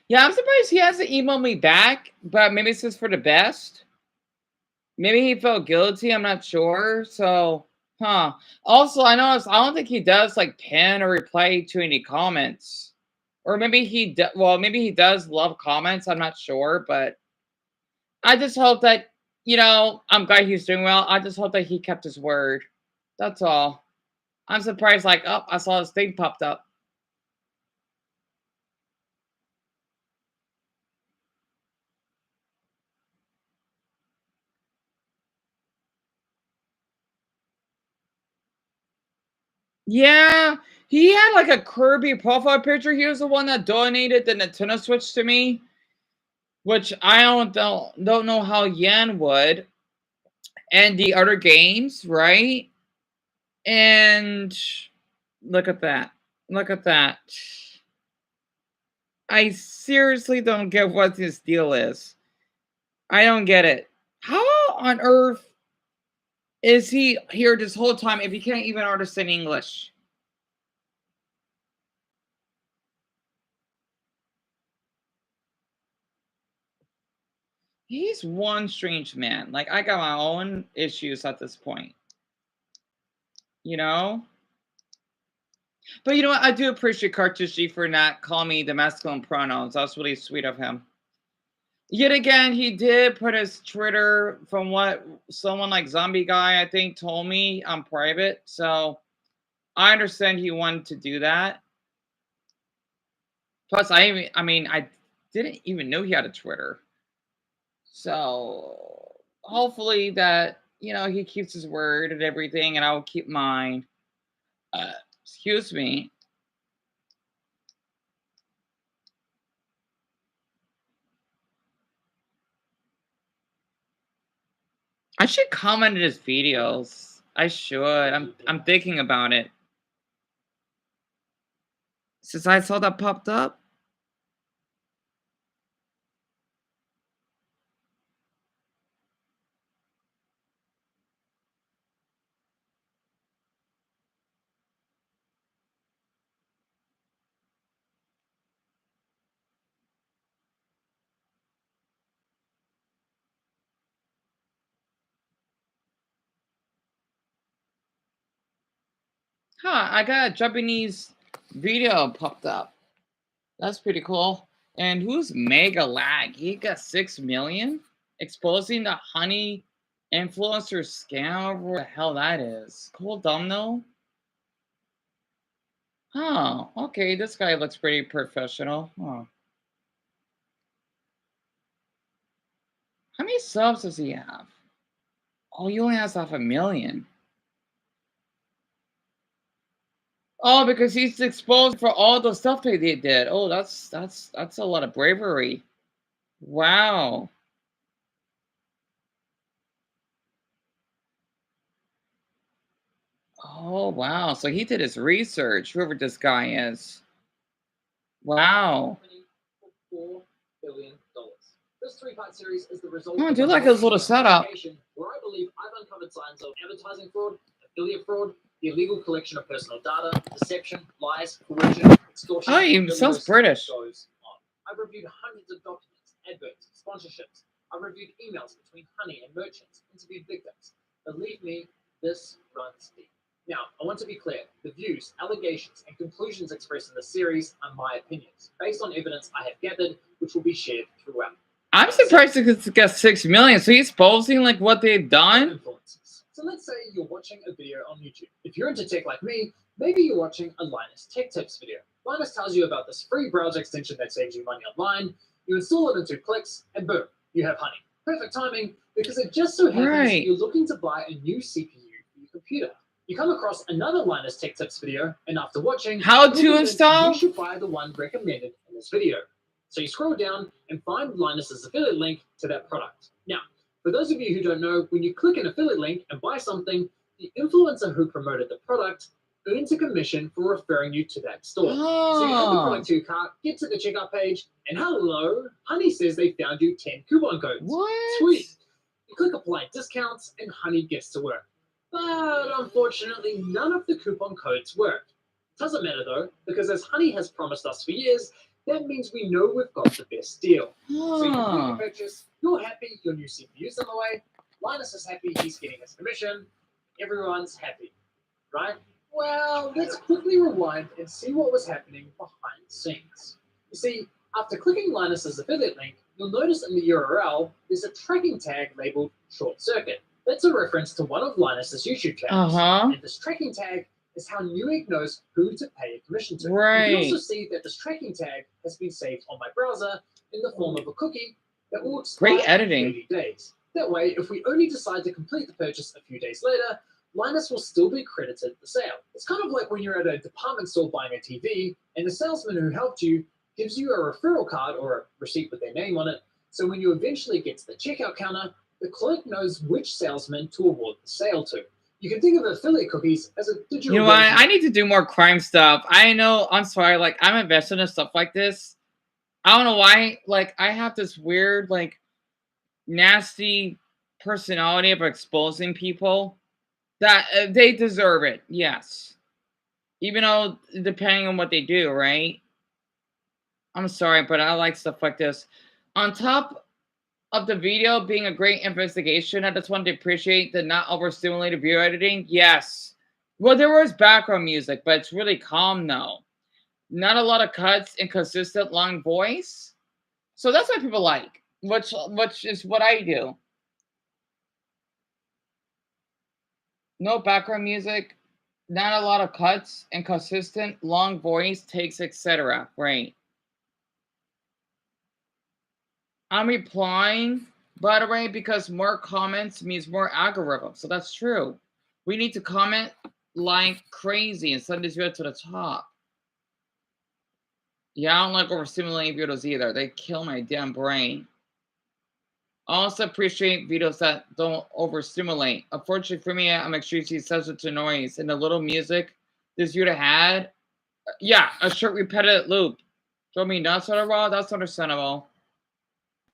Yeah, I'm surprised he hasn't emailed me back, but maybe it's just for the best. Maybe he felt guilty, I'm not sure. So, huh. Also, I noticed I don't think he does like pin or reply to any comments. Or maybe maybe he does love comments. I'm not sure, but I just hope that, I'm glad he's doing well. I just hope that he kept his word. That's all. I'm surprised, like, oh, I saw his thing popped up. Yeah, he had like a Kirby profile picture. He was the one that donated the Nintendo Switch to me, which I don't know how Yan would, and the other games, right? And look at that. Look at that. I seriously don't get what this deal is. I don't get it. How on earth is he here this whole time if he can't even understand English? He's one strange man. Like, I got my own issues at this point. You know? But you know what? I do appreciate Cartucci for not calling me the masculine pronouns. That's really sweet of him. Yet again, he did put his Twitter from what someone like Zombie Guy, I think, told me on private. So I understand he wanted to do that. Plus, I didn't even know he had a Twitter. So hopefully that, he keeps his word and everything, and I will keep mine. Excuse me. I should comment on his videos. I should. I'm thinking about it. Since I saw that popped up. Huh, I got a Japanese video popped up. That's pretty cool. And who's Mega Lag? He got 6 million? Exposing the honey influencer scam, whatever the hell that is. Cool thumbnail? Oh, okay. This guy looks pretty professional. Huh. How many subs does he have? Oh, he only has 500,000. Oh, because he's exposed for all the stuff that they did. Oh, that's a lot of bravery. Wow. Oh, wow. So he did his research, whoever this guy is. Wow. $4 billion. This three-part series is the result Oh, I of do like his little setup. where I believe I've uncovered signs of advertising fraud, affiliate fraud, the illegal collection of personal data, deception, lies, coercion, extortion. Oh, he sounds British. Goes on. I've reviewed hundreds of documents, adverts, sponsorships. I've reviewed emails between Honey and merchants, interviewed victims. Believe me, this runs deep. Now, I want to be clear. The views, allegations, and conclusions expressed in the series are my opinions, based on evidence I have gathered, which will be shared throughout. I'm surprised it got 6 million. So he's posting like what they've done. So let's say you're watching a video on YouTube. If you're into tech like me, maybe you're watching a Linus Tech Tips video. Linus tells you about this free browser extension that saves you money online. You install it in 2 clicks, and boom, you have Honey. Perfect timing, because it just so happens you're looking to buy a new CPU for your computer. You come across another Linus Tech Tips video, and after watching, how to install, you should buy the one recommended in this video. So you scroll down and find Linus's affiliate link to that product. Now, for those of you who don't know, when you click an affiliate link and buy something, the influencer who promoted the product earns a commission for referring you to that store. Oh. So you add the product to your cart, get to the checkout page, and hello, Honey says they found you 10 coupon codes. What? Sweet. You click apply discounts, and Honey gets to work. But unfortunately, none of the coupon codes worked. Doesn't matter though, because as Honey has promised us for years, that means we know we've got the best deal. So you complete your purchase, you're happy, your new CPU's on the way, Linus is happy, he's getting his commission, everyone's happy, right? Well, let's quickly rewind and see what was happening behind scenes. You see, after clicking Linus's affiliate link, you'll notice in the URL there's a tracking tag labeled Short Circuit. That's a reference to one of Linus's YouTube channels. And this tracking tag is how Newegg knows who to pay a commission to. You can also see that this tracking tag has been saved on my browser in the form of a cookie that will expire in 30 days. That way, if we only decide to complete the purchase a few days later, Linus will still be credited the sale. It's kind of like when you're at a department store buying a TV, and the salesman who helped you gives you a referral card or a receipt with their name on it, so when you eventually get to the checkout counter, the clerk knows which salesman to award the sale to. You can think of affiliate cookies as a digital. You know what? I need to do more crime stuff. I know. I'm sorry. Like, I'm invested in stuff like this. I don't know why. Like, I have this weird, like, nasty personality of exposing people that they deserve it. Yes. Even though, depending on what they do, right? I'm sorry, but I like stuff like this. On top of the video being a great investigation, I just wanted to appreciate the not overstimulated video editing. Yes. Well, there was background music, but it's really calm though. Not a lot of cuts and consistent long voice. So that's what people like, which is what I do. No background music, not a lot of cuts and consistent long voice takes, etc. Right. I'm replying, by the way, because more comments means more algorithm. So that's true. We need to comment like crazy and send this video to the top. Yeah, I don't like overstimulating videos either. They kill my damn brain. I also appreciate videos that don't overstimulate. Unfortunately for me, I'm extremely sensitive to noise. And the little music this video had, yeah, a short repetitive loop. Drove me nuts on a raw. That's understandable.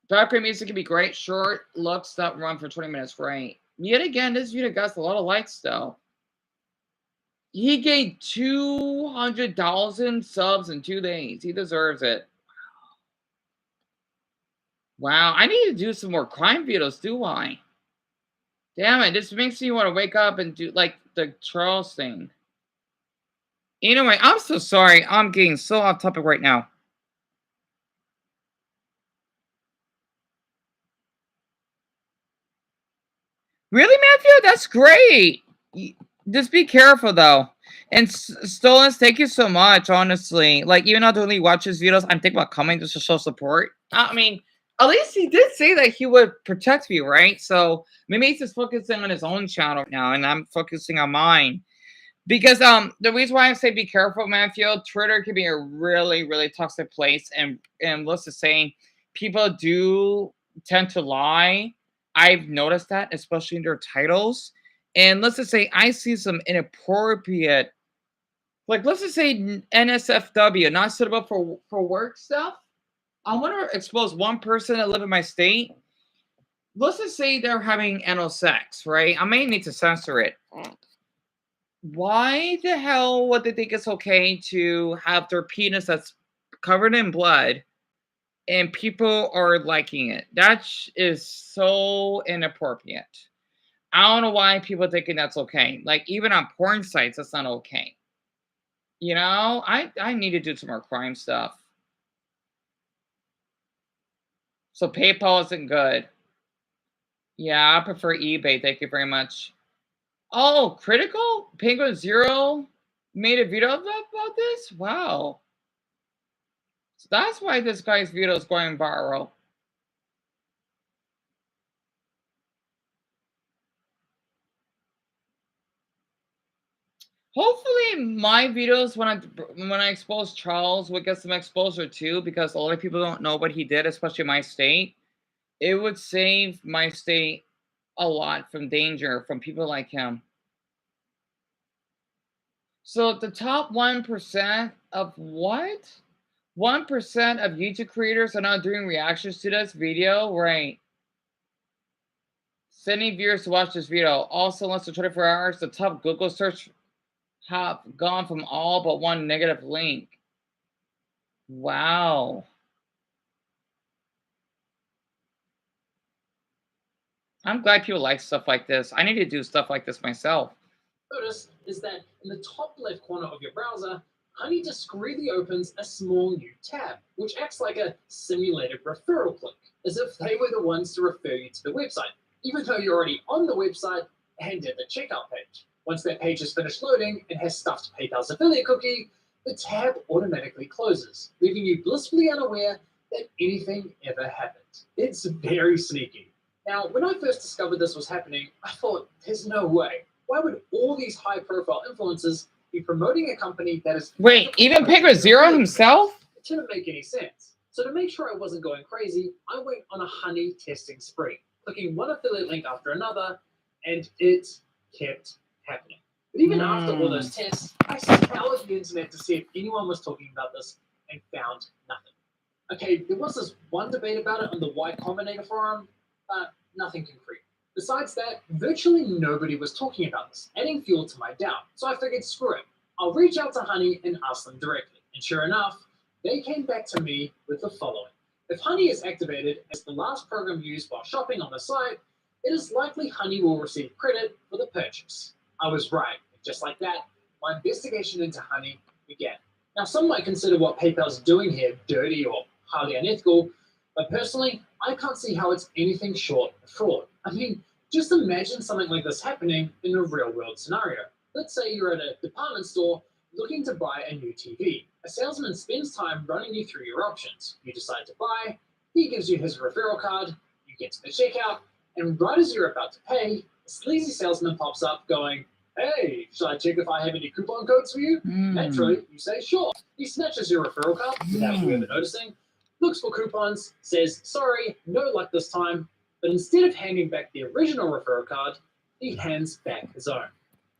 Background music can be great. Short looks that run for 20 minutes, right? Yet again, this video got a lot of likes, though. He gained 200,000 subs in 2 days. He deserves it. Wow, I need to do some more crime videos, do I? Damn it, this makes me want to wake up and do, like, the Charles thing. Anyway, I'm so sorry. I'm getting so off topic right now. Really, Matthew? That's great. Just be careful, though. And Stolens, thank you so much, honestly. Like, even though I don't really watch his videos, I'm thinking about coming just to show support. I mean, at least he did say that he would protect me, right? So maybe he's just focusing on his own channel now, and I'm focusing on mine. Because the reason why I say be careful, Matthew, Twitter can be a really, really toxic place. And let's just say people do tend to lie. I've noticed that, especially in their titles. And let's just say I see some inappropriate, like let's just say NSFW, not suitable for work stuff. I want to expose one person that live in my state. Let's just say they're having anal sex, right? I may need to censor it. Why the hell would they think it's okay to have their penis that's covered in blood and people are liking it? That is so inappropriate. I don't know why people are thinking that's okay. Like, even on porn sites, that's not okay. You know, I need to do some more crime stuff. So PayPal isn't good. Yeah, I prefer eBay. Thank you very much. Oh, Critical? Penguin Zero made a video about this? Wow. So that's why this guy's video is going viral. Hopefully my videos when I expose Charles would get some exposure too, because a lot of people don't know what he did, especially my state. It would save my state a lot from danger from people like him. So the top 1% of what? 1% of YouTube creators are not doing reactions to this video, right? Sending viewers to watch this video. Also, less than 24 hours, the top Google search have gone from all but one negative link. Wow. I'm glad people like stuff like this. I need to do stuff like this myself. Notice is that in the top left corner of your browser, Honey discreetly opens a small new tab, which acts like a simulated referral click, as if they were the ones to refer you to the website, even though you're already on the website and at the checkout page. Once that page is finished loading and has stuffed PayPal's affiliate cookie, the tab automatically closes, leaving you blissfully unaware that anything ever happened. It's very sneaky. Now, when I first discovered this was happening, I thought, there's no way. Why would all these high-profile influencers be promoting a company that is... Wait, even Picker Zero himself? It didn't make any sense. So to make sure I wasn't going crazy, I went on a honey testing spree, clicking one affiliate link after another, and it kept happening. But even after all those tests, I scoured the internet to see if anyone was talking about this and found nothing. Okay, there was this one debate about it on the Y Combinator forum, but nothing concrete. Besides that, virtually nobody was talking about this, adding fuel to my doubt. So I figured, screw it. I'll reach out to Honey and ask them directly. And sure enough, they came back to me with the following. If Honey is activated as the last program used while shopping on the site, it is likely Honey will receive credit for the purchase. I was right. Just like that, my investigation into Honey began. Now, some might consider what PayPal's doing here dirty or highly unethical, but personally, I can't see how it's anything short of fraud. I mean, just imagine something like this happening in a real-world scenario. Let's say you're at a department store looking to buy a new TV. A salesman spends time running you through your options. You decide to buy, he gives you his referral card, you get to the checkout, and right as you're about to pay, a sleazy salesman pops up going, "Hey, should I check if I have any coupon codes for you?" Naturally, you say, "Sure." He snatches your referral card without you ever noticing, looks for coupons, says, "Sorry, no luck this time," but instead of handing back the original referral card, he hands back his own.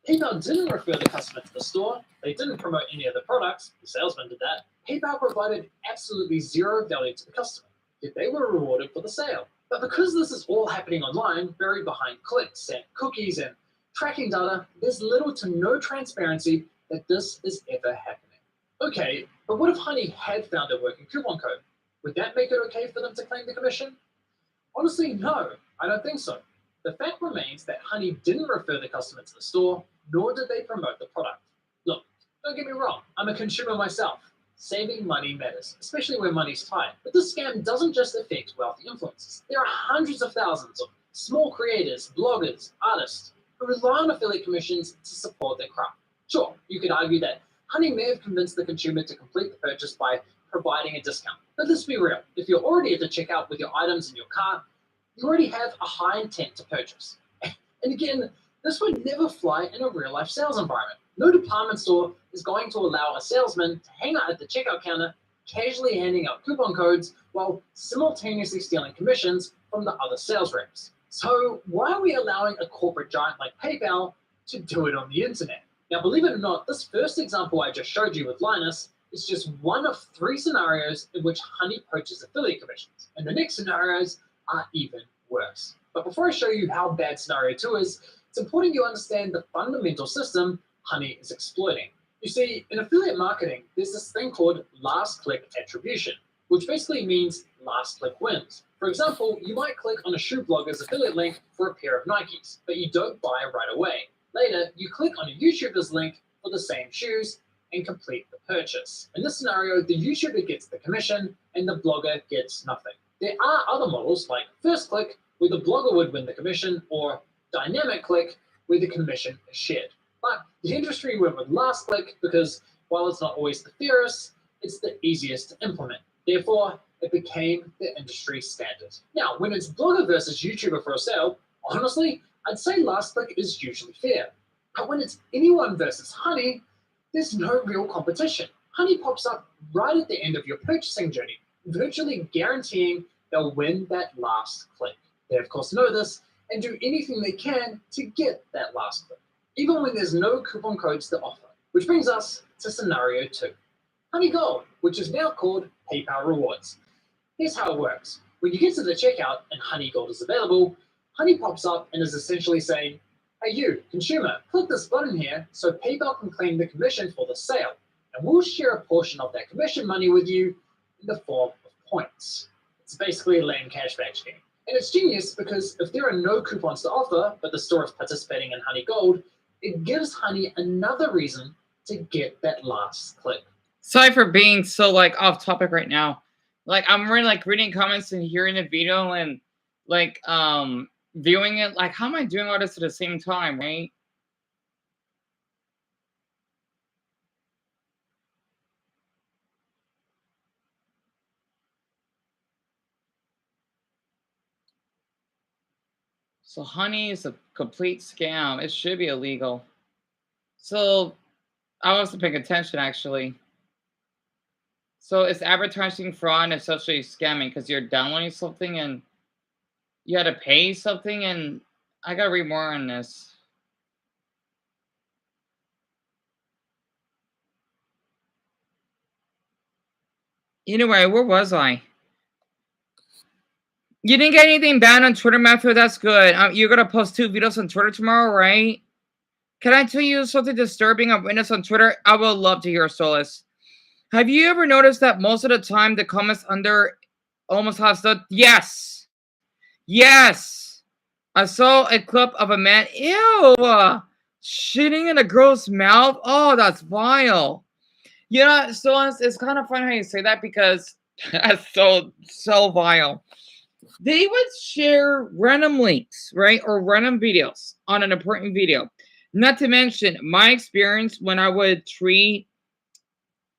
PayPal didn't refer the customer to the store. They didn't promote any of the products. The salesman did that. PayPal provided absolutely zero value to the customer, yet they were rewarded for the sale. But because this is all happening online, buried behind clicks and cookies and tracking data, there's little to no transparency that this is ever happening. Okay, but what if Honey had found a working coupon code? Would that make it okay for them to claim the commission? Honestly, no, I don't think so. The fact remains that Honey didn't refer the customer to the store, nor did they promote the product. Look, don't get me wrong, I'm a consumer myself. Saving money matters, especially when money's tight. But this scam doesn't just affect wealthy influencers. There are hundreds of thousands of small creators, bloggers, artists who rely on affiliate commissions to support their craft. Sure, you could argue that Honey may have convinced the consumer to complete the purchase by providing a discount. But let's be real, if you're already at the checkout with your items in your cart, you already have a high intent to purchase. And again, this would never fly in a real-life sales environment. No department store is going to allow a salesman to hang out at the checkout counter, casually handing out coupon codes while simultaneously stealing commissions from the other sales reps. So why are we allowing a corporate giant like PayPal to do it on the internet? Now, believe it or not, this first example I just showed you with Linus is just one of 3 scenarios in which Honey poaches affiliate commissions. And the next scenarios are even worse. But before I show you how bad scenario 2 is, it's important you understand the fundamental system Honey is exploiting. You see, in affiliate marketing, there's this thing called last click attribution, which basically means last click wins. For example, you might click on a shoe blogger's affiliate link for a pair of Nikes, but you don't buy right away. Later, you click on a YouTuber's link for the same shoes and complete the purchase. In this scenario, the YouTuber gets the commission and the blogger gets nothing. There are other models like first click, where the blogger would win the commission, or dynamic click, where the commission is shared. But the industry went with last click because while it's not always the fairest, it's the easiest to implement. Therefore, it became the industry standard. Now, when it's blogger versus YouTuber for a sale, honestly, I'd say last click is usually fair. But when it's anyone versus Honey, there's no real competition. Honey pops up right at the end of your purchasing journey, virtually guaranteeing they'll win that last click. They of course know this and do anything they can to get that last click, even when there's no coupon codes to offer. Which brings us to scenario 2. Honey Gold, which is now called PayPal Rewards. Here's how it works. When you get to the checkout and Honey Gold is available, Honey pops up and is essentially saying, "Hey you, consumer, click this button here so PayPal can claim the commission for the sale, and we'll share a portion of that commission money with you in the form of points." It's basically a lame cashback scheme. And it's genius because if there are no coupons to offer, but the store is participating in Honey Gold, it gives Honey another reason to get that last click. Sorry for being so like off topic right now. Like I'm really like reading comments and hearing the video and like viewing it. Like how am I doing all this at the same time, right? So honey is a complete scam. It should be illegal. So I wasn't paying attention actually. So it's advertising fraud and essentially scamming because you're downloading something and you had to pay something, and I gotta read more on this. Anyway, where was I? You didn't get anything banned on Twitter, Matthew? That's good. You're gonna post 2 videos on Twitter tomorrow, right? Can I tell you something disturbing I've witnessed on Twitter? I would love to hear, Solus. Have you ever noticed that most of the time the comments under almost hostile? Yes. Yes. I saw a clip of a man, ew, shitting in a girl's mouth. Oh, that's vile. You know, Solus, it's kind of funny how you say that because that's so vile. They would share random links, right? Or random videos on an important video. Not to mention my experience when I would tweet.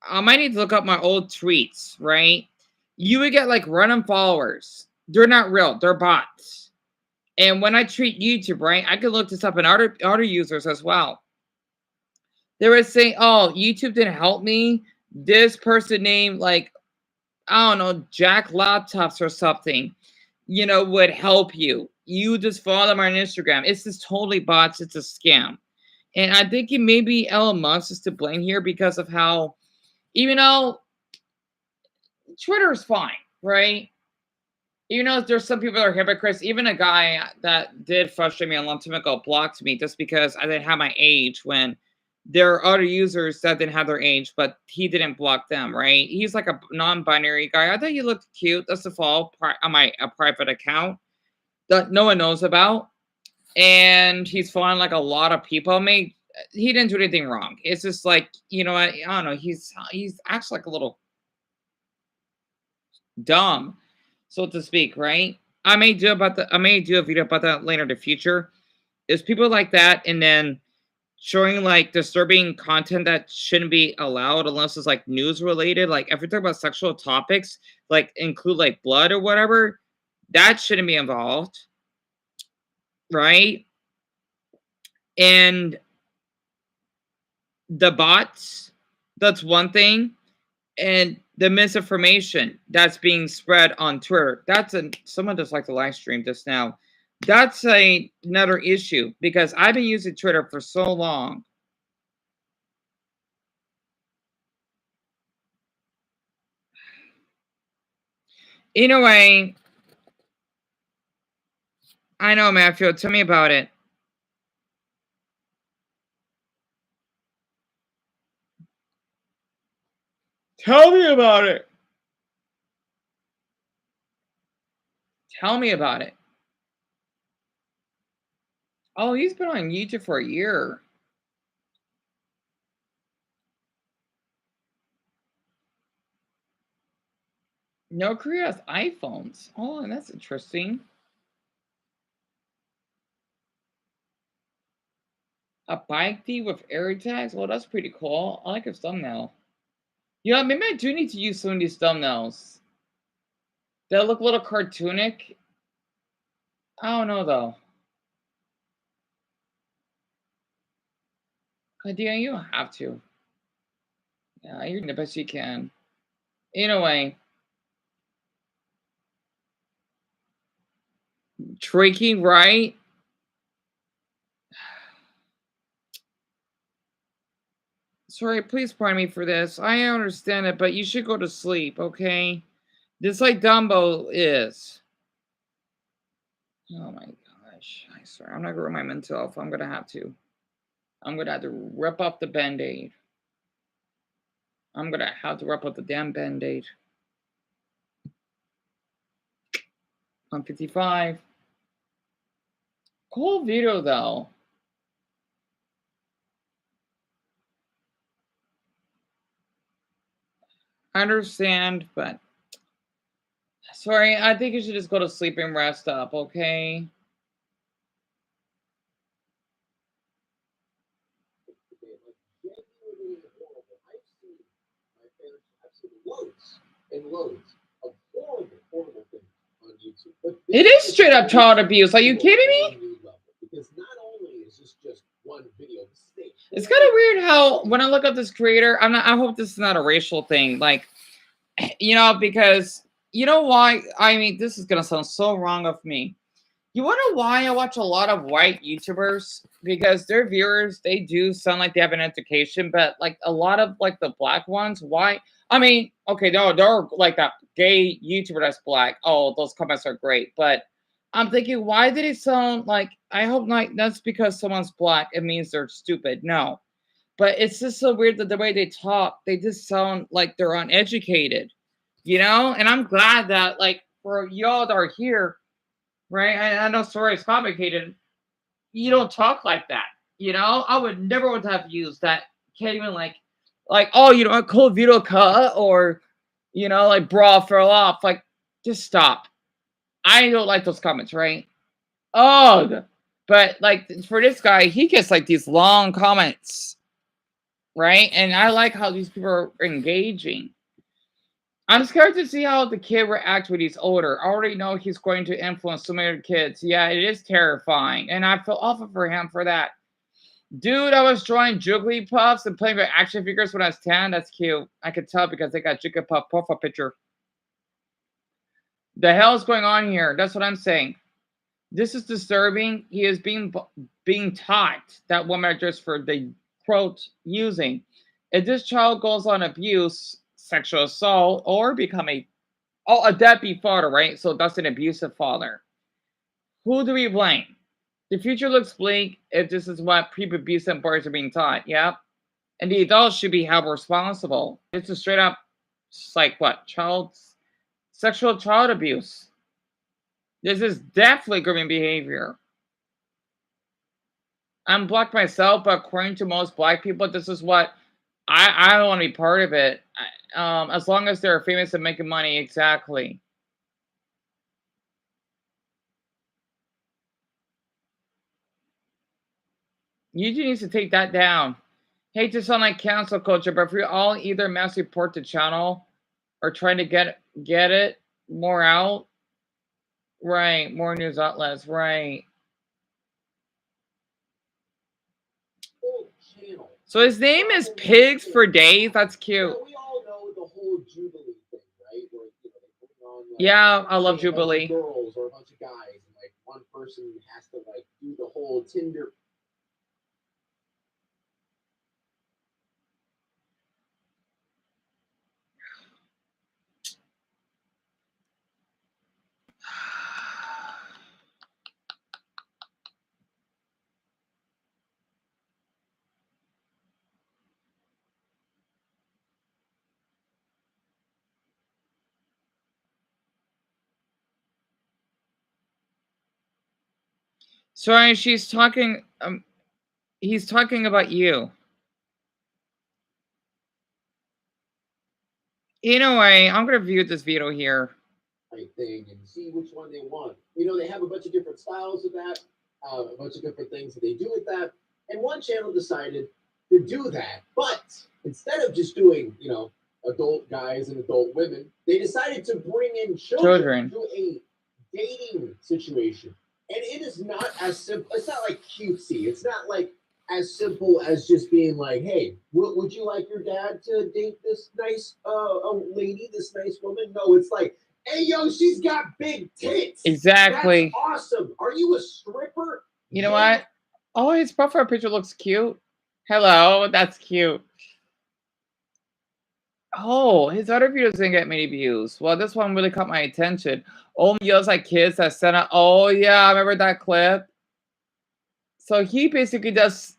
I might need to look up my old tweets, right? You would get like random followers. They're not real, they're bots. And when I tweet YouTube, right, I could look this up in other users as well. They would say, oh, YouTube didn't help me. This person named like, I don't know, Jack Laptops or something, you know, would help you. You just follow them on Instagram. It's just totally bots. It's a scam. And I think it may be Elon Musk is to blame here because of how, even though Twitter's fine, right? Even though there's some people that are hypocrites, even a guy that did frustrate me a long time ago blocked me just because I didn't have my age when there are other users that didn't have their age, but he didn't block them, right? He's like a non-binary guy. I thought he looked cute. That's a follow on my private account that no one knows about. And he's following like a lot of people. He didn't do anything wrong. It's just like, you know, I don't know. He's acts like a little dumb, so to speak, right? I may do a video about that later in the future. Is people like that, and then showing like disturbing content that shouldn't be allowed unless it's like news related. Like if you're talking about sexual topics, like include like blood or whatever, that shouldn't be involved, right? And the bots, that's one thing. And the misinformation that's being spread on Twitter, someone just like the live stream just now. That's another issue because I've been using Twitter for so long. Anyway, I know, Matthew. Tell me about it. Tell me about it. Tell me about it. Oh, he's been on YouTube for a year. No Korea has iPhones. Oh, that's interesting. A bike thief with air tags? Well, that's pretty cool. I like his thumbnail. Yeah, maybe I do need to use some of these thumbnails. They look a little cartoonic. I don't know, though. Idea, you don't have to. Yeah, you're the best you can. Anyway. Tricky, right? Sorry, please pardon me for this. I understand it, but you should go to sleep, okay? Just like Dumbo is. Oh my gosh. I swear, I'm not gonna ruin my mental health. I'm gonna have to. I'm gonna have to rip off the band-aid. I'm gonna have to rip off the damn band-aid. 155. Cool video though. I understand, but sorry, I think you should just go to sleep and rest up, okay? Loads and loads of horrible things on YouTube. But It is straight up child abuse. Are you kidding me? because not only is this just one video, It's kind of weird how when I look up this creator, I hope this is not a racial thing. Like, you know, because you know why? I mean, this is gonna sound so wrong of me. You wonder why I watch a lot of white YouTubers? Because their viewers, they do sound like they have an education, but like a lot of like the black ones, why? I mean, okay, no, they're like that gay YouTuber that's black. Oh, those comments are great. But I'm thinking, why did it sound like, I hope not, that's because someone's black, it means they're stupid. No. But it's just so weird that the way they talk, they just sound like they're uneducated, you know? And I'm glad that, like, for y'all that are here, right? I know sorry it's complicated. You don't talk like that, you know? I would never would have used that. Can't even like, oh, you know, a cold video cut or, you know, like bra fell off. Like, just stop. I don't like those comments, right? Oh, but like for this guy, he gets like these long comments, right? And I like how these people are engaging. I'm scared to see how the kid reacts when he's older. I already know he's going to influence so many kids. Yeah, it is terrifying. And I feel awful for him for that. Dude, I was drawing Jigglypuffs and playing with action figures when I was 10. That's cute. I could tell because they got Jigglypuff profile picture. The hell is going on here? That's what I'm saying. This is disturbing. He is being taught that women are just for the quote using. If this child goes on abuse, sexual assault, or become a deadbeat father, right? So that's an abusive father. Who do we blame? The future looks bleak if this is what pre-abusing boys are being taught. Yep. And the adults should be held responsible. It's a straight up, like what? Sexual child abuse. This is definitely grooming behavior. I'm black myself, but according to most black people, this is what I don't want to be part of it. As long as they're famous and making money, exactly. YouTube needs to take that down. Hate to sound like cancel culture, but if we all either mass report the channel or trying to get it more out, right? More news outlets, right? So his name is Pigs for Days. That's cute. we all know the whole Jubilee thing, right? Where they bring on, yeah, I love Jubilee. Girls or a bunch of guys, and like one person has to like do the whole Tinder. Sorry, she's talking. He's talking about you. Anyway, I'm gonna view this video here. Thing and see which one they want. You know, they have a bunch of different styles of that, a bunch of different things that they do with that. And one channel decided to do that, but instead of just doing, you know, adult guys and adult women, they decided to bring in children to a dating situation. And it is not as simple. It's not like cutesy. It's not like as simple as just being like, hey, would you like your dad to date this nice lady, this nice woman? No, it's like, hey, yo, she's got big tits. Exactly. That's awesome. Are you a stripper? You know what? Oh, his profile picture looks cute. Hello, that's cute. Oh, his other videos didn't get many views. Well, this one really caught my attention. Oh, yells like kids that sent out. Oh, yeah, I remember that clip. So he basically does.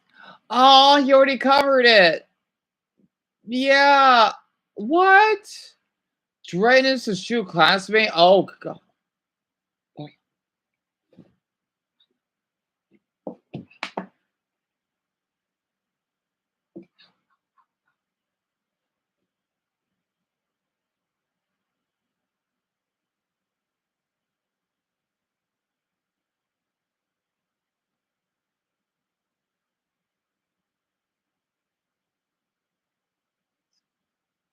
Oh, he already covered it. Yeah. What? Dragons to shoot classmate? Oh, God.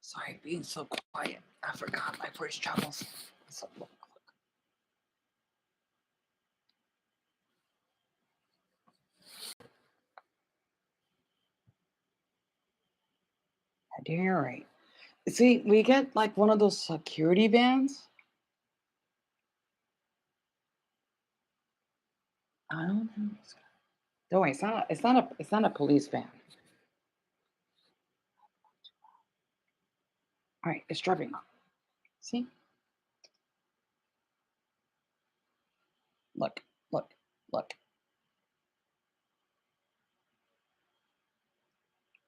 Sorry, being so quiet. I forgot my British travels. So, you're right. See, we get like one of those security vans. I don't know. Don't worry, it's not a police van. All right, it's driving. See? Look, look, look.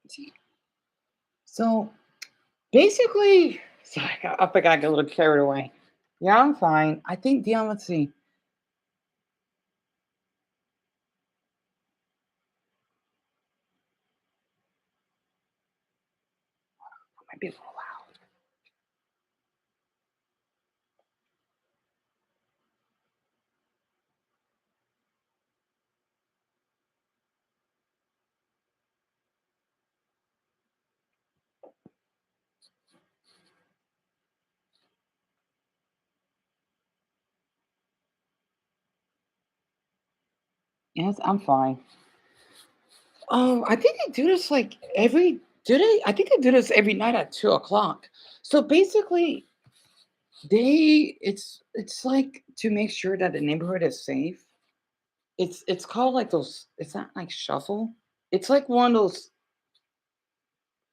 See? So basically, sorry, I think I got a little carried away. Yeah, I'm fine. I think Dion, let's see. Might be a little loud. Yes, I'm fine. Oh, I think they do this like every. Do they? I think they do this every night at 2 o'clock. So basically, it's like to make sure that the neighborhood is safe. It's called like those. It's not like shuffle. It's like one of those.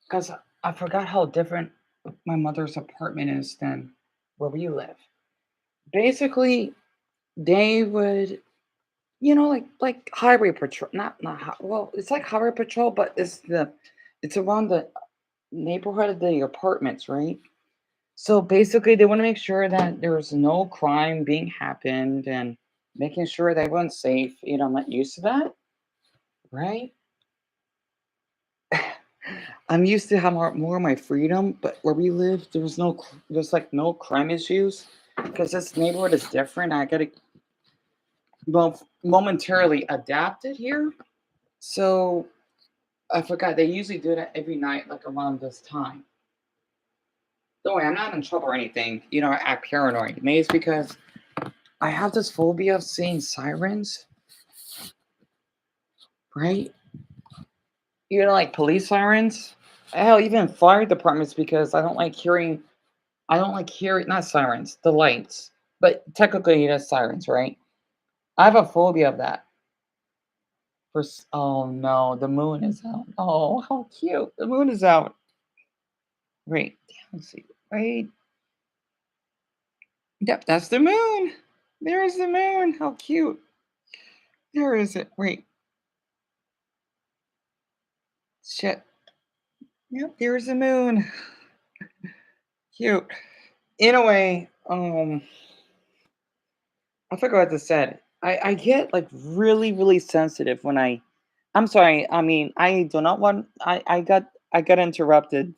Because I forgot how different my mother's apartment is than where we live. Basically, they would, like highway patrol. Well, it's like highway patrol, but it's around the neighborhood of the apartments, right? So basically, they want to make sure that there's no crime being happened and making sure that everyone's safe. I'm not used to that, right? I'm used to have more of my freedom, but where we live, there's like no crime issues because this neighborhood is different. I gotta momentarily adapt it here. So I forgot they usually do that every night, like around this time. Don't worry, I'm not in trouble or anything. I act paranoid. Maybe it's because I have this phobia of seeing sirens, right? Like police sirens. Hell, even fire departments because I don't like hearing. Not sirens, the lights, but technically it is sirens, right? I have a phobia of that. Oh no, the moon is out. Oh, how cute! The moon is out. Wait, let's see. Wait, yep, that's the moon. There's the moon. How cute. There is it. Wait, shit. Yep, there's the moon. Cute. In a way, I forgot what to said. I get like really, really sensitive when I'm sorry. I mean, I do not want. I got interrupted.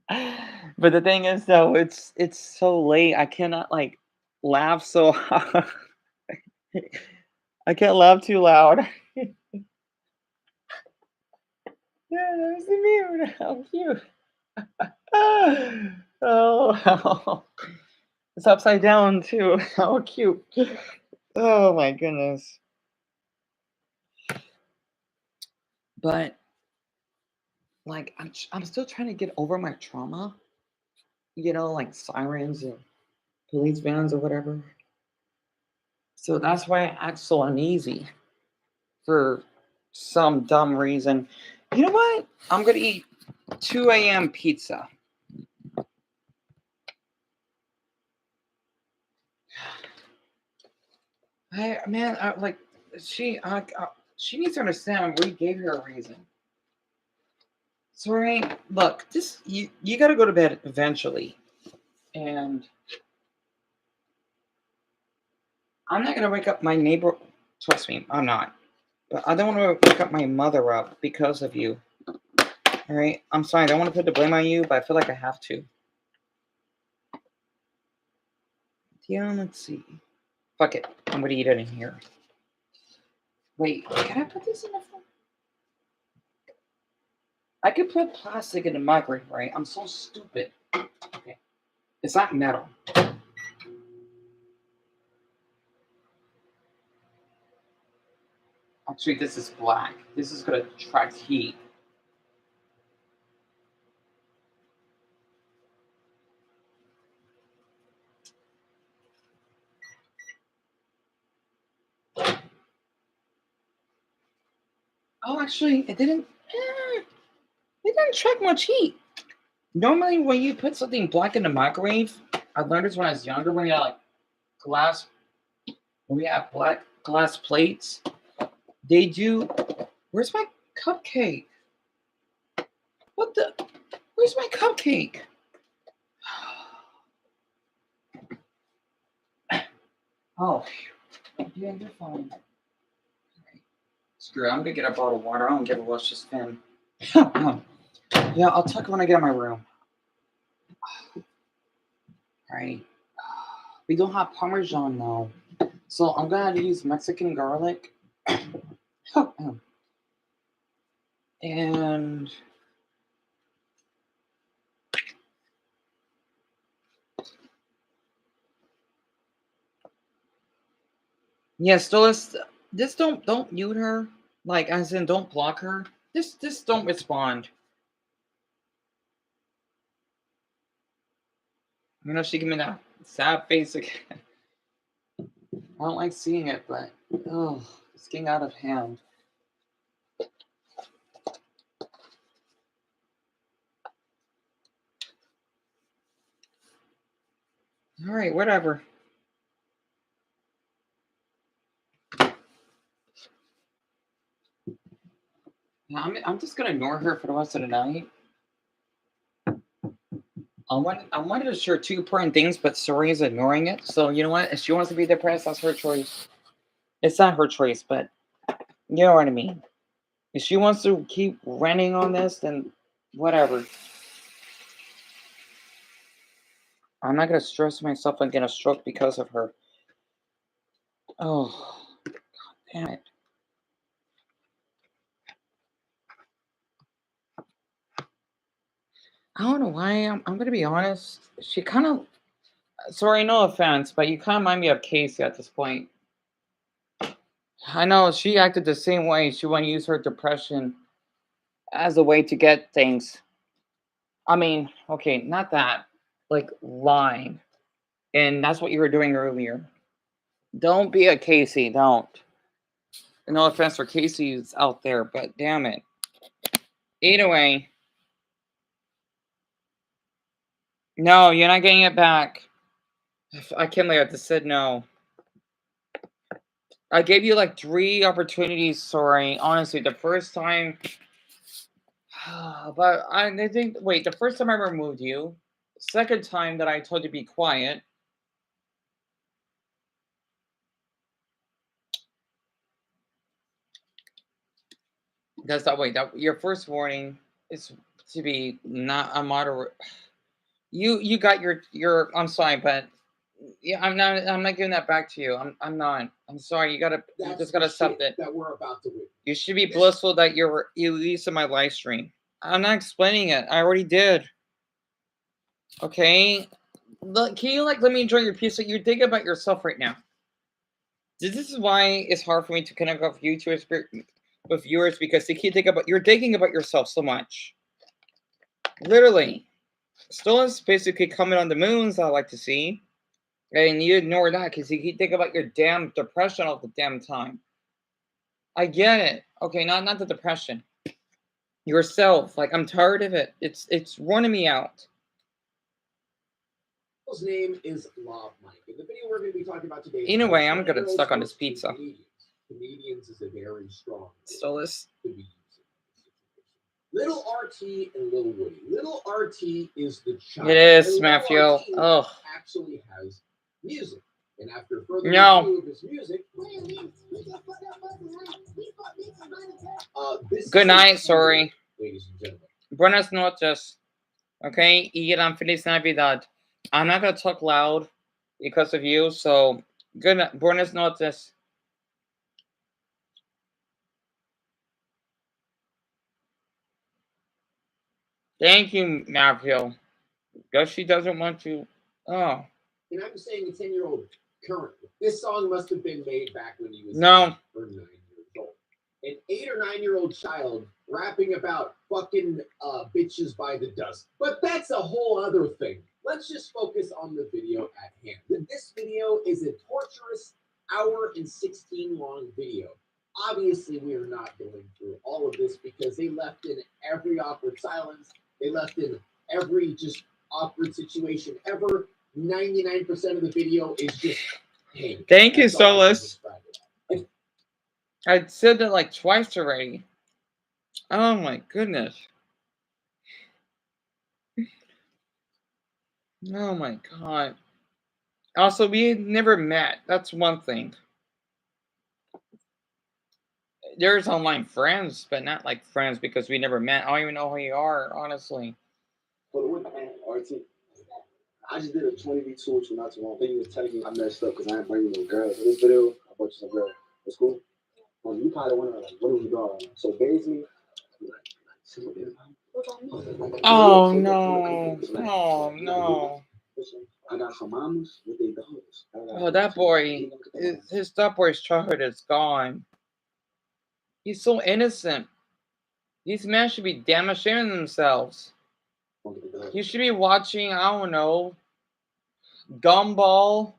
But the thing is, though, it's so late. I cannot like laugh so hard. I can't laugh too loud. Yeah, there's the moon. How cute. Oh, it's upside down too. How cute. Oh my goodness. But like I'm still trying to get over my trauma. Like sirens and police vans or whatever. So that's why I act so uneasy for some dumb reason. You know what? I'm gonna eat 2 a.m. pizza. Like she needs to understand we gave her a reason. Sorry, look, you got to go to bed eventually, and I'm not gonna wake up my neighbor. Trust me, I'm not. But I don't want to wake up my mother up because of you. All right, I'm sorry. I don't want to put the blame on you, but I feel like I have to. Yeah, let's see. Fuck it, I'm gonna eat it in here. Wait, can I put this in the phone? I could put plastic in the microwave, right? I'm so stupid. Okay. It's not metal. Actually, this is black. This is going to attract heat. Oh, actually, it didn't attract much heat. Normally, when you put something black in the microwave, I learned this when I was younger, when we had black glass plates, they do. Where's my cupcake? What the? Where's my cupcake? Oh, yeah, you're fine. Right. Screw it, I'm gonna get a bottle of water. I don't give a wash this pen. Yeah, I'll tuck it when I get in my room. Right. We don't have Parmesan now, so I'm gonna use Mexican garlic. And yeah, still, just don't mute her. Like, as in, don't block her. Just don't respond. You know, she give me that sad face again. I don't like seeing it, but oh, it's getting out of hand. All right, whatever. I'm just gonna ignore her for the rest of the night. I wanted to share two important things, but Sori is ignoring it. So you know what? If she wants to be depressed, that's her choice. It's not her choice, but you know what I mean. If she wants to keep renting on this, then whatever. I'm not gonna stress myself and get a stroke because of her. Oh, God damn it. I don't know why. I'm gonna be honest. She kind of. Sorry, no offense, but you kind of remind me of Casey at this point. I know she acted the same way. She wanted to use her depression as a way to get things. I mean, okay, not that. Like lying. And that's what you were doing earlier. Don't be a Casey. Don't. No offense for Casey's out there, but damn it. Either way. No, you're not getting it back. I can't believe I just said no. I gave you like 3 opportunities, sorry. Honestly, the first time. But I think, wait, the first time I removed you. Second time that I told you to be quiet. That's not, wait, that your first warning is to be not a moderate. You got your I'm sorry, but yeah, I'm not giving that back to you. I'm not. I'm sorry. You just gotta accept it. That we're about to win. You should be blissful that you're at least in my live stream. I'm not explaining it. I already did. Okay. Look, can you let me enjoy your piece? So you're thinking about yourself right now. This is why it's hard for me to connect with YouTubers with viewers, because you're thinking about yourself so much. Literally. Stolen's basically coming on the moons I like to see. And you ignore that because you keep thinking about your damn depression all the damn time. I get it. Okay, not the depression. Yourself. Like, I'm tired of it. It's running me out. His name is Lav Mike. In the video we're going to be talking about today. Anyway, I'm gonna stuck on this pizza. Comedians is a very strong. Stolas. Little RT and Little Woody. Little RT is the child. It is, Matthew. Oh. Actually has music. And after further review of his music, good night, sorry. Ladies and gentlemen. Buenas noches. Okay, y gran feliz Navidad. I'm not gonna talk loud because of you, so good night. Buenas noches. Thank you, Matthew. Guess she doesn't want to. Oh. And I'm saying a 10-year-old currently. This song must have been made back when he was 8 or 9 years old. An 8 or 9-year-old child rapping about fucking bitches by the dozen. But that's a whole other thing. Let's just focus on the video at hand. This video is a torturous hour and 16 long video. Obviously, we are not going through all of this because they left in every awkward silence. They left in every just awkward situation ever. 99% of the video is just pain. Thank you, Solus. I said that like twice already. Oh my goodness. Oh my god. Also, we never met. That's one thing. There's online friends, but not like friends because we never met. I don't even know who you are, honestly. RT. I just did a 20v2 with you not too long. I think you was telling me I messed up because I ain't bringing no girls. In this video, I brought you some girls. It's cool. You probably wonder, like, what do we draw? So basically, oh no. Oh no. I got some mamas with their dogs. Oh, that boy. That boy's childhood is gone. He's so innocent. These men should be damn ashamed of themselves. You should be watching, I don't know, Gumball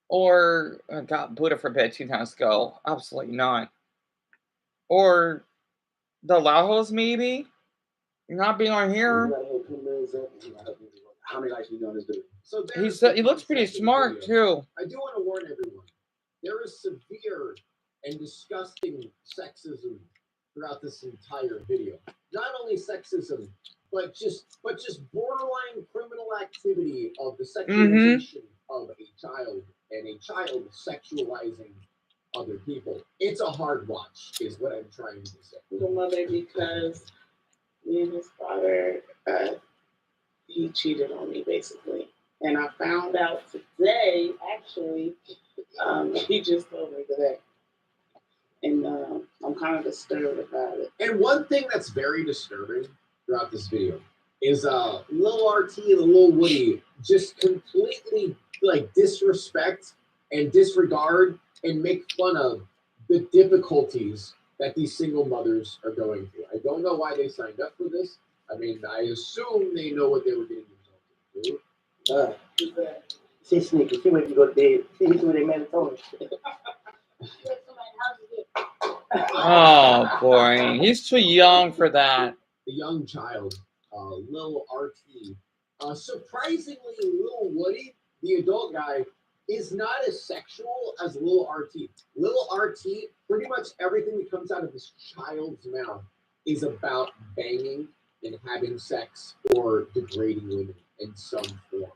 or got Buddha for bed 2 times ago. Absolutely not. Or the Lahos, maybe. You're not being on here. How many likes you on this video? So he looks pretty smart too. I do want to warn everyone. There is severe and disgusting sexism throughout this entire video. Not only sexism, but just borderline criminal activity of the sexualization of a child and a child sexualizing other people. It's a hard watch, is what I'm trying to say. The mother, because me and his father, he cheated on me basically, and I found out today. Actually, he just told me today, and I'm kind of disturbed about it. And one thing that's very disturbing throughout this video is Lil RT and Lil Woody just completely like disrespect and disregard and make fun of the difficulties that these single mothers are going through. I don't know why they signed up for this. I mean, I assume they know what they were getting themselves into. She's sneaky. She went to go to bed. She hit you with a melatonin. Oh boy, he's too young for that. The young child, Lil RT. Surprisingly, Lil Woody, the adult guy, is not as sexual as Lil RT. Lil RT, pretty much everything that comes out of this child's mouth is about banging and having sex or degrading women in some form,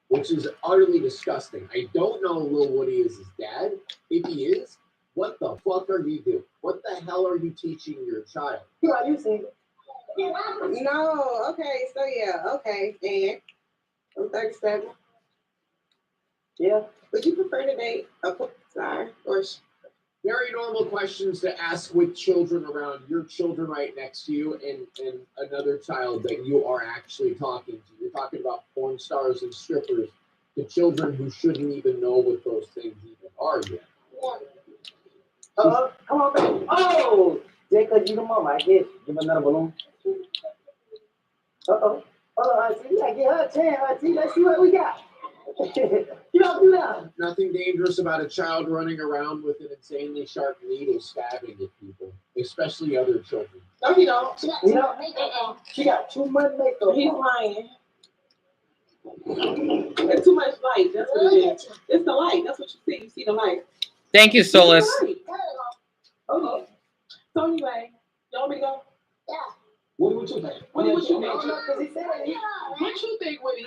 which is utterly disgusting. I don't know Lil Woody is his dad. If he is, what the fuck are you doing? What the hell are you teaching your child? Are you single? No, okay, so yeah, okay, and I'm 37. Yeah. Would you prefer to date a porn star or? Very normal questions to ask with children around. Your children right next to you and another child that you are actually talking to. You're talking about porn stars and strippers to children who shouldn't even know what those things even are yet. Come on, baby. Oh, Jacob, you the mom, I guess. Give another balloon. Auntie, we gotta get her a 10, Auntie. Let's see what we got. You don't do that. Nothing dangerous about a child running around with an insanely sharp needle stabbing at people, especially other children. No, he don't. She got too much makeup. He's lying. There's too much light. That's what it is. It's the light. That's what you see. You see the light. Thank you, Solus. Okay. So anyway, you want me to go? Yeah. What you think? What you think? What you think, Woody?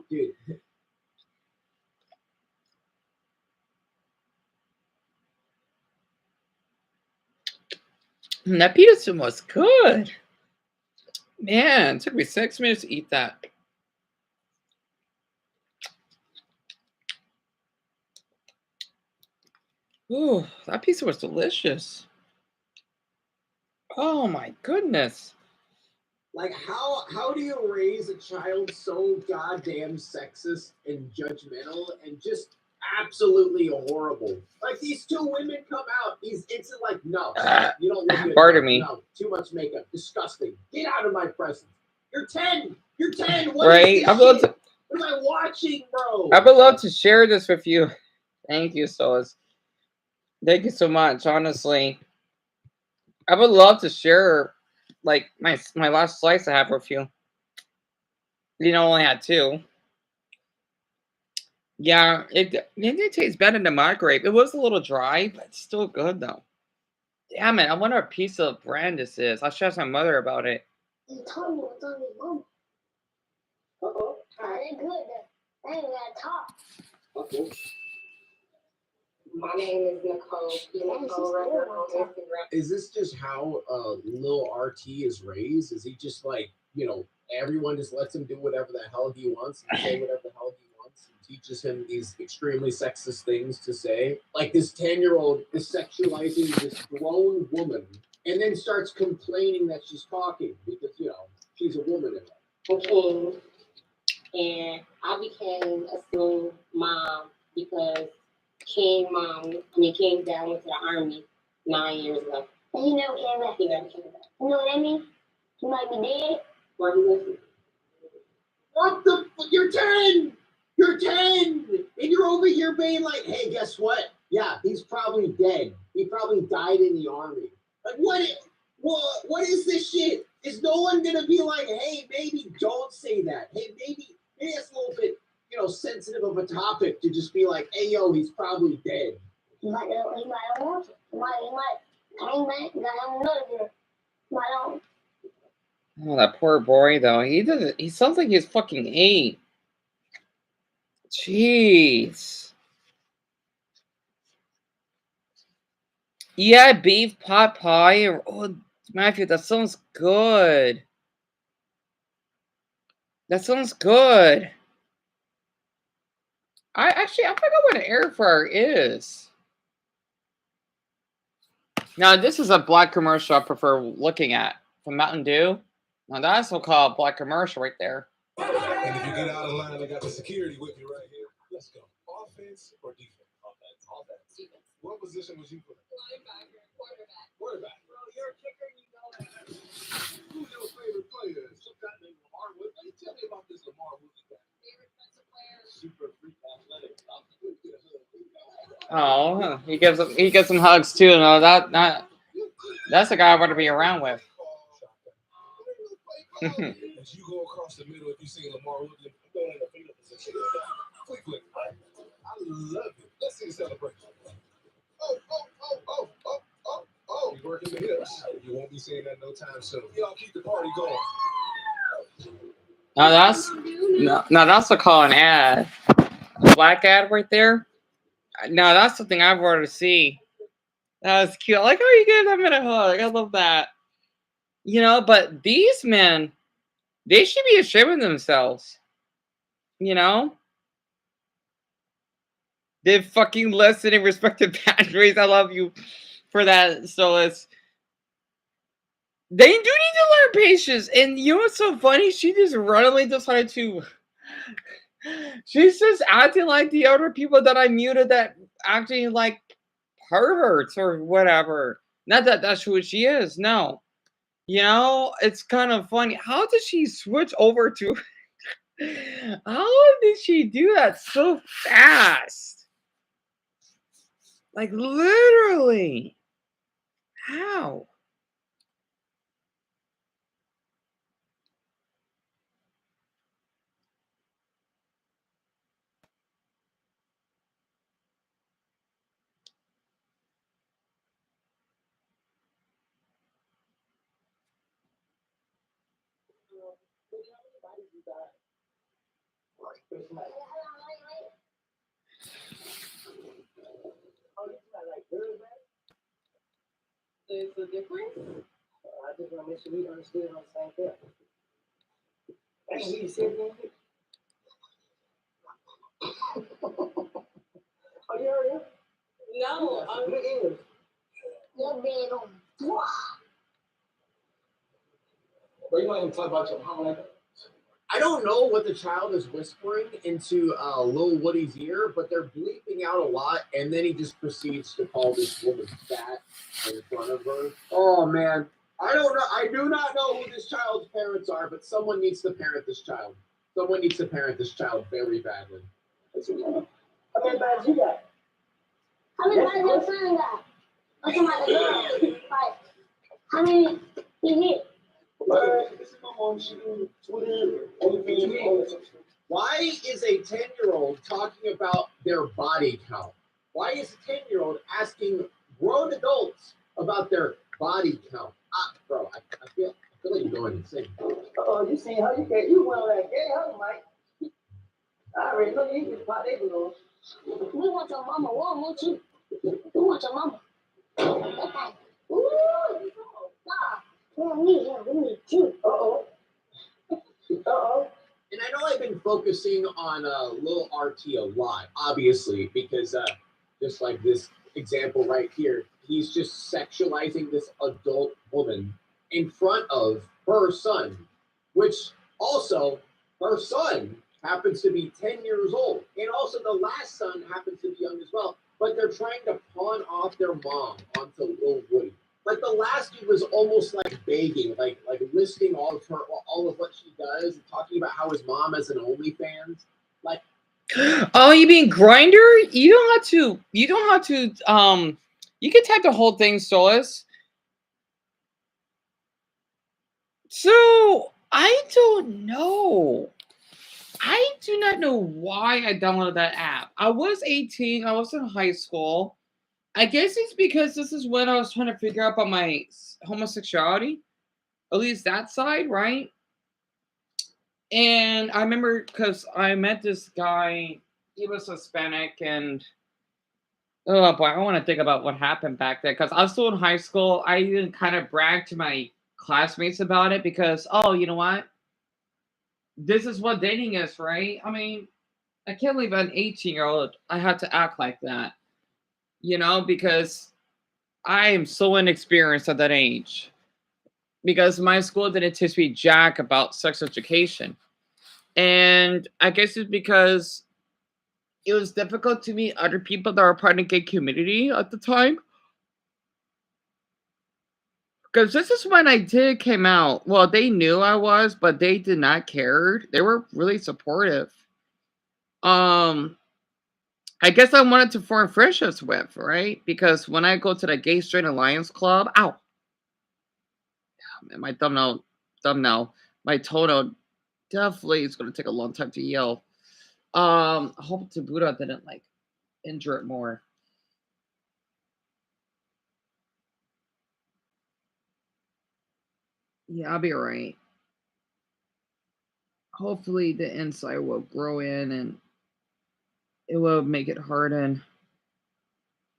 Dude. That pizza was good. Man, it took me 6 minutes to eat that. Ooh, that pizza was delicious. Oh my goodness. Like, how do you raise a child so goddamn sexist and judgmental and just absolutely horrible? Like, these two women come out, he's instant like, no, you don't look good. Pardon me. No, too much makeup. Disgusting. Get out of my presence. You're 10. You're 10. What Right? is this shit? What am I watching, bro? I would love to share this with you. Thank you, Solis. Thank you so much, honestly. I would love to share, like, my last slice I have with you. You know, I only had 2. Yeah, it tastes better than my grape. It was a little dry, but it's still good, though. Damn it, I wonder what piece of brand this is. I'll ask my mother about it. You told me what's on your mom. Uh-oh. I ain't good then. I ain't gotta talk. Okay. My name is Nicole. Nicole Record on Instagram. Is this just how Lil RT is raised? Is he just like, you know, everyone just lets him do whatever the hell he wants and say whatever the hell he wants and teaches him these extremely sexist things to say? Like, this 10-year-old is sexualizing this grown woman and then starts complaining that she's talking because, you know, she's a woman. Okay. And I became a single mom because King's dad went to the army 9 years ago. And he never came back. He never came back. You know what I mean? He might be dead. Or he lives. What the? You're 10! You're 10! And you're over here being like, hey, guess what? Yeah, he's probably dead. He probably died in the army. Like, what is this shit? Is no one gonna be like, hey, maybe don't say that. Hey, maybe it's a little bit, you know, sensitive of a topic to just be like, hey, yo, he's probably dead. He might want it. He might came back, got him another girl. He might don't. Oh, that poor boy, though. He sounds like he's fucking 8. Jeez. Yeah, beef pot pie. Oh, Matthew, that sounds good. That sounds good. I forgot what an air fryer is. Now, this is a black commercial I prefer looking at from Mountain Dew. Now, that's what called a black commercial right there. And if you get out of line, I got the security with you right here. Let's go. Offense or defense? Offense. Defense. What position was you playing? Linebacker, quarterback. Bro, you're a kicker and you know that. Who's your favorite players? Some guy named Lamar Woodley. Tell me about this Lamar Woodley guy. Favorite defensive player? Super freak athletic. Oh, he gives some hugs too. No, that's the guy I want to be around with. As you go across the middle, if you see Lamar Woodley going in the field position, flick. I love it. Let's see the celebration. Oh. You're working the hips. You won't be seeing that no time soon. Y'all keep the party going. Now that's what I call an ad. A black ad right there. Now that's something I wanted to see. That was cute. I like how you gave them a hug. I love that. You know, but these men, they should be ashamed of themselves. You know? They fucking listen and respect the boundaries. I love you for that, Solis. They do need to learn patience. And you know what's so funny? She just randomly decided to... She's just acting like the other people that I muted that acting like perverts or whatever. Not that that's who she is. No. You know, it's kind of funny. How did she switch over to... How did she do that so fast? Like, literally. How? There's a difference? I just want to make sure we understood on the same thing. That's what you said, man. Oh, you heard him? No, I'm good English. Your bed on. Why you not even talk about your mom like that? I don't know what the child is whispering into Lil Woody's ear, but they're bleeping out a lot, and then he just proceeds to call this woman fat in front of her. Oh man, I don't know. I do not know who this child's parents are, but someone needs to parent this child. Someone needs to parent this child very badly. How many bags you got? How many bags your son got? What's about the girl? Like, how many he hit? Why is a 10-year-old talking about their body count? Why is a 10-year-old asking grown adults about their body count? Bro, I feel like you're going insane. Oh, you seen how you get you went on that gay hoe, Mike. I already know you can pop that below. We want your mama. We don't want you. We want your mama. Okay. Ooh. Nah. We need you. Uh-oh. And I know I've been focusing on Lil RT a lot, obviously, because just like this example right here, he's just sexualizing this adult woman in front of her son, which also her son happens to be 10 years old. And also the last son happens to be young as well. But they're trying to pawn off their mom onto Lil Woody. Like the last dude was almost like begging, like listing all of what she does, and talking about how his mom has an OnlyFans. Like, oh, you mean Grinder? You don't have to. You can type the whole thing, Solus. So I don't know. I do not know why I downloaded that app. I was 18. I was in high school. I guess it's because this is when I was trying to figure out about my homosexuality, at least that side, right? And I remember because I met this guy, he was Hispanic, and oh boy, I want to think about what happened back then because I was still in high school. I even kind of bragged to my classmates about it because, oh, you know what? This is what dating is, right? I mean, I can't believe an 18-year-old, I had to act like that, because I am so inexperienced at that age. Because my school didn't teach me jack about sex education. And I guess it's because it was difficult to meet other people that were part of the gay community at the time. Because this is when I did came out. Well, they knew I was, but they did not care. They were really supportive. I guess I wanted to form friendships with, right? Because when I go to the Gay Straight Alliance Club, ow. Man, my thumbnail, my toenail definitely is going to take a long time to heal. I hope Tabuda didn't injure it more. Yeah, I'll be alright. Hopefully the inside will grow in and it will make it harden.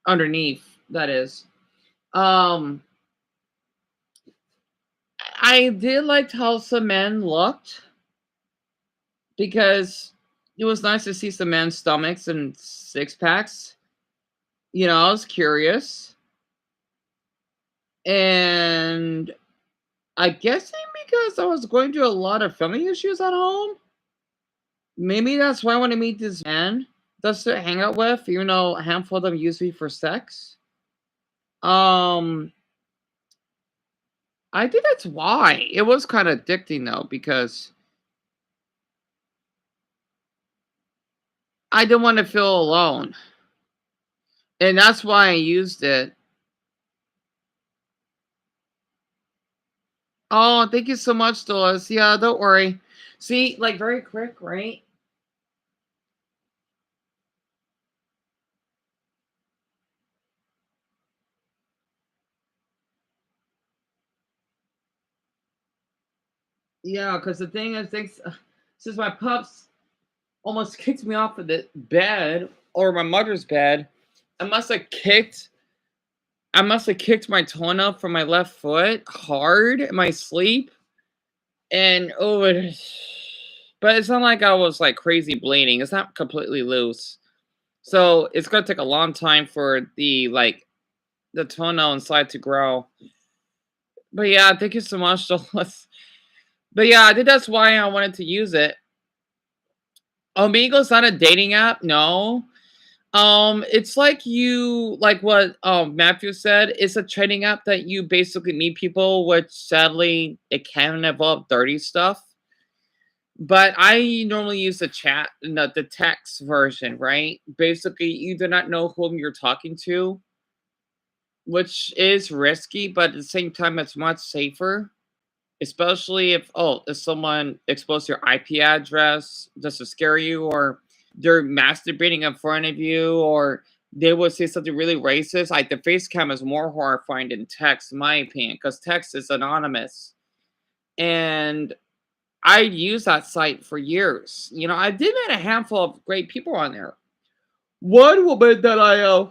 Underneath, that is. I did like how some men looked because it was nice to see some men's stomachs and six packs. I was curious. And I guess because I was going through a lot of family issues at home. Maybe that's why I want to meet this man just to hang out with, even though a handful of them use me for sex. I think that's why. It was kind of addicting though, because I didn't want to feel alone. And that's why I used it. Oh, thank you so much, Dolores. Yeah, don't worry. See, very quick, right? Yeah, because the thing is, since my pups almost kicked me off of the bed or my mother's bed, I must have kicked my toenail from my left foot hard in my sleep. And but it's not like I was crazy bleeding. It's not completely loose. So it's gonna take a long time for the toenail inside to grow. But yeah, thank you so much, Dolores. But yeah, I think that's why I wanted to use it. Omego's not a dating app. No. It's like you like what Matthew said. It's a trading app that you basically meet people, which sadly it can involve dirty stuff. But I normally use the chat, no, the text version, right? Basically, you do not know whom you're talking to, which is risky, but at the same time, it's much safer. Especially if someone exposed your IP address just to scare you, or they're masturbating in front of you, or they would say something really racist. Like the face cam is more horrifying than text, in my opinion, because text is anonymous. And I used that site for years. You know, I did meet a handful of great people on there. One woman that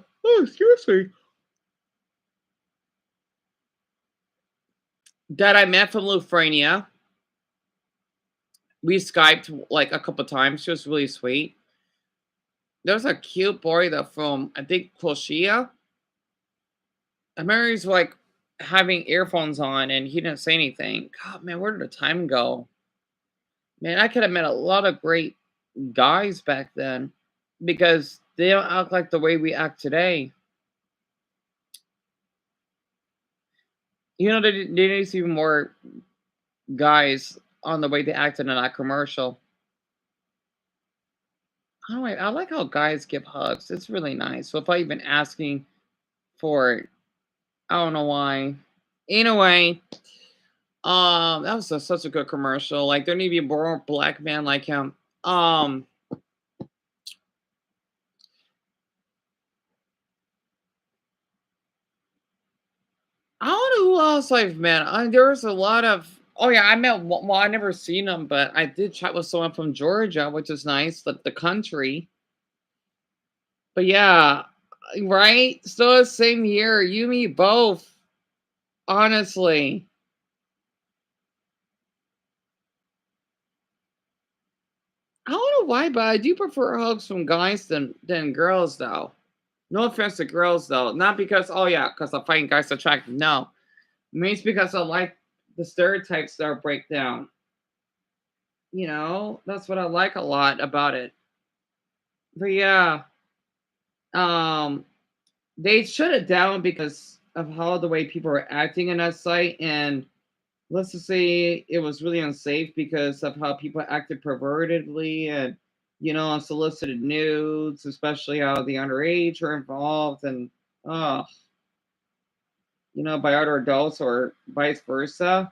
that I met from Lithuania. We Skyped like a couple times. She was really sweet. There's a cute boy that from I think Croatia. I remember he's like having earphones on and he didn't say anything. God, man, where did the time go? Man, I could have met a lot of great guys back then because they don't act like the way we act today. You know, they need to see more guys on the way they acted in that commercial. Oh, I like how guys give hugs. It's really nice. So if I even asking for it, I don't know why. Anyway, that was such a good commercial. Like there need to be more black man like him. I don't know who else I've met. There was a lot of. Oh yeah, I met. Well, I never seen him, but I did chat with someone from Georgia, which is nice. The country. But yeah, right. So same here. You, me, both. Honestly. I don't know why, but I do prefer hugs from guys than girls, though. No offense to girls, though. Not because, oh yeah, because I find guys attractive. No. Maybe it's because I like the stereotypes that are break down. You know, that's what I like a lot about it. But yeah, um, they shut it down because of how the way people were acting in that site, and let's just say it was really unsafe because of how people acted pervertedly and unsolicited nudes, especially how the underage were involved, and uh, by other adults or vice versa.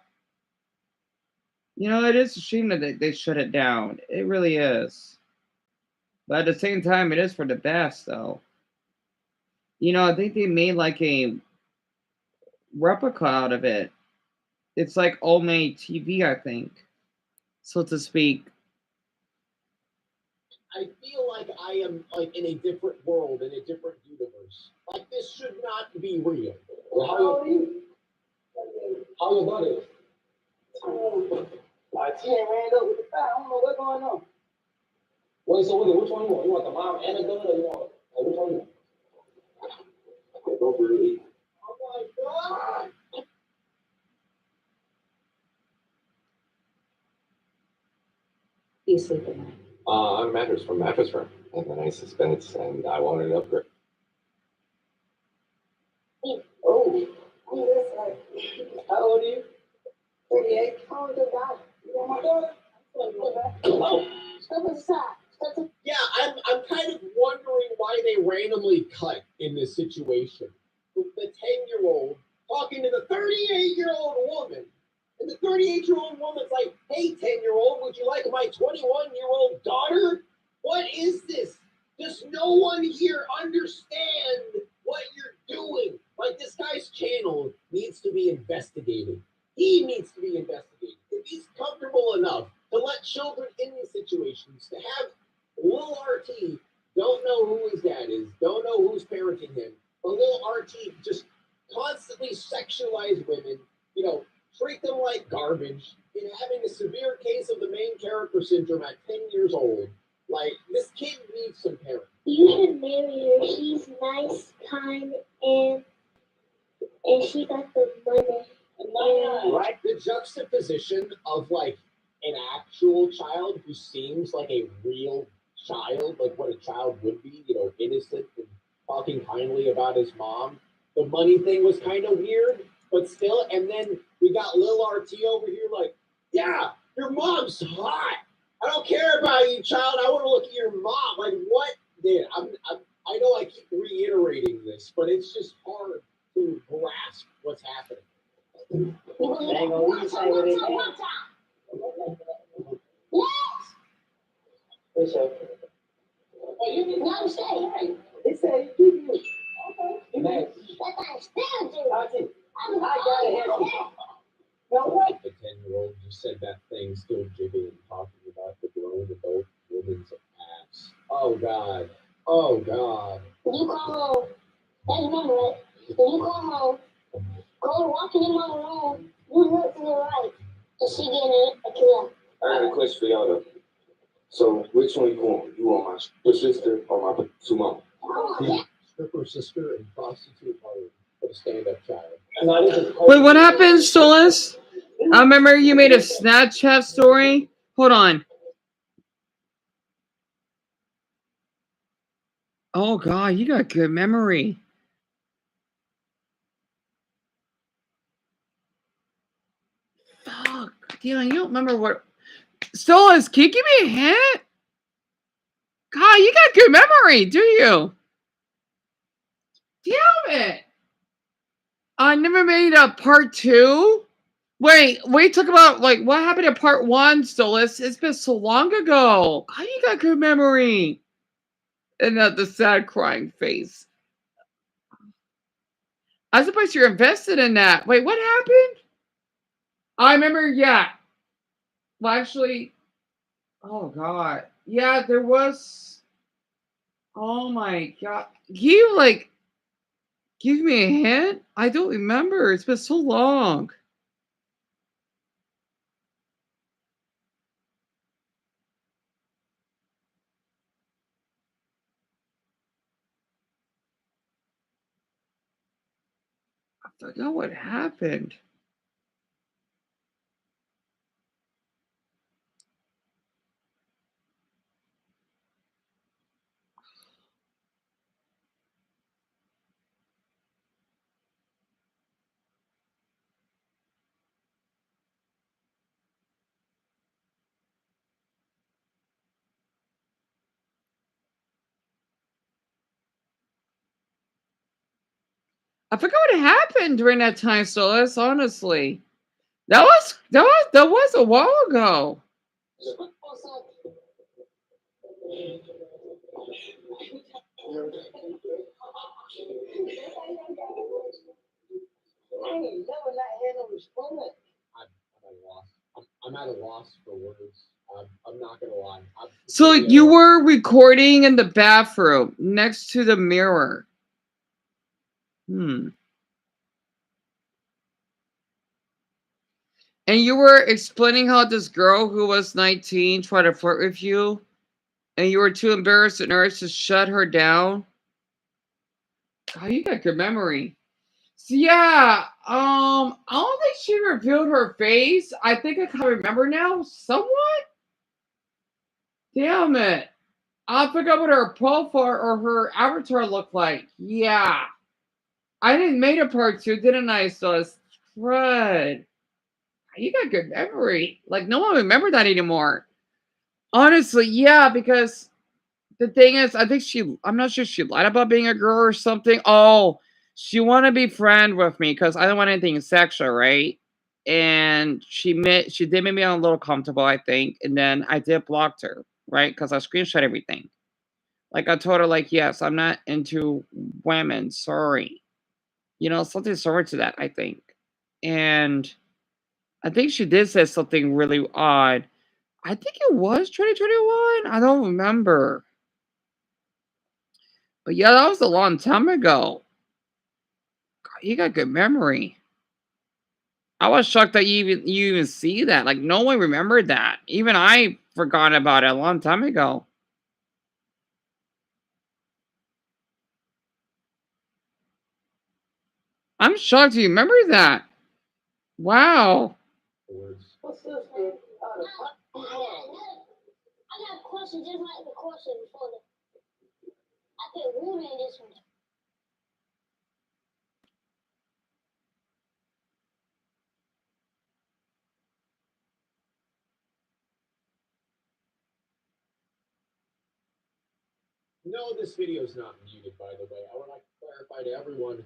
It is a shame that they shut it down. It really is. But at the same time, it is for the best, though. I think they made like a replica out of it. It's like all made TV, I think, so to speak. I feel like I am like in a different world, in a different universe. Like this should not be real. Well, how old are you? How your body? Like 10 ran up with the fire. I don't know what's going on. Wait, so which one you want? You want the mom and the gun, or you want which one you want? Okay, go for it. Oh my God! You sleep at night. I'm a mattress from Mattress Firm. I have a nice suspense, and I wanted an upgrade. Oh, that's right. How old are you? 38. How old is your daughter? You want my daughter? Oh, step aside. Yeah, I'm kind of wondering why they randomly cut in this situation. The 10-year-old talking to the 38-year-old woman. And the 38-year-old woman's like, hey, 10-year-old, would you like my 21-year-old daughter? What is this? Does no one here understand what you're doing? Like, this guy's channel needs to be investigated. He needs to be investigated. If he's comfortable enough to let children in these situations, to have little RT don't know who his dad is, don't know who's parenting him, but little RT just constantly sexualize women, treat them like garbage, having a severe case of the main character syndrome at 10 years old. Like, this kid needs some parents. You should marry her. She's nice, kind, and she got the money. Right? The juxtaposition of like an actual child who seems like a real child, like what a child would be, innocent and talking kindly about his mom. The money thing was kind of weird, but still. And then we got Lil RT over here, like, yeah, your mom's hot. I don't care about you, child. I want to look at your mom. Like, what? Dude, I know I keep reiterating this, but it's just hard to grasp what's happening. Well, you need to stay. They say you do. Okay. Next. I gotta have you. Now what? The 10-year-old just said that thing, still jiggling, talking about the grown adult woman's ass. Oh God. Oh God. When you come home, that's remember it. When you come home, go walking in my room, you look to the right, and she getting a kill. I got a question for y'all though. So which one you want? You want my split sister or my two mama? Stripper sister and prostitute mother for the stand-up child. Wait, what happened, Stolas? I remember you made a Snapchat story. Hold on. Oh God, you got good memory. Fuck. Damn, you don't remember what. Stolas, can you give me a hint? God, you got good memory, do you? Damn it. I never made a part 2. Wait, talk about like what happened in part 1, Stolas. It's been so long ago. God, you got good memory. And the sad crying face. I suppose you're invested in that. Wait, what happened? I remember, yeah. Well, actually, oh God. Yeah, there was. Oh my God. You like give me a hint? I don't remember. It's been so long. I forgot what happened. I forgot what happened during that time, Solis, honestly. That was a while ago. I'm at a loss for words. I'm not gonna lie. So you were recording in the bathroom next to the mirror. And you were explaining how this girl who was 19 tried to flirt with you, and you were too embarrassed and nervous to shut her down. Oh, you got good memory. So yeah, I don't think she revealed her face. I think I kind of remember now, somewhat. Damn it. I forgot what her profile or her avatar looked like. Yeah. I didn't make a part 2, didn't I? So it's crud. You got good memory. Like, no one remember that anymore. Honestly, yeah, because the thing is, I'm not sure she lied about being a girl or something. Oh, she wanted to be friend with me because I don't want anything sexual, right? And she did make me a little comfortable, I think. And then I did block her, right? Because I screenshot everything. Like, I told her, like, yes, I'm not into women. Sorry. Something similar to that, I think. And I think she did say something really odd. I think it was 2021. I don't remember. But yeah, that was a long time ago. God, you got good memory. I was shocked that you even see that. Like, no one remembered that. Even I forgot about it a long time ago. I'm shocked you remember that. Wow. What's this, man? I got a question just like the question before the. I put water in this one. No, this video is not muted, by the way. I would like to clarify to everyone,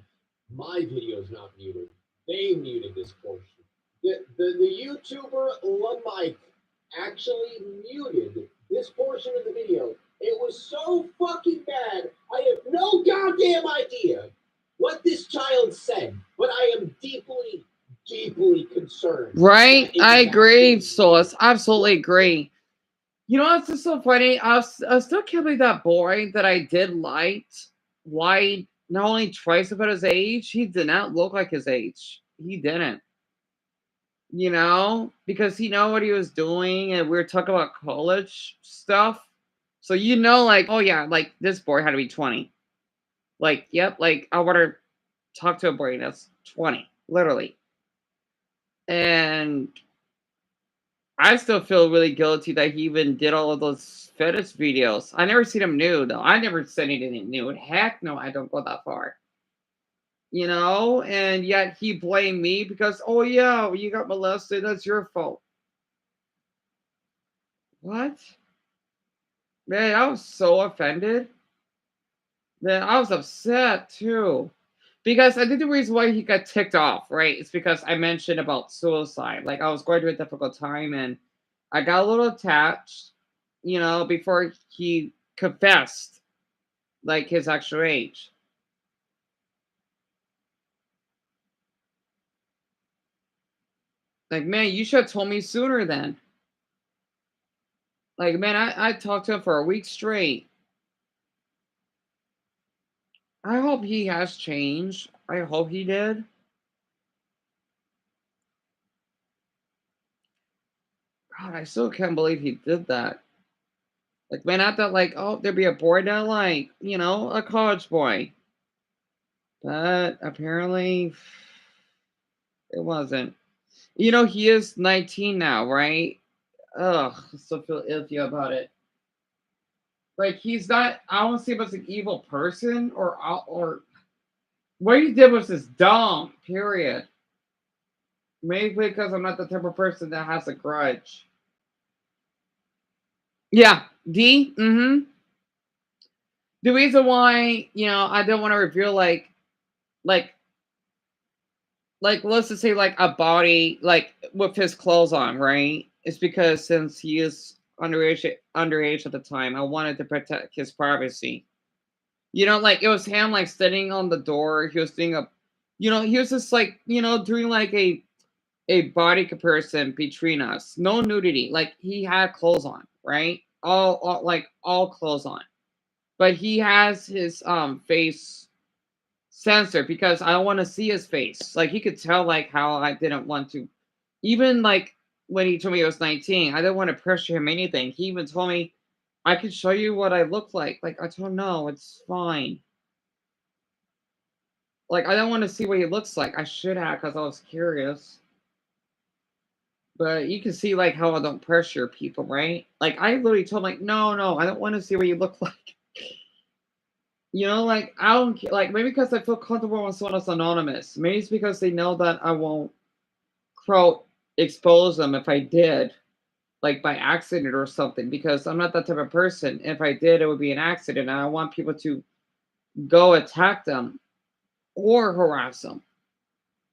my video is not muted. They muted this portion. The YouTuber Lamike actually muted this portion of the video. It was so fucking bad. I have no goddamn idea what this child said, but I am deeply, deeply concerned. Right? that it I is agree, Solis. Absolutely agree. You know what's just so funny? I still can't believe that boy that I did like lied not only twice about his age, he did not look like his age. He didn't. You know? Because he know what he was doing and we were talking about college stuff. So you know, like, oh yeah, like this boy had to be 20. Like, yep, like I want to talk to a boy that's 20, literally. And I still feel really guilty that he even did all of those fetish videos. I never seen him nude, though. I never said he didn't nude. Heck no, I don't go that far. You know? And yet he blamed me because, oh yeah, you got molested. That's your fault. What? Man, I was so offended. Man, I was upset too. Because I think the reason why he got ticked off, right, is because I mentioned about suicide. Like I was going through a difficult time and I got a little attached, you know, before he confessed like his actual age. Like, man, you should have told me sooner then. Like, man, I talked to him for a week straight. I hope he has changed. I hope he did. God, I still can't believe he did that. Like, man, I thought, like, oh, there'd be a boy that, like, you know, a college boy. But apparently, it wasn't. You know, he is 19 now, right? Ugh, I still feel iffy about it. Like, he's not, I don't see him as an evil person or what he did was just dumb, period. Maybe because I'm not the type of person that has a grudge. Yeah, D. Mm-hmm. The reason why, you know, I don't want to reveal like let's just say like a body like with his clothes on, right? It's because since he is underage at the time, I wanted to protect his privacy. You know, like it was him like sitting on the door. He was doing a, you know, he was just like, you know, doing like a body comparison between us. No nudity. Like he had clothes on, right? All like all clothes on. But he has his face censored because I don't want to see his face. Like he could tell like how I didn't want to. Even like when he told me he was 19, I didn't want to pressure him anything. He even told me I could show you what I look like. Like I told him no, it's fine. Like I don't want to see what he looks like. I should have because I was curious. But you can see like how I don't pressure people, right? Like I literally told him like, no, I don't want to see what you look like. You know, like I don't like maybe because I feel comfortable when someone is anonymous. Maybe it's because they know that I won't quote expose them if I did, like by accident or something. Because I'm not that type of person. If I did, it would be an accident. And I want people to go attack them or harass them.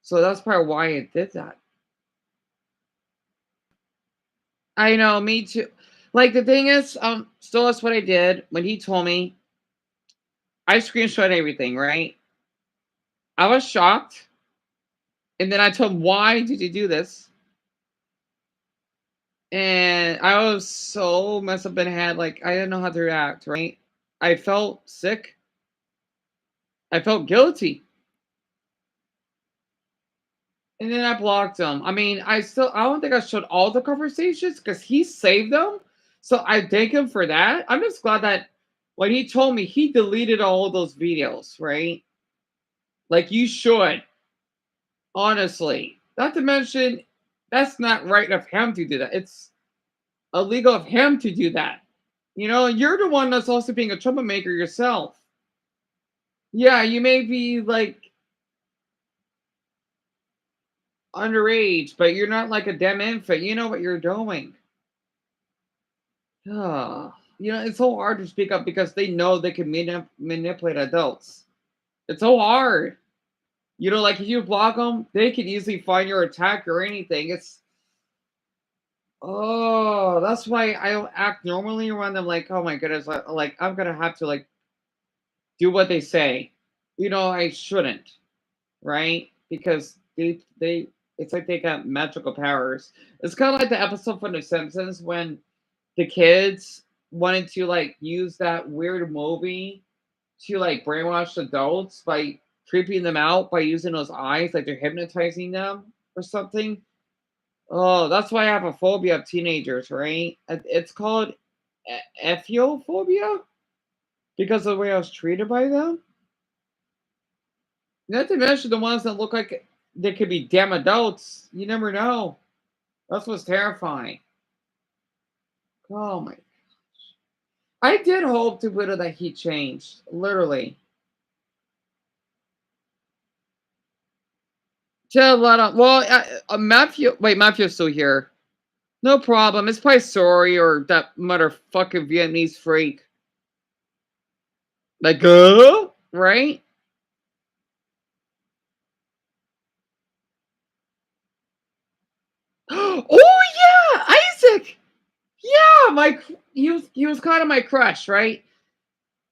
So that's probably why I did that. I know, me too. Like the thing is, still that's what I did when he told me. I screenshot everything, right? I was shocked. And then I told him, why did you do this? And I was so messed up in the head, like I didn't know how to react, right? I felt sick. I felt guilty. And then I blocked him. I mean, I don't think I showed all the conversations because he saved them. So I thank him for that. I'm just glad that when he told me he deleted all of those videos, right? Like you should. Honestly. Not to mention, that's not right of him to do that. It's illegal of him to do that. You know, you're the one that's also being a troublemaker yourself. Yeah, you may be like underage, but you're not like a damn infant. You know what you're doing. You know, it's so hard to speak up because they know they can manipulate adults. It's so hard. You know, like if you block them, they can easily find your attack or anything. That's why I don't act normally around them. Like, oh my goodness, like I'm gonna have to like do what they say. You know, I shouldn't, right? Because they it's like they got magical powers. It's kind of like the episode from The Simpsons when the kids wanted to like use that weird movie to like brainwash adults by creeping them out by using those eyes, like they're hypnotizing them or something. Oh, that's why I have a phobia of teenagers, right? It's called ethiophobia because of the way I was treated by them. Not to mention the ones that look like they could be damn adults. You never know. That's what's terrifying. Oh my! I did hope to Buddha that he changed, literally. Tell a lot of Matthew. Wait, Matthew's still here. No problem. It's probably sorry or that motherfucking Vietnamese freak. Like, right? Oh yeah, Isaac. Yeah, he was kind of my crush, right?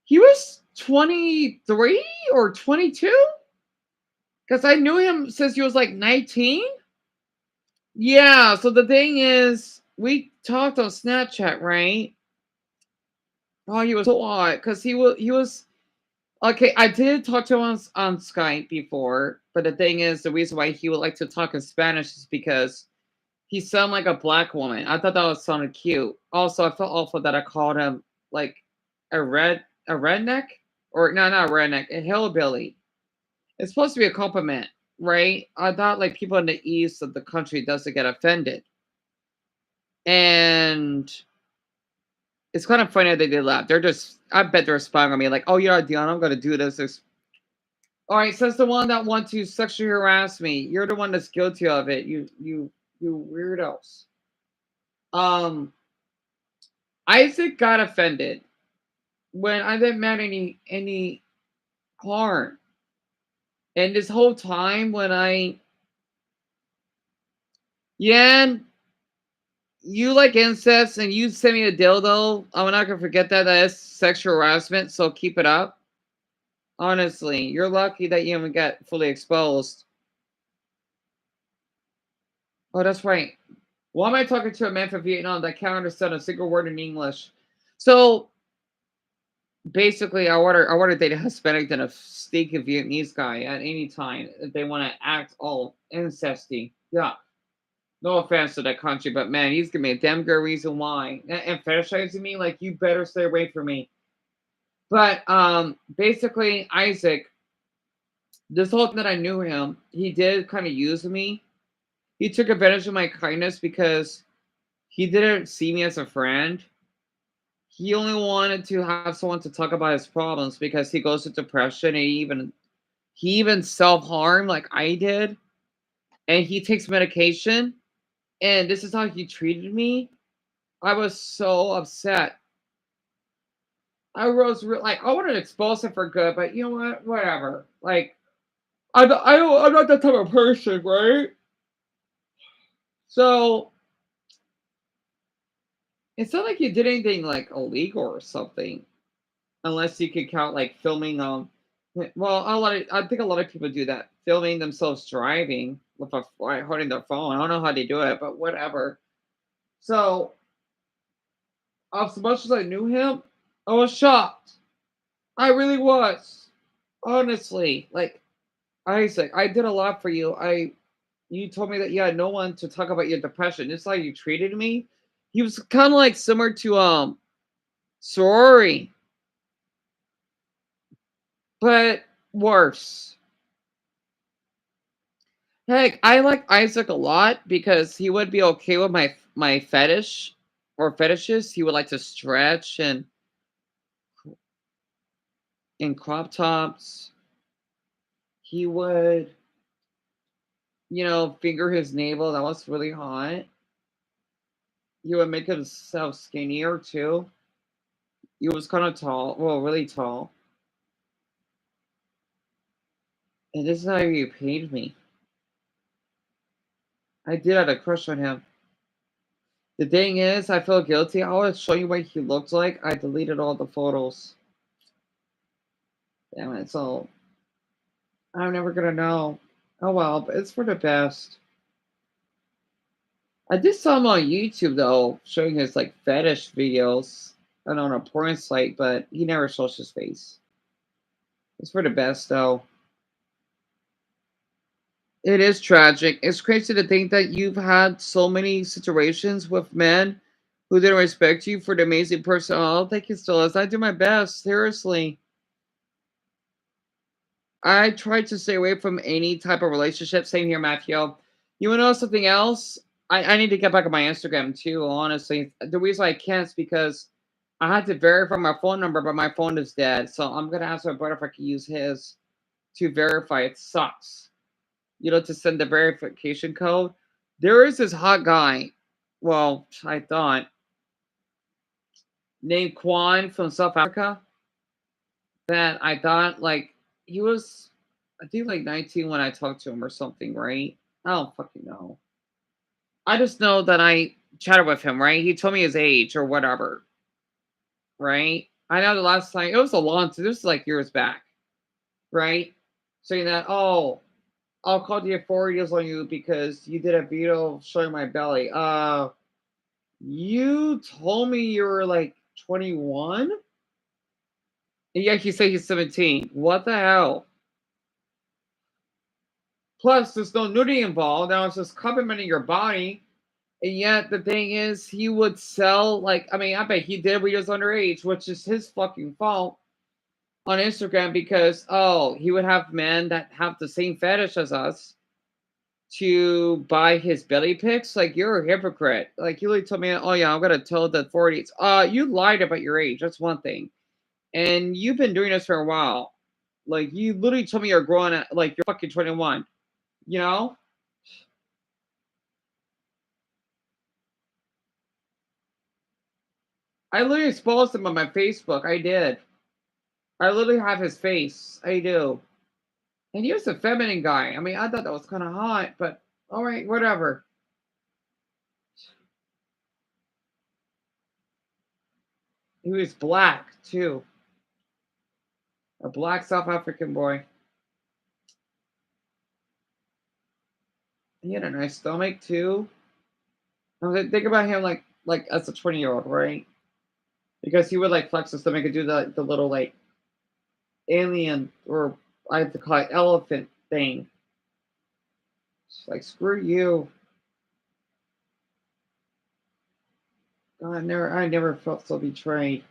He was 23 or 22 because I knew him since he was like 19. Yeah, so the thing is, we talked on Snapchat, right? Oh, he was so odd because he was okay. I did talk to him on Skype before, but the thing is, the reason why he would like to talk in Spanish is because he sounded like a black woman. I thought that was sounded cute. Also, I felt awful that I called him like a redneck, or no, not a redneck, a hillbilly. It's supposed to be a compliment, right? I thought like people in the east of the country doesn't get offended, and it's kind of funny that they did laugh. They're just, I bet they're spying on me, like, oh yeah, Dion, I'm gonna do this. All right, says the one that wants to sexually harass me. You're the one that's guilty of it. You weirdos. Um, Isaac got offended when I didn't mean any harm, and this whole time when Yan, you like incest and you send me a dildo, I'm not gonna forget that. That is sexual harassment, so keep it up. Honestly, you're lucky that you haven't got fully exposed. Oh, that's right. Why am I talking to a man from Vietnam that can't understand a single word in English? So basically, I want to date a Hispanic than a sneaky Vietnamese guy at any time if they want to act all incesty. Yeah. No offense to that country, but man, he's giving me a damn good reason why. And fetishizing me, like you better stay away from me. But basically, Isaac, this whole time that I knew him, he did kind of use me. He took advantage of my kindness because he didn't see me as a friend. He only wanted to have someone to talk about his problems because he goes through depression and he even self-harm like I did. And he takes medication. And this is how he treated me. I was so upset. Like I wanted to expose him for good, but you know what? Whatever. Like I'm not that type of person, right? So it's not like you did anything like illegal or something, unless you could count like filming. Well, I think a lot of people do that, filming themselves driving with holding their phone. I don't know how they do it, but whatever. So as much as I knew him, I was shocked. I really was. Honestly, like Isaac, I did a lot for you. You told me that you had no one to talk about your depression. It's like you treated me. He was kind of like similar to Sorry, but worse. Heck, I like Isaac a lot because he would be okay with my fetish or fetishes. He would like to stretch and in crop tops. He would, finger his navel. That was really hot. He would make himself skinnier too. He was kind of tall, well, really tall. And this is how he paid me. I did have a crush on him. The thing is, I feel guilty. I was showing you what he looked like. I deleted all the photos. Damn it, so I'm never gonna know. Oh well, but it's for the best. I did saw him on YouTube though, showing his like fetish videos and on a porn site, but he never shows his face. It's for the best though. It is tragic. It's crazy to think that you've had so many situations with men who didn't respect you for the amazing person. Oh, thank you, Stillis. I do my best. Seriously. I try to stay away from any type of relationship. Same here, Matthew. You want to know something else? I need to get back on my Instagram too, honestly. The reason I can't is because I had to verify my phone number, but my phone is dead. So I'm going to ask my brother if I can use his to verify. It sucks. To send the verification code. There is this hot guy. Well, I thought. Named Kwan from South Africa. That I thought, like, he was, I think, like 19 when I talked to him or something, right? I don't fucking know. I just know that I chatted with him, right? He told me his age or whatever, right? I know the last time, it was a long time, this is like years back, right? Saying that, oh, I'll call the authorities on you because you did a video showing my belly. You told me you were like 21? And yet you say he's 17. What the hell? Plus, there's no nudity involved. Now it's just complimenting your body. And yet, the thing is, he would sell, like, I mean, I bet he did when he was underage, which is his fucking fault on Instagram because, oh, he would have men that have the same fetish as us to buy his belly pics. Like, you're a hypocrite. Like, you literally told me, oh, yeah, I'm going to tell the authorities. You lied about your age. That's one thing. And you've been doing this for a while. Like, you literally told me you're growing at, like, you're fucking 21. You know? I literally exposed him on my Facebook. I did. I literally have his face. I do. And he was a feminine guy. I mean, I thought that was kind of hot, but all right, whatever. He was black, too. A black South African boy. He had a nice stomach, too. I was like, think about him like as a 20-year-old, right? Because he would like flex his stomach and do the little like alien, or I have to call it elephant thing. It's like, screw you. God, I never felt so betrayed.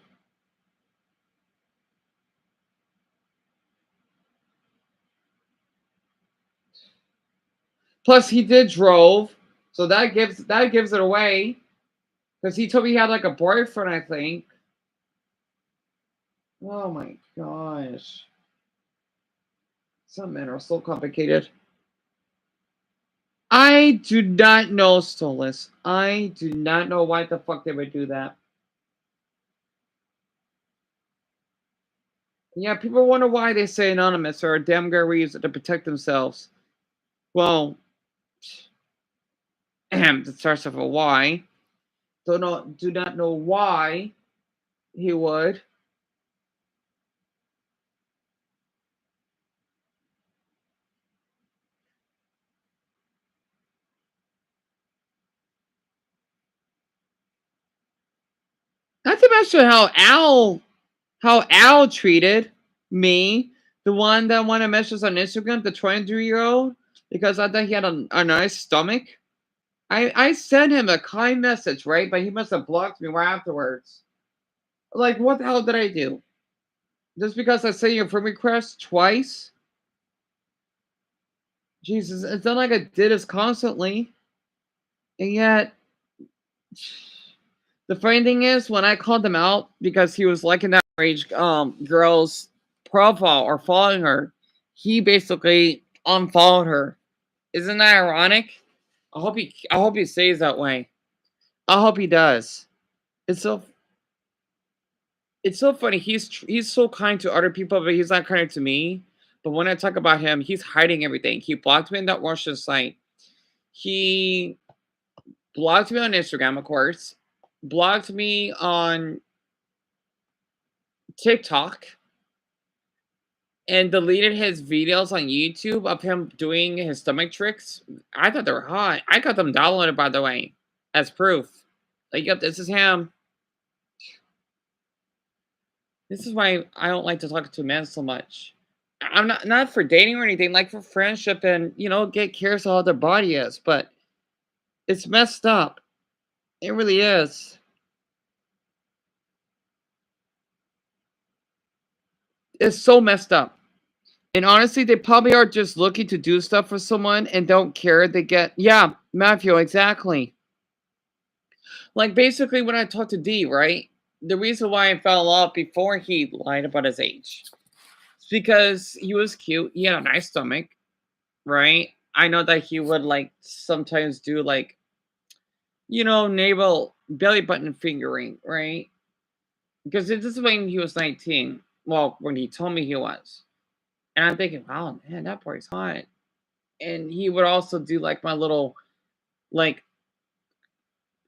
Plus, he did drove, so that gives it away. Because he told me he had like a boyfriend, I think. Oh my gosh. Some men are so complicated. I do not know, Stolas. I do not know why the fuck they would do that. Yeah, people wonder why they say anonymous or a damn girl use it to protect themselves. Well, it starts with a Y. Do not know why he would. Not to mention how Al treated me, the one that wanted messages on Instagram, the 23-year-old, because I thought he had a nice stomach. I sent him a kind message, right? But he must have blocked me right afterwards. Like, what the hell did I do? Just because I sent you a friend request twice? Jesus, it's not like I did this constantly. And yet, the funny thing is, when I called him out because he was liking that rage girl's profile or following her, he basically unfollowed her. Isn't that ironic? I hope he stays that way. I hope he does. It's so funny. He's so kind to other people, but he's not kind to me. But when I talk about him, he's hiding everything. He blocked me in that Russian site. He blocked me on Instagram, of course. Blocked me on TikTok. And deleted his videos on YouTube of him doing his stomach tricks. I thought they were hot. I got them downloaded, by the way, as proof. Like, yep, this is him. This is why I don't like to talk to men so much. I'm not for dating or anything, like for friendship and, get curious how their body is. But it's messed up. It really is. It's so messed up. And honestly, they probably are just looking to do stuff for someone and don't care. They get, yeah, Matthew, exactly. Like, basically, when I talked to D, right? The reason why I fell in love before he lied about his age is because he was cute. He had a nice stomach, right? I know that he would, like, sometimes do, like, navel, belly button fingering, right? Because this is when he was 19. Well, when he told me he was. And I'm thinking, wow, man, that boy's hot. And he would also do, like, my little, like,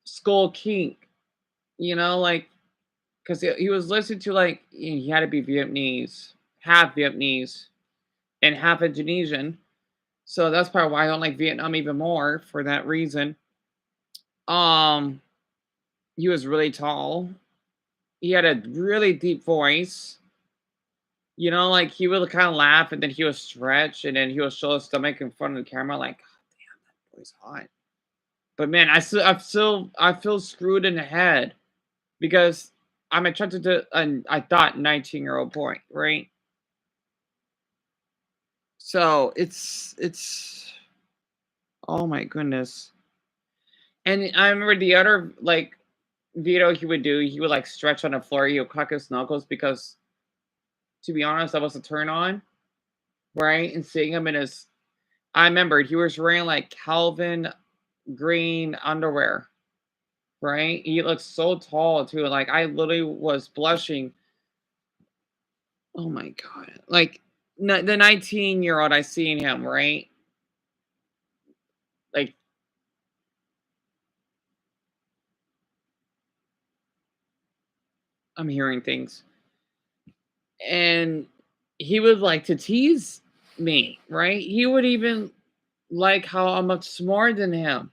skull kink. Like, because he was listening to, like, he had to be Vietnamese, half Vietnamese, and half Indonesian. So that's probably why I don't like Vietnam even more for that reason. He was really tall. He had a really deep voice. Like, he would kind of laugh and then he would stretch and then he would show his stomach in front of the camera. Like, God damn, that boy's hot. But man, I feel screwed in the head because I'm attracted to I thought 19-year-old boy, right? So it's oh my goodness. And I remember the other, like, video he would do, he would, like, stretch on the floor, he would crack his knuckles because, to be honest, that was a turn on, right? And seeing him in his, I remembered he was wearing, like, Calvin green underwear, right? He looked so tall too. Like, I literally was blushing. Oh my God. Like, the 19-year-old I seen him, right? Like, I'm hearing things. And he would like to tease me, right? He would even like how I'm much smarter than him,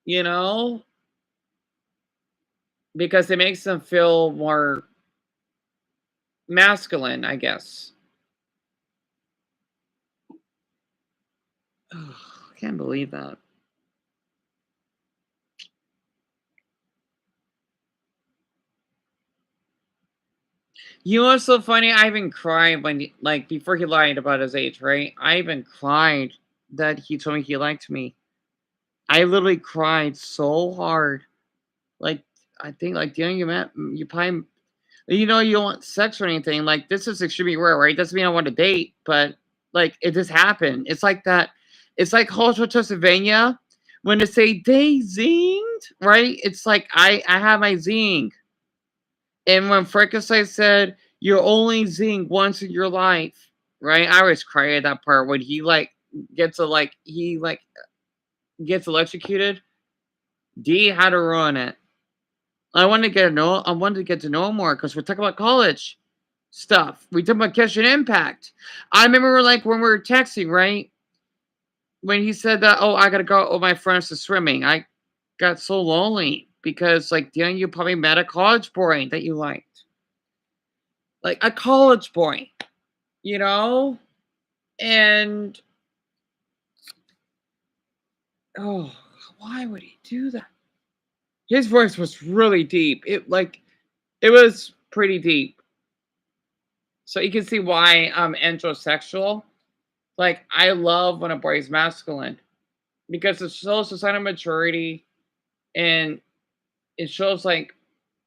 you know? Because it makes them feel more masculine, I guess. Oh, I can't believe that. You know what's so funny? I even cried when, like, before he lied about his age, right? I even cried that he told me he liked me. I literally cried so hard. Like, I think, like, you probably, you don't want sex or anything. Like, this is extremely rare, right? Doesn't mean I want to date, but, like, it just happened. It's like that. It's like Hotel Transylvania when they say they zinged, right? It's like I have my zing. And when Frankenstein said, "You only zing once in your life," right? I always cry at that part when he gets gets electrocuted. D had to ruin it. I wanted to get to know him more because we're talking about college stuff. We talk about Catch an Impact. I remember when we were texting, right? When he said that, oh, I gotta go with my friends to swimming. I got so lonely because, like, you probably met a college boy that you liked. Like a college boy, you know? And oh, why would he do that? His voice was really deep. It was pretty deep. So you can see why I'm androsexual. Like, I love when a boy is masculine because it shows a sign of maturity and it shows like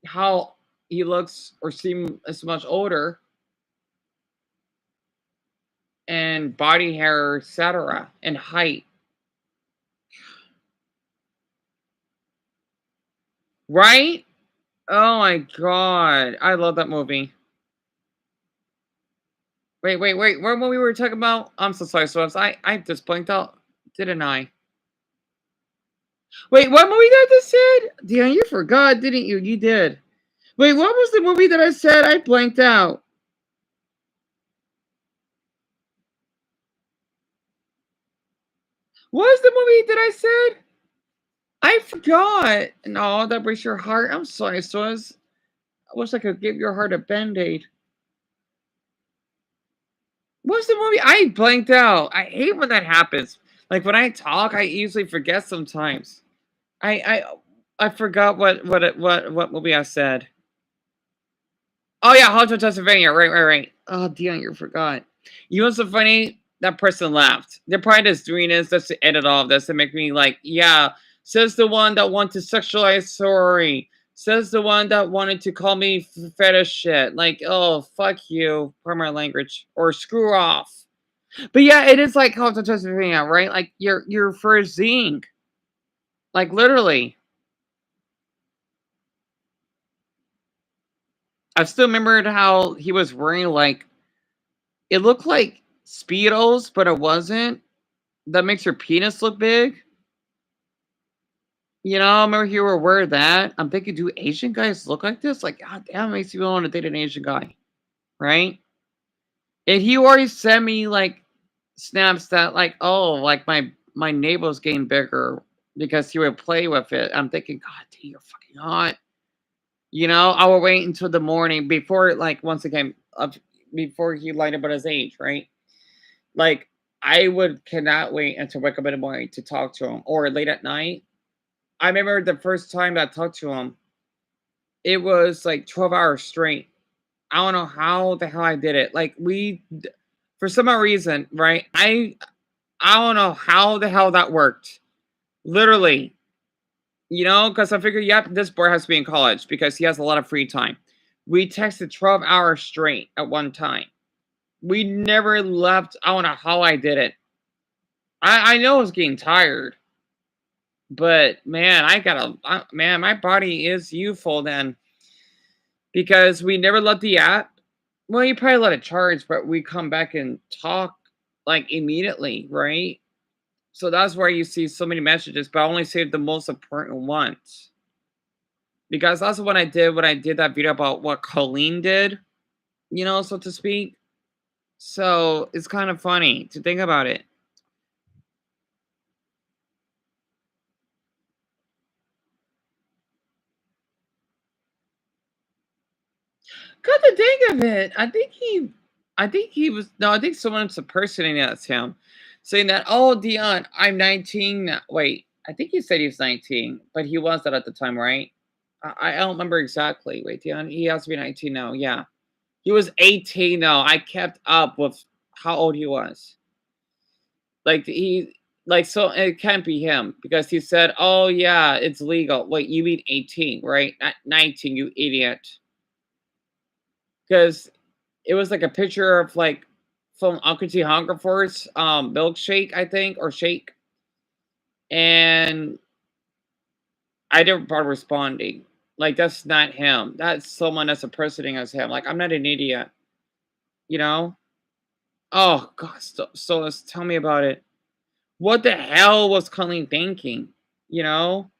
how he looks or seems as much older and body hair, etc., and height. Right? Oh my god. I love that movie. Wait. What movie were we talking about? I'm so sorry, so I just blinked out, didn't I? Wait, what movie that I just said? Dion, you forgot, didn't you? You did. Wait, what was the movie that I said? I blanked out. What was the movie that I said? I forgot. No, that breaks your heart. I'm sorry, Swaz. I wish I could give your heart a band-aid. What's the movie? I blanked out. I hate when that happens. Like when I talk, I easily forget sometimes. I forgot what movie I said. Oh yeah, Hotel Transylvania. Right. Oh, Dion, you forgot. You know what's so funny? That person laughed. They're probably just doing this just to edit all of this to make me like, yeah. Says the one that wanted to sexualize sorry. Says the one that wanted to call me fetish shit. Like, oh, fuck you, primary language, or screw off. But yeah, it is like Hotel Transylvania, right? Like you're for a zing. Like literally. I still remembered how he was wearing like it looked like Speedos, but it wasn't. That makes your penis look big. You know, I remember you were wearing that. I'm thinking, do Asian guys look like this? Like, god damn, it makes you want to date an Asian guy, right? And he already sent me like snaps that like, oh, like my navel's getting bigger because he would play with it. I'm thinking, god damn, you're fucking hot. You know, I will wait until the morning before, like, once again, before he lied about his age, right? Like, I cannot wait until wake up in the morning to talk to him or late at night. I remember the first time I talked to him, it was like 12 hours straight. I don't know how the hell I did it. Like, for some reason, right? I don't know how the hell that worked. Literally. You know, because I figured, yep, this boy has to be in college because he has a lot of free time. We texted 12 hours straight at one time. We never left. I don't know how I did it. I know I was getting tired. But, man, man, my body is youthful then. Because we never let the app. Well, you probably let it charge, but we come back and talk, like, immediately, right? So that's why you see so many messages, but I only saved the most important ones. Because that's what I did when I did that video about what Colleen did, you know, so to speak. So it's kind of funny to think about it. Come to think of it, I think someone's impersonating that's him, saying that, oh, Dion, I'm 19 now. Wait, I think he said he was 19, but he was that at the time, right? I don't remember exactly. Wait, Dion, he has to be 19 now. Yeah. He was 18 though. I kept up with how old he was. Like so it can't be him because he said, "Oh yeah, it's legal." Wait, you mean 18, right? Not 19, you idiot. Because it was like a picture of like from Uncle T Hungerford's milkshake, I think, or shake. And I didn't bother responding. Like, that's not him. That's someone that's impersonating as him. Like, I'm not an idiot. You know? Oh god, so let's tell me about it. What the hell was Colleen thinking? You know?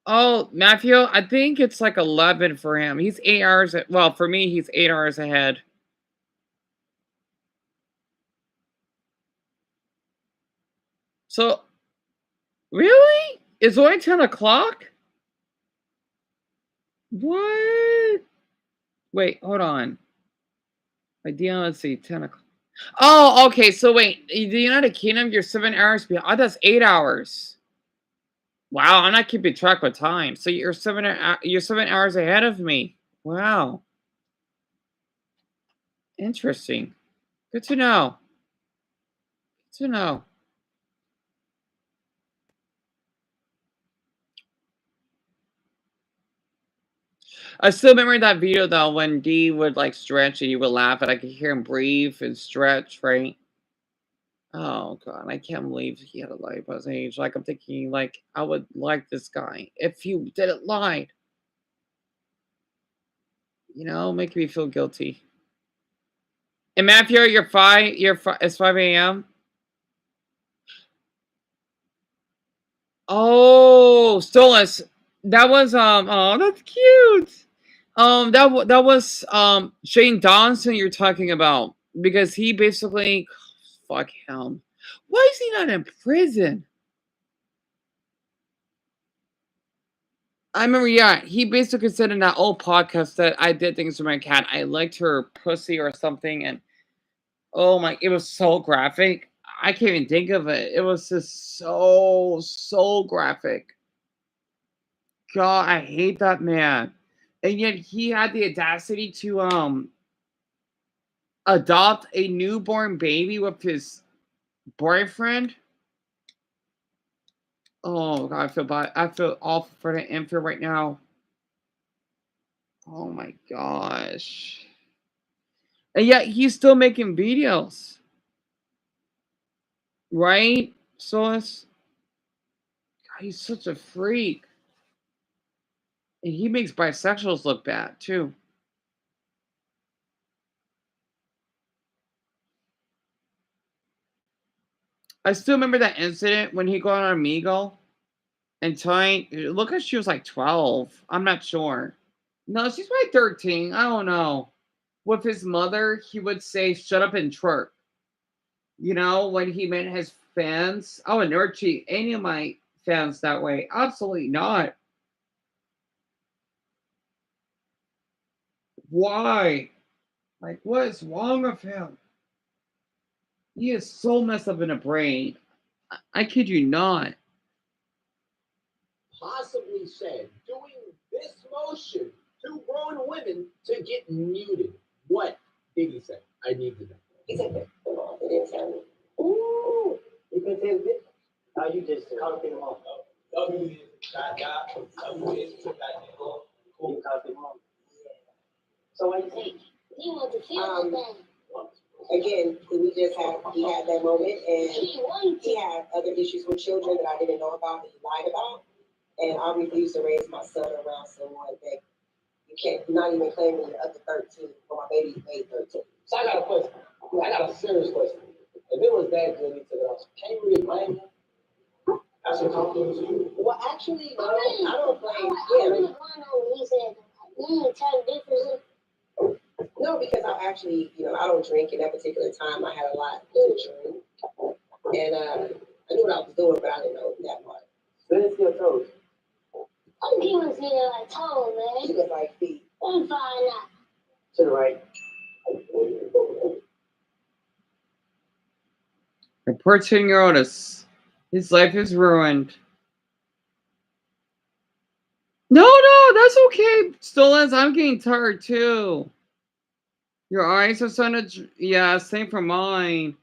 Oh, Matthew, I think it's like 11 for him. He's 8 hours. Well, for me, he's 8 hours ahead. So, really? It's only 10 o'clock? What? Wait, hold on. Idea, let's see, 10 o'clock. Oh, okay. So wait, the United Kingdom, you're 7 hours behind. Oh, that's 8 hours. Wow, I'm not keeping track of time. So you're 7 hours ahead of me. Wow. Interesting. Good to know. Good to know. I still remember that video though when D would like stretch and you would laugh and I could hear him breathe and stretch, right? Oh god, I can't believe he had a lie about his age. Like I'm thinking, like I would like this guy if he didn't lie. You know, making me feel guilty. And Matthew, it's 5 a.m. Oh, Stolas. That was oh, that's cute. That was Shane Dawson you're talking about because he basically fuck him. Why is he not in prison? I remember, yeah, he basically said in that old podcast that I did things to my cat. I liked her pussy or something, and oh my, it was so graphic. I can't even think of it. It was just so graphic. God, I hate that man. And yet he had the audacity to adopt a newborn baby with his boyfriend. Oh god, I feel bad. I feel awful for the infant right now. Oh my gosh. And yet he's still making videos. Right? So it's God, he's such a freak. And he makes bisexuals look bad too. I still remember that incident when he got on Omegle and telling look like she was like 12. I'm not sure. No, she's probably 13. I don't know. With his mother, he would say, shut up and twerk. You know, when he met his fans. I would never treat any of my fans that way. Absolutely not. Why? Like, what is wrong with him? He is so messed up in the brain. I kid you not. Possibly said doing this motion to grown women to get muted. What did he say? I need to know. He said that. He didn't tell me. Ooh. You can tell me? How you just called him off? You called him off. So what do you think? He wants to feel that. Again, he had that moment, and he had other issues with children that I didn't know about that he lied about, and I refuse to raise my son around someone that you can't not even claim me up to 13 for my baby's made 13. So I got a question. I got a serious question. If it was that good, he took it off. Can you really blame him? That's what compliment to you. Well, actually, no, I don't blame him. I really want to know when he said, you ain't tell the difference. No, because I actually, I don't drink at that particular time. I had a lot to drink. And I knew what I was doing, but I didn't know that much. Let's see your toes. I'm giving to see like toes, man. You look like feet. I'm fine now. To the right. The poor 10-year-old his life is ruined. No, that's okay, Stolens. I'm getting tired too. Your eyes are starting to, yeah, same for mine.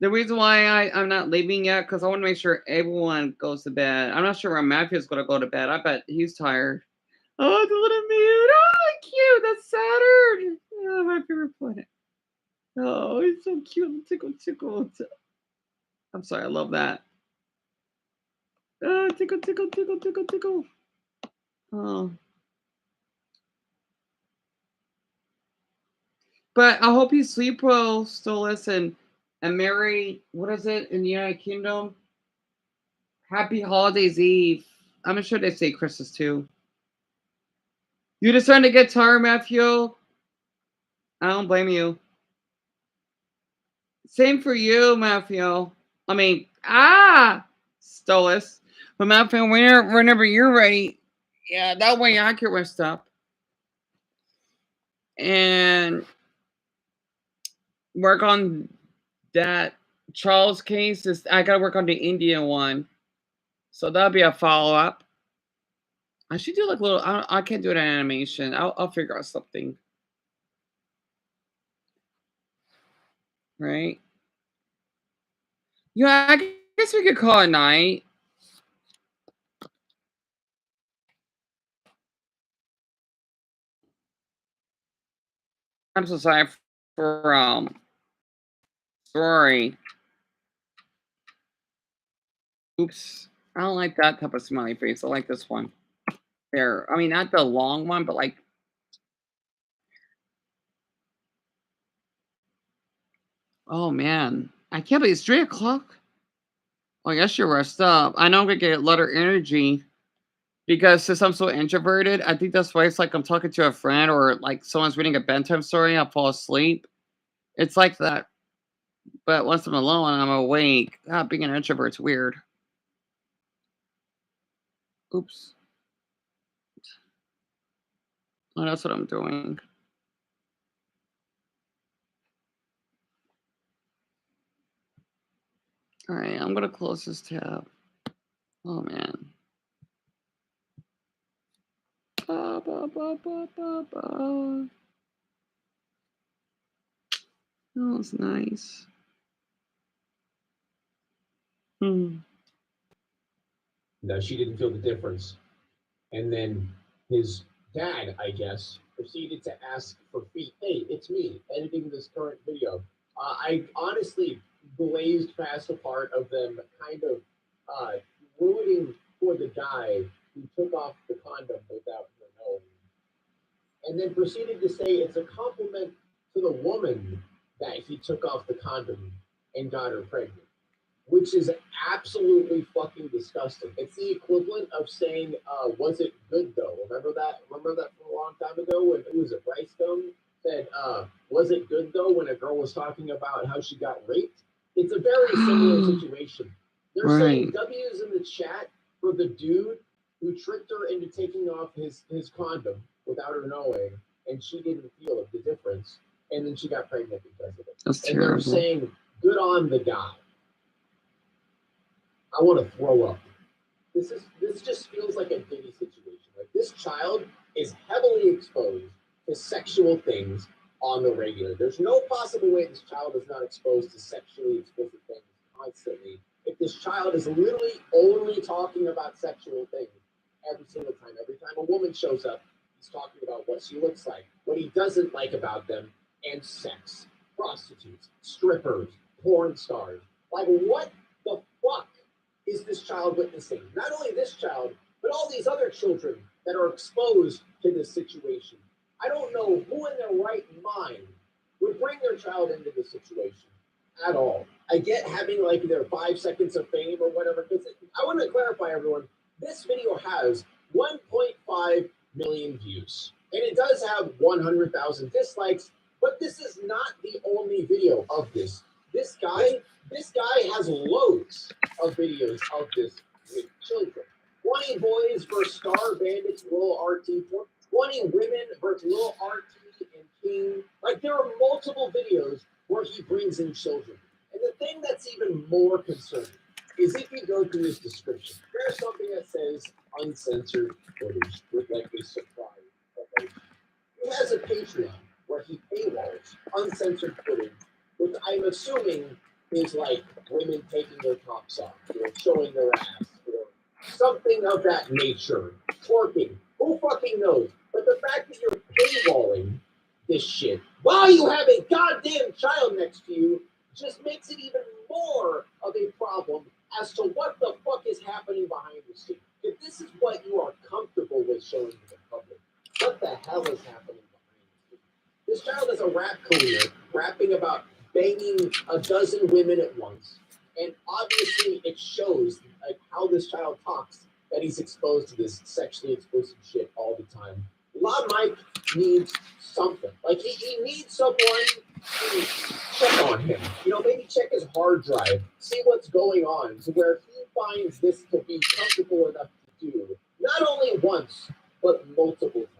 The reason why I'm not leaving yet, because I want to make sure everyone goes to bed. I'm not sure where Matthew's going to go to bed. I bet he's tired. Oh, the little mute. Oh, cute. That's Saturn. Oh, my favorite planet. Oh, it's so cute. Tickle. I'm sorry. I love that. Oh, tickle. Oh. But I hope you sleep well, Stolas, and Merry, what is it, in the United Kingdom? Happy Holidays Eve. I'm sure they say Christmas too. You just starting to get tired, Matthew? I don't blame you. Same for you, Matthew. I mean, Stolas. But Matthew, whenever you're ready, yeah, that way I can rest up. And work on that Charles case. I gotta work on the Indian one. So that'll be a follow-up. I should do like little. I can't do an animation. I'll figure out something. Right? Yeah, I guess we could call it a night. I'm so sorry for sorry. Oops. I don't like that type of smiley face. I like this one. There. I mean, not the long one, but like. Oh man. I can't believe it's 3 o'clock. Well, I guess you're rest up. I know I'm gonna get a lot of energy. Because since I'm so introverted, I think that's why it's like I'm talking to a friend or like someone's reading a bedtime story, I'll fall asleep. It's like that. But once I'm alone and I'm awake, being an introvert's weird. Oops. Oh, that's what I'm doing. All right, I'm going to close this tab. Oh, man. Ba, ba, ba, ba, ba, ba. That was nice. No, she didn't feel the difference. And then his dad, I guess, proceeded to ask for feet. Hey, it's me editing this current video. I honestly blazed past the part of them kind of rooting for the guy who took off the condom without her knowing. And then proceeded to say it's a compliment to the woman that he took off the condom and got her pregnant, which is absolutely fucking disgusting. It's the equivalent of saying, was it good though? Remember that from a long time ago when it was a Bryce Stone said, was it good though, when a girl was talking about how she got raped? It's a very similar situation. They're saying W's in the chat for the dude who tricked her into taking off his condom without her knowing, and she didn't feel the difference, and then she got pregnant because of it. That's and terrible. They're saying, good on the guy. I want to throw up. This just feels like a Diddy situation. Like, this child is heavily exposed to sexual things on the regular. There's no possible way this child is not exposed to sexually explicit things constantly. If this child is literally only talking about sexual things every single time. Every time a woman shows up, he's talking about what she looks like, what he doesn't like about them, and sex. Prostitutes, strippers, porn stars. Like, what the fuck is this child witnessing? Not only this child, but all these other children that are exposed to this situation. I don't know who in their right mind would bring their child into this situation at all. I get having like their 5 seconds of fame or whatever, because I want to clarify, everyone, this video has 1.5 million views, and it does have 100,000 dislikes, but this is not the only video of this. This guy has loads of videos of this with children. 20 boys versus Star Bandits, Lil RT, 20 women versus Lil RT and King. Like, there are multiple videos where he brings in children. And the thing that's even more concerning is if you go through his description, there's something that says uncensored footage with like a surprise. He has a Patreon where he paywalls uncensored footage, which I'm assuming is like women taking their tops off, or showing their ass, or something of that nature, twerking. Who fucking knows? But the fact that you're paywalling this shit while you have a goddamn child next to you just makes it even more of a problem as to what the fuck is happening behind the scenes. If this is what you are comfortable with showing to the public, what the hell is happening behind the scenes? This child is a rap career, rapping about banging a dozen women at once, and obviously it shows like how this child talks that he's exposed to this sexually explicit shit all the time. La Mike needs something. Like, he needs someone to check on him. You know, maybe check his hard drive, see what's going on, to where he finds this to be comfortable enough to do, not only once, but multiple times.